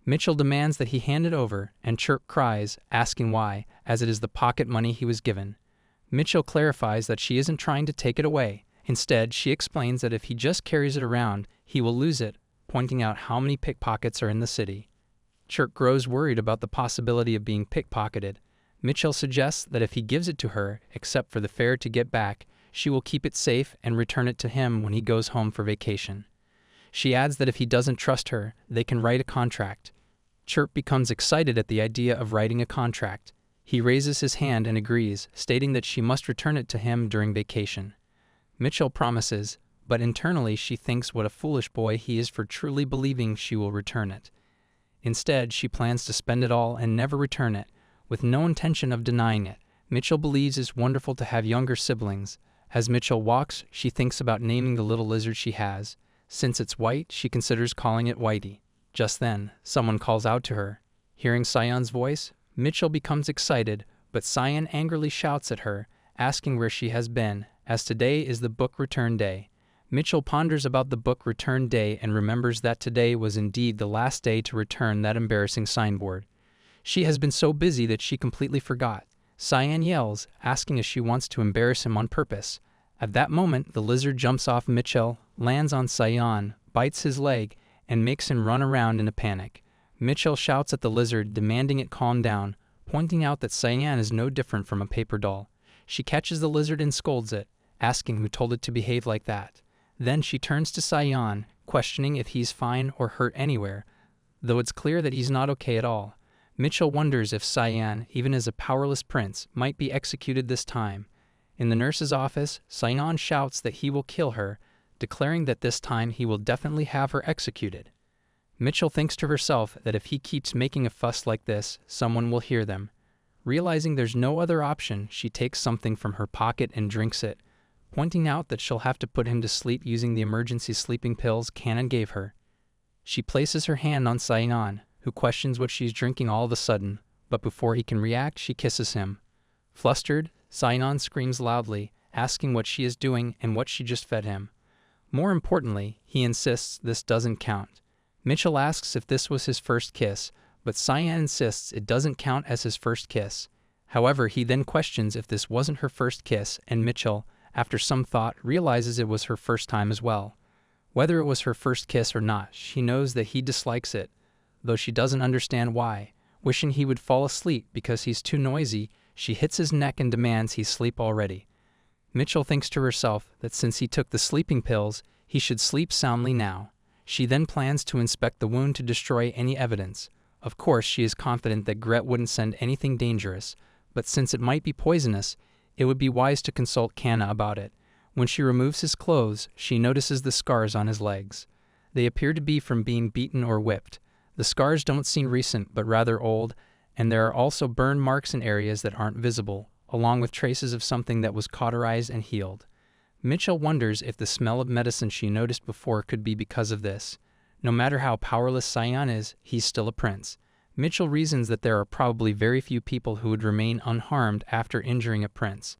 Mitchell demands that he hand it over, and Chirp cries, asking why, as it is the pocket money he was given. Mitchell clarifies that she isn't trying to take it away. Instead, she explains that if he just carries it around, he will lose it, pointing out how many pickpockets are in the city. Chirp grows worried about the possibility of being pickpocketed. Mitchell suggests that if he gives it to her, except for the fare to get back, she will keep it safe and return it to him when he goes home for vacation. She adds that if he doesn't trust her, they can write a contract. Chirp becomes excited at the idea of writing a contract. He raises his hand and agrees, stating that she must return it to him during vacation. Mitchell promises, but internally she thinks what a foolish boy he is for truly believing she will return it. Instead, she plans to spend it all and never return it, with no intention of denying it. Mitchell believes it's wonderful to have younger siblings. As Mitchell walks, she thinks about naming the little lizard she has. Since it's white, she considers calling it Whitey. Just then, someone calls out to her. Hearing Sion's voice, Mitchell becomes excited, but Sion angrily shouts at her, asking where she has been, as today is the book return day. Mitchell ponders about the book return day and remembers that today was indeed the last day to return that embarrassing signboard. She has been so busy that she completely forgot. Sion yells, asking if she wants to embarrass him on purpose. At that moment, the lizard jumps off Mitchell, lands on Sion, bites his leg, and makes him run around in a panic. Mitchell shouts at the lizard, demanding it calm down, pointing out that Sion is no different from a paper doll. She catches the lizard and scolds it, asking who told it to behave like that. Then she turns to Sion, questioning if he's fine or hurt anywhere, though it's clear that he's not okay at all. Mitchell wonders if Sion, even as a powerless prince, might be executed this time. In the nurse's office, Sion shouts that he will kill her, declaring that this time he will definitely have her executed. Mitchell thinks to herself that if he keeps making a fuss like this, someone will hear them. Realizing there's no other option, she takes something from her pocket and drinks it, pointing out that she'll have to put him to sleep using the emergency sleeping pills Cana gave her. She places her hand on Sion, who questions what she's drinking all of a sudden, but before he can react, she kisses him. Flustered, Sion screams loudly, asking what she is doing and what she just fed him. More importantly, he insists this doesn't count. Mitchell asks if this was his first kiss, but Sion insists it doesn't count as his first kiss. However, he then questions if this wasn't her first kiss, and Mitchell, after some thought, realizes it was her first time as well. Whether it was her first kiss or not, she knows that he dislikes it, though she doesn't understand why. Wishing he would fall asleep because he's too noisy, she hits his neck and demands he sleep already. Mitchell thinks to herself that since he took the sleeping pills, he should sleep soundly now. She then plans to inspect the wound to destroy any evidence. Of course, she is confident that Gret wouldn't send anything dangerous, but since it might be poisonous, it would be wise to consult Cana about it. When she removes his clothes, she notices the scars on his legs. They appear to be from being beaten or whipped. The scars don't seem recent, but rather old, and there are also burn marks in areas that aren't visible, along with traces of something that was cauterized and healed. Mitchell wonders if the smell of medicine she noticed before could be because of this. No matter how powerless Sion is, he's still a prince. Mitchell reasons that there are probably very few people who would remain unharmed after injuring a prince.